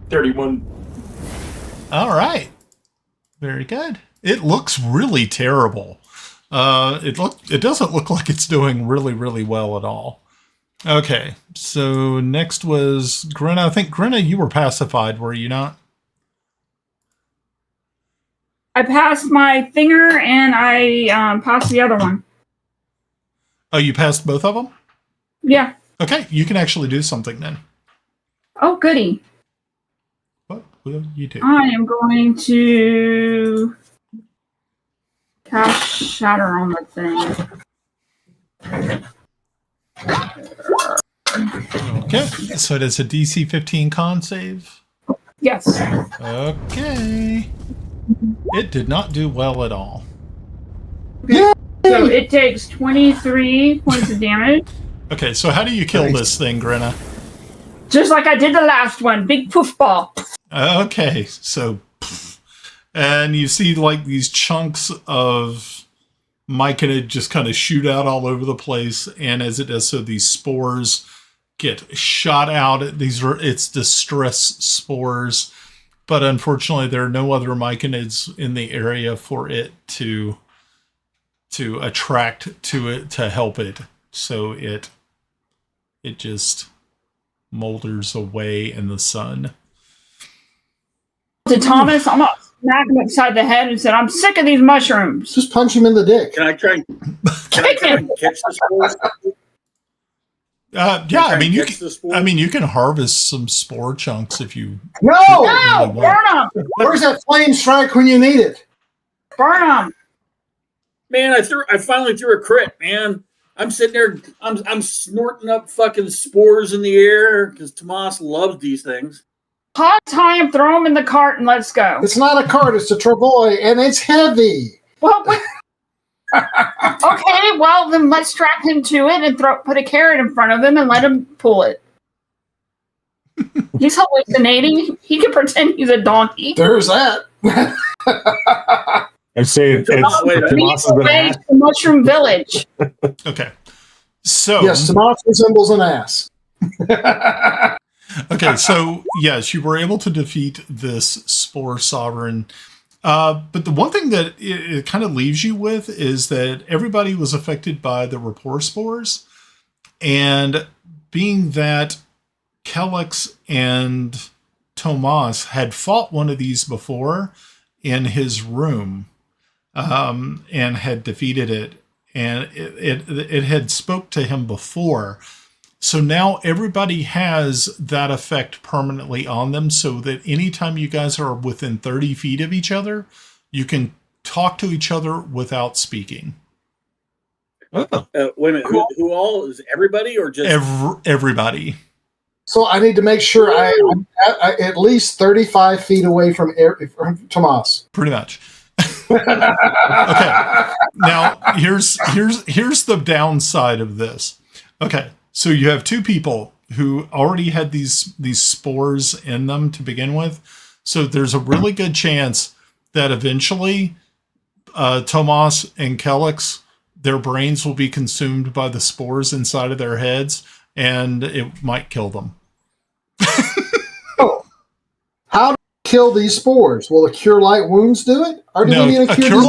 31. All right. Very good. It looks really terrible. It doesn't look like it's doing really, really well at all. Okay, so next was Grenna. I think, Grenna, you were pacified, were you not? I passed my finger and I passed the other one. Oh, you passed both of them? Yeah. Okay, you can actually do something then. Oh, goody. What will you do? I am going to cast Shatter on the thing. Okay, so it is a DC 15 con save. Yes. Okay. It did not do well at all. Yeah. So it takes 23 points of damage. Okay, so how do you kill this thing, Grenna? Just like I did the last one. Big poof ball. Okay, so... And you see, like, these chunks of myconid just kind of shoot out all over the place, and as it does so, these spores get shot out. It's distress spores, but unfortunately, there are no other myconids in the area for it to attract to it to help it. So it just molders away in the sun. To Thomas, I'm gonna smack him upside the head and said, "I'm sick of these mushrooms." Just punch him in the dick. Can I try and catch the spores? Yeah, I mean you can harvest some spore chunks if you. No, burn them. Where's that flame strike when you need it? Burn them. Man, I finally threw a crit, man. I'm sitting there, I'm snorting up fucking spores in the air because Tomas loves these things. Hot time, throw them in the cart and let's go. It's not a cart, it's a travois, and it's heavy. Well, Okay, well then let's strap him to it and put a carrot in front of him and let him pull it. He's hallucinating. He can pretend he's a donkey. There's that. I say it's the Mushroom Village. Okay. So yes, Tomas resembles an ass. Okay, so yes, you were able to defeat this spore sovereign. But the one thing that it kind of leaves you with is that everybody was affected by the rapport spores. And being that Kelex and Tomas had fought one of these before in his room and had defeated it, and it had spoke to him before. So now everybody has that effect permanently on them, so that anytime you guys are within 30 feet of each other, you can talk to each other without speaking. Wait a minute, who all? Is everybody or just... Everybody. So I need to make sure I'm at least 35 feet away from Tomas. Pretty much. Okay. Now here's the downside of this. Okay, so you have two people who already had these spores in them to begin with. So there's a really good chance that eventually Tomas and Kelex, their brains will be consumed by the spores inside of their heads, and it might kill them. Oh, how do we kill these spores? Will a cure light wounds do it, or do we need a cure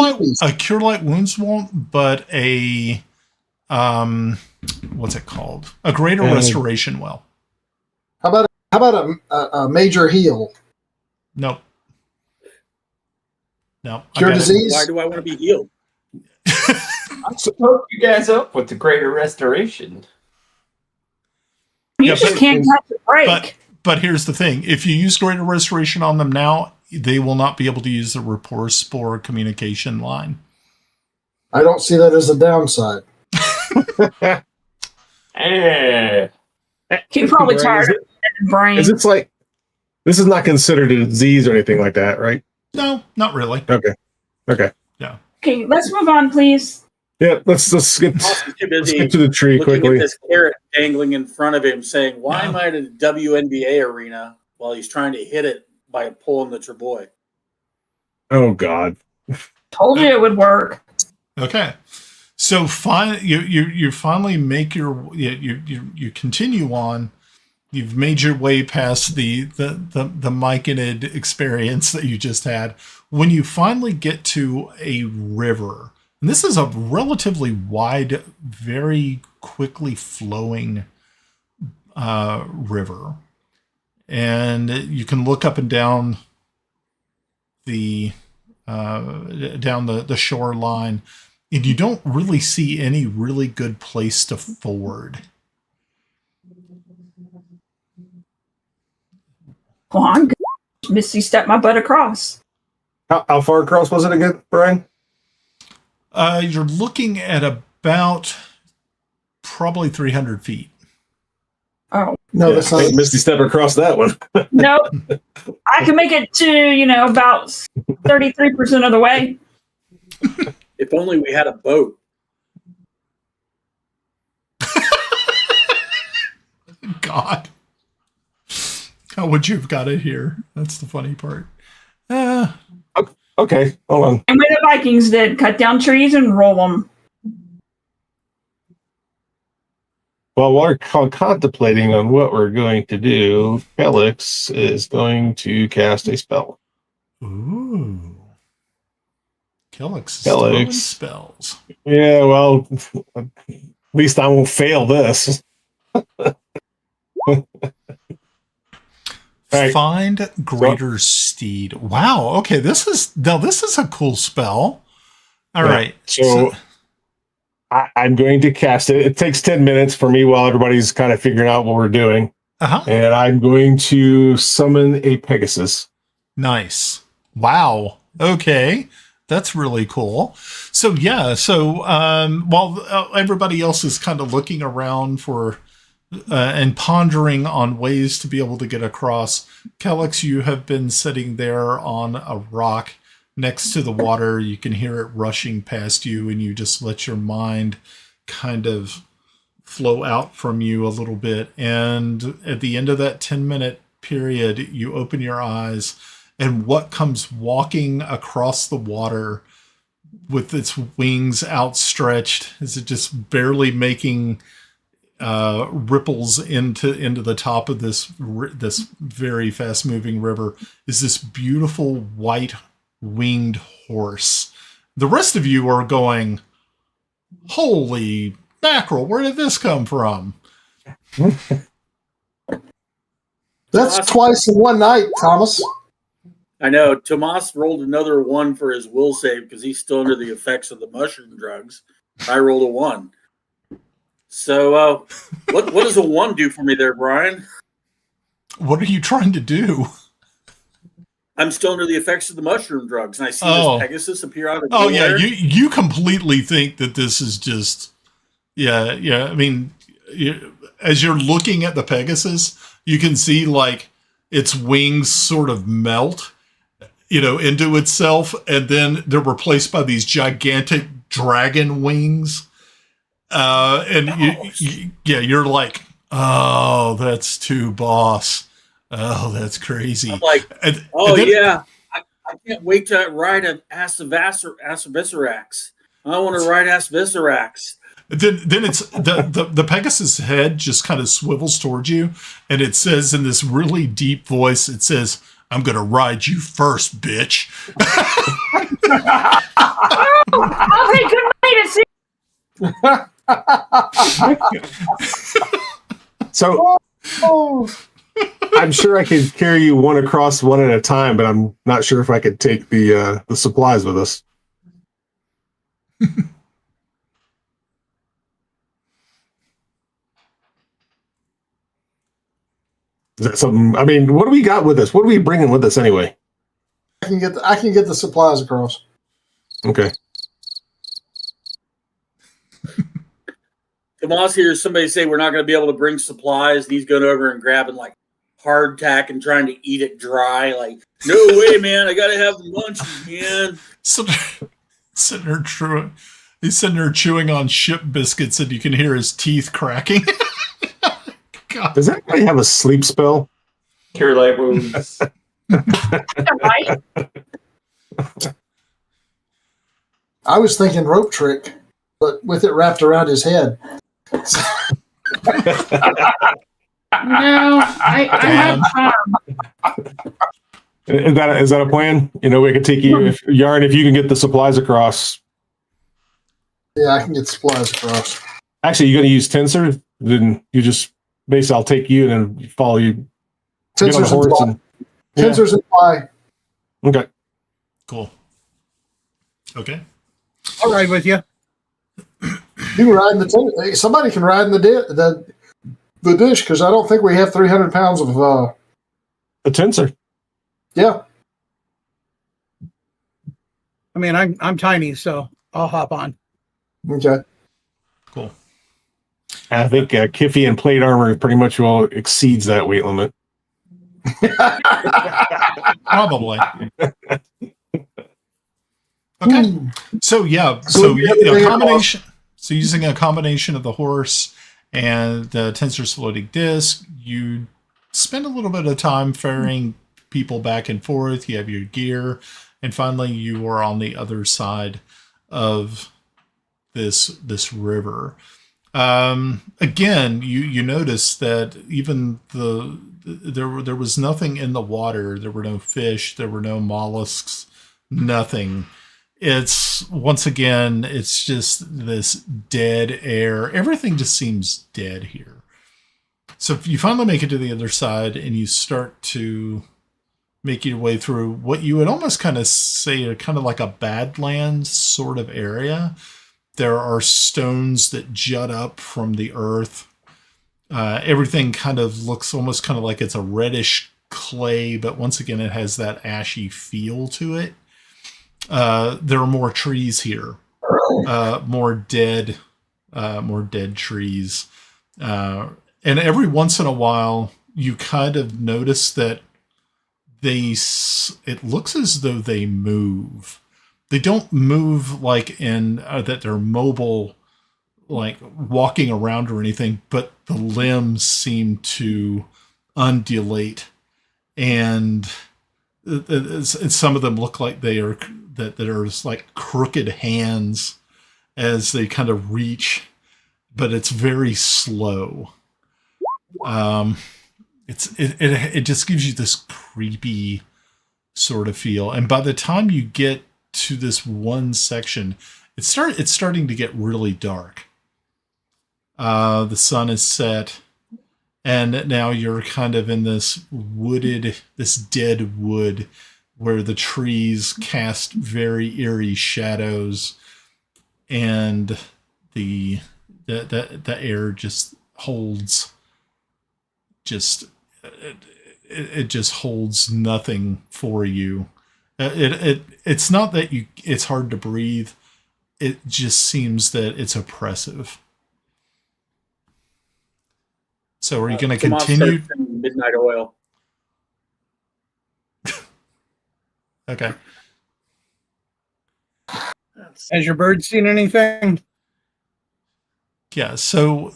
light wounds won't, but a what's it called? A greater restoration will. How about a major heal? Nope. No. Cure disease? Why do I want to be healed? I'm supposed to hook you guys up with the greater restoration. You just can't catch a break. But here's the thing. If you use greater restoration on them now, they will not be able to use the rapport spore communication line. I don't see that as a downside. He's probably tired of his brain. Is it like, this is not considered a disease or anything like that, right? No, not really. Okay. Yeah. Okay, let's move on, please. Yeah, let's get to the tree looking quickly. At this carrot dangling in front of him, saying, "Why am I at a WNBA arena while he's trying to hit it by pulling the treboy?" Oh God! Told you it would work. Okay, so you finally make you continue on. You've made your way past the Myconid experience that you just had. When you finally get to a river. And this is a relatively wide, very quickly flowing river. And you can look up and down the shoreline, and you don't really see any really good place to ford. Well, I'm good. Misty stepped my butt across. How far across was it again, Brian? You're looking at about probably 300 feet. Oh. No, that's not. Misty step across that one. Nope. I can make it to, about 33% of the way. If only we had a boat. God. How would you have got it here? That's the funny part. Okay, hold on. And what the Vikings did, cut down trees and roll them. Well, while we're contemplating on what we're going to do, Kelex is going to cast a spell. Ooh. Kelex is throwing spells. Yeah, well, at least I won't fail this. Right. Find greater steed. Wow. Okay. This is a cool spell. All right. So I'm going to cast it. It takes 10 minutes for me while everybody's kind of figuring out what we're doing. And I'm going to summon a Pegasus. Nice. Wow. Okay. That's really cool. So yeah. So while everybody else is kind of looking around for and pondering on ways to be able to get across, Kelex, you have been sitting there on a rock next to the water. You can hear it rushing past you, and you just let your mind kind of flow out from you a little bit. And at the end of that 10-minute period, you open your eyes, and what comes walking across the water with its wings outstretched, is it just barely making ripples into the top of this very fast moving river, is this beautiful white winged horse. The rest of you are going, holy mackerel, where did this come from? That's twice in one night, Thomas. I know. Tomas rolled another 1 for his will save because he's still under the effects of the mushroom drugs. I rolled a 1. So, what does a 1 do for me there, Brian? What are you trying to do? I'm still under the effects of the mushroom drugs, and I see this Pegasus appear out of nowhere. Oh, yeah, you completely think that this is just... Yeah, I mean, as you're looking at the Pegasus, you can see, like, its wings sort of melt, into itself, and then they're replaced by these gigantic dragon wings. You're like, oh, that's too boss. Oh, that's crazy. I'm like, I can't wait to ride an Assavissarax. I want to ride Assavissarax. Then it's the Pegasus head just kind of swivels towards you, and it says in this really deep voice, it says, "I'm gonna ride you first, bitch." I'll take good money to see. So I'm sure I could carry you one across one at a time, but I'm not sure if I could take the supplies with us. Is that something? I mean, what do we got with us? What are we bringing with us anyway? I can get the supplies across. Okay. Tomas hears somebody say we're not going to be able to bring supplies, and he's going over and grabbing like hardtack and trying to eat it dry. Like, no way, man! I got to have lunch, man. He's sitting there chewing on ship biscuits, and you can hear his teeth cracking. God. Does anybody have a sleep spell? Cure light wounds. I was thinking rope trick, but with it wrapped around his head. No, I have Is that a plan? We could take you, if you can get the supplies across. Yeah, I can get supplies across. Actually, you're going to use Tensor? Then you just... Basically, I'll take you and then follow you. Tensors and fly. Okay. Cool. Okay. I'll ride with you. You can ride in the somebody can ride in the dish, because I don't think we have 300 pounds of a Tensor. Yeah. I mean, I'm tiny, so I'll hop on. Okay. Cool. I think Kiffi and plate armor pretty much well exceeds that weight limit. Probably. Okay. So a combination. So using a combination of the horse and the Tensor's floating disc, you spend a little bit of time ferrying people back and forth. You have your gear, and finally you are on the other side of this river. Again, you notice that even there was nothing in the water. There were no fish. There were no mollusks. Nothing. It's once again, it's just this dead air. Everything just seems dead here. So if you finally make it to the other side and you start to make your way through what you would almost kind of say are kind of like a Badlands sort of area. There are stones that jut up from the earth. Everything kind of looks almost kind of like it's a reddish clay, but once again, it has that ashy feel to it. There are more trees here, more dead trees. And every once in a while, you kind of notice that it looks as though they move. They don't move like in that they're mobile, like walking around or anything, but the limbs seem to undulate, and some of them look like they are like crooked hands as they kind of reach, but it's very slow. It just gives you this creepy sort of feel. And by the time you get to this one section, it's starting to get really dark. The sun is set, and now you're kind of in this dead wood where the trees cast very eerie shadows, and the air just holds it just holds nothing for you. It's not that it's hard to breathe. It just seems that it's oppressive. So are you going to continue? Midnight oil. Okay. Has your bird seen anything? So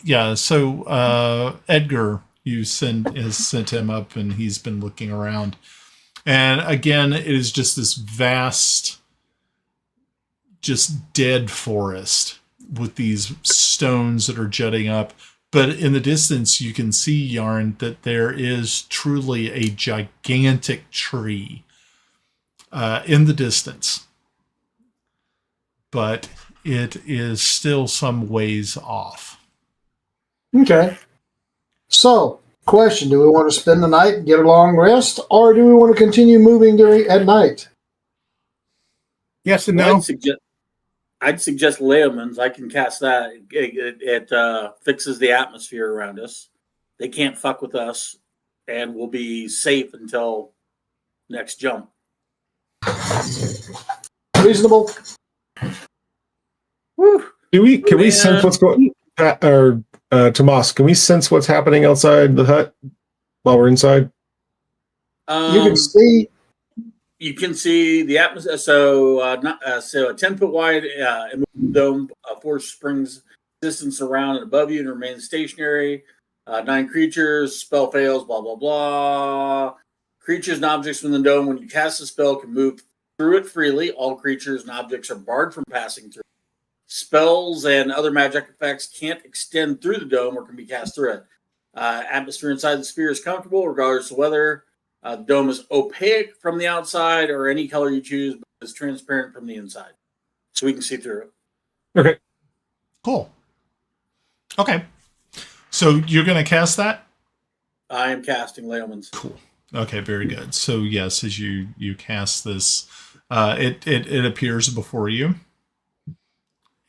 Edgar, has sent him up, and he's been looking around. And again, it is just this vast, just dead forest with these stones that are jutting up. But in the distance, you can see, Yarn, that there is truly a gigantic tree in the distance. But it is still some ways off. Okay. So, question, do we want to spend the night and get a long rest, or do we want to continue moving at night? Yes and no. I'd suggest Layman's. I can cast that. It fixes the atmosphere around us. They can't fuck with us, and we'll be safe until next jump. Reasonable. Woo. Can we sense what's going on? Tomas, can we sense what's happening outside the hut while we're inside? You can see the atmosphere. So a 10-foot wide dome, 4 springs distance around and above you, and remains stationary. 9 creatures, spell fails, blah blah blah. Creatures and objects from the dome, when you cast a spell, can move through it freely. All creatures and objects are barred from passing through. Spells and other magic effects can't extend through the dome or can be cast through it. Atmosphere inside the sphere is comfortable, regardless of whether the dome is opaque from the outside or any color you choose, but it's transparent from the inside. So we can see through it. Okay. Cool. Okay. So you're going to cast that? I am casting Layman's. Cool. Okay, very good. So yes, as you cast this, it appears before you.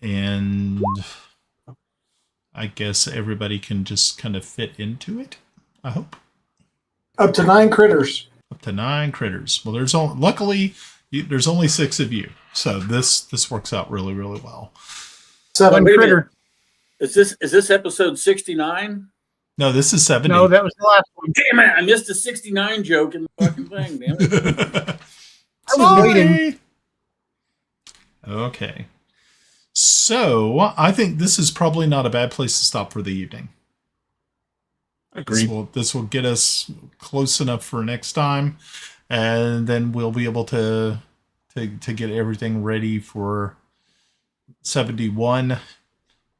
And I guess everybody can just kind of fit into it, I hope. Up to 9 critters. Up to 9 critters. Well, luckily, there's only 6 of you. So this works out really, really well. 7 critter. Is this episode 69? No, this is 70. No, that was the last one. Damn it, I missed the 69 joke in the fucking thing, damn it. I was waiting. Okay. So, I think this is probably not a bad place to stop for the evening. Agreed. This will get us close enough for next time, and then we'll be able to get everything ready for 71,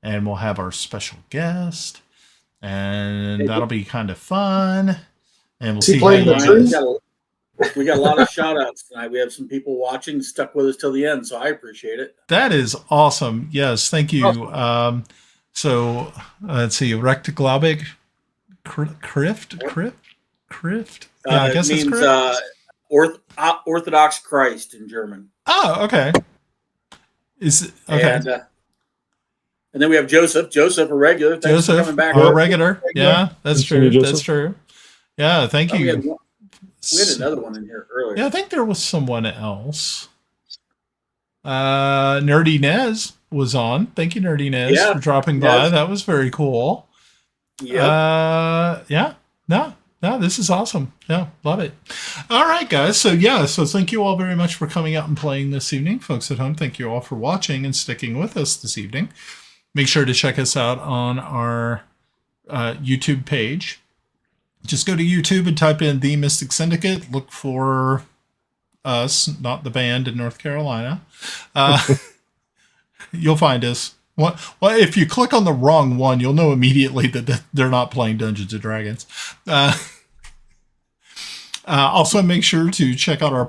and we'll have our special guest, and that'll be kind of fun. And we'll see how you guys. We got a lot of shout outs tonight. We have some people watching, stuck with us till the end, so I appreciate it. That is awesome. Yes, thank you. Awesome. So let's see, Rectiglobig Crift? Yeah, I guess it means that's correct. Orthodox Christ in German. Oh, okay. Okay? And then we have Joseph. Joseph, a regular. Thanks for coming back. A regular. Yeah, that's true. That's true. Yeah, thank you. We had another one in here earlier. Yeah, I think there was someone else. Nerdy Nez was on. Thank you, Nerdy Nez, for dropping by. That was very cool. Yeah. No, Yeah, this is awesome. Yeah, love it. All right, guys. So thank you all very much for coming out and playing this evening. Folks at home, thank you all for watching and sticking with us this evening. Make sure to check us out on our YouTube page. Just go to YouTube and type in The Mystic Syndicate. Look for us, not the band in North Carolina. You'll find us. Well, if you click on the wrong one, you'll know immediately that they're not playing Dungeons & Dragons. Also, make sure to check out our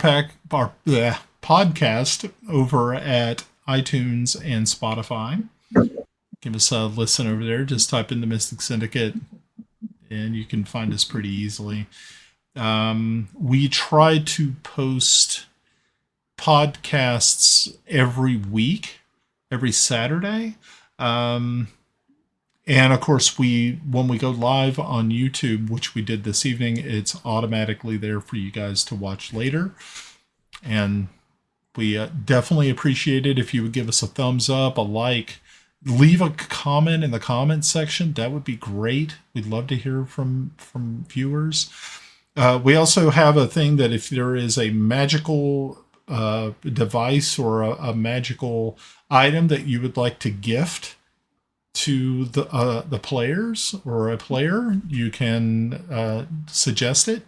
podcast over at iTunes and Spotify. Give us a listen over there. Just type in The Mystic Syndicate, and you can find us pretty easily. We try to post podcasts every week, every Saturday. And of course, when we go live on YouTube, which we did this evening, it's automatically there for you guys to watch later. And we definitely appreciate it if you would give us a thumbs up, a like, leave a comment in the comments section. That would be great. We'd love to hear from viewers. We also have a thing that if there is a magical device or a magical item that you would like to gift to the players or a player, you can suggest it.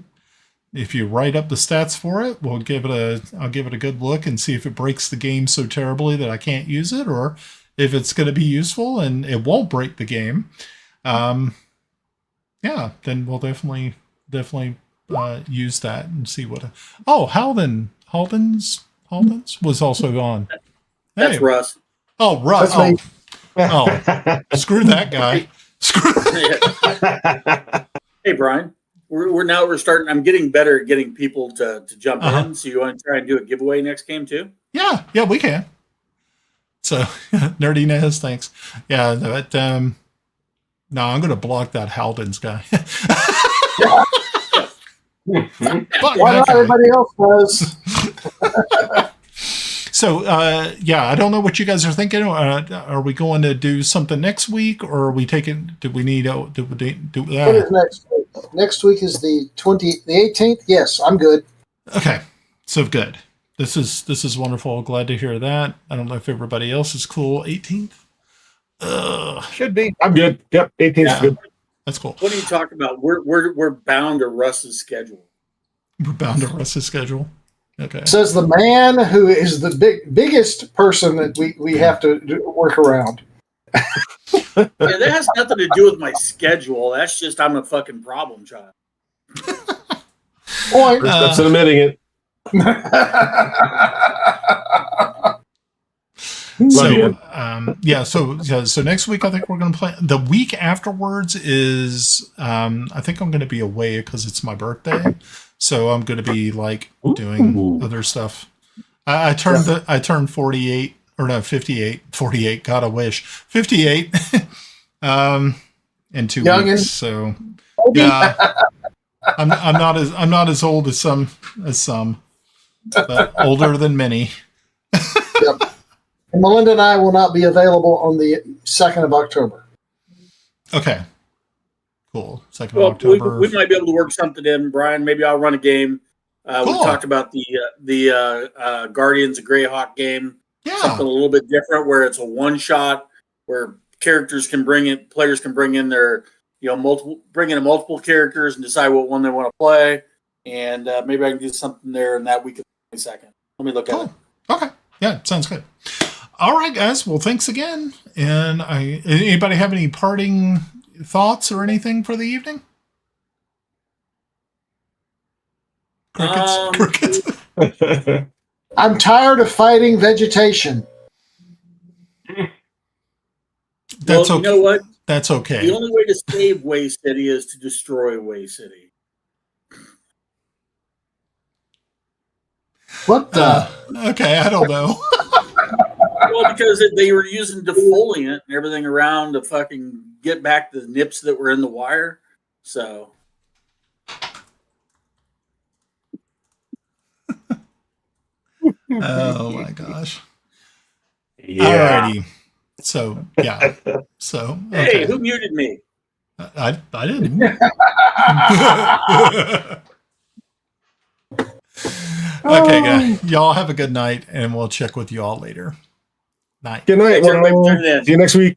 If you write up the stats for it, I'll give it a good look and see if it breaks the game so terribly that I can't use it, or if it's going to be useful and it won't break the game. Then we'll definitely use that and see what. Halldon's was also on. That's Russ. Oh, Russ. That's Screw that guy. Hey, Brian. We're starting. I'm getting better at getting people to jump in. So you want to try and do a giveaway next game too? Yeah, we can. So Nerdy Nez, thanks. Yeah, but no, I'm going to block that Halldon's guy. Why not everybody else does? So, I don't know what you guys are thinking. Are we going to do something next week, or are we taking? Do we need? What is next week? Next week is the 18th. Yes, I'm good. Okay, so good. This is wonderful. Glad to hear that. I don't know if everybody else is cool. 18th. Should be. I'm good. Yep, 18th is good. That's cool. What are you talking about? We're bound to Russ's schedule. We're bound to Russ's schedule. Okay. Says the man who is the biggest person that we have to work around. Yeah, that has nothing to do with my schedule. That's just I'm a fucking problem child. Point. First steps in admitting it. So next week I think we're going to play. The week afterwards is I think I'm going to be away because it's my birthday. So I'm going to be like doing other stuff. I turned 48 or no 58, 48. God, I wish 58 in 2 weeks. So yeah, I'm not as old as some, but older than many. Yep. And Melinda and I will not be available on the 2nd of October. Okay. Cool. 2nd of October. We might be able to work something in, Brian. Maybe I'll run a game. Cool. We talked about the Guardians of Greyhawk game. Yeah. Something a little bit different where it's a one shot where players can bring in their, bring in multiple characters and decide what one they want to play. And maybe I can do something there in that week of the 22nd. Let me look at it. Okay. Yeah, sounds good. All right, guys. Well, thanks again. And anybody have any parting thoughts or anything for the evening? Crickets. I'm tired of fighting vegetation. That's okay. You know what? That's okay. The only way to save Way City is to destroy Way City. What the? Okay, I don't know. Well, because they were using defoliant and everything around to fucking get back the nips that were in the wire. So. Oh my gosh. Yeah. Alrighty. So, yeah. So, okay. Hey, who muted me? I didn't. Okay, guys. Y'all have a good night, and we'll check with you all later. Night. Good night. Thanks, everybody, for Well, tuning in. see you next week.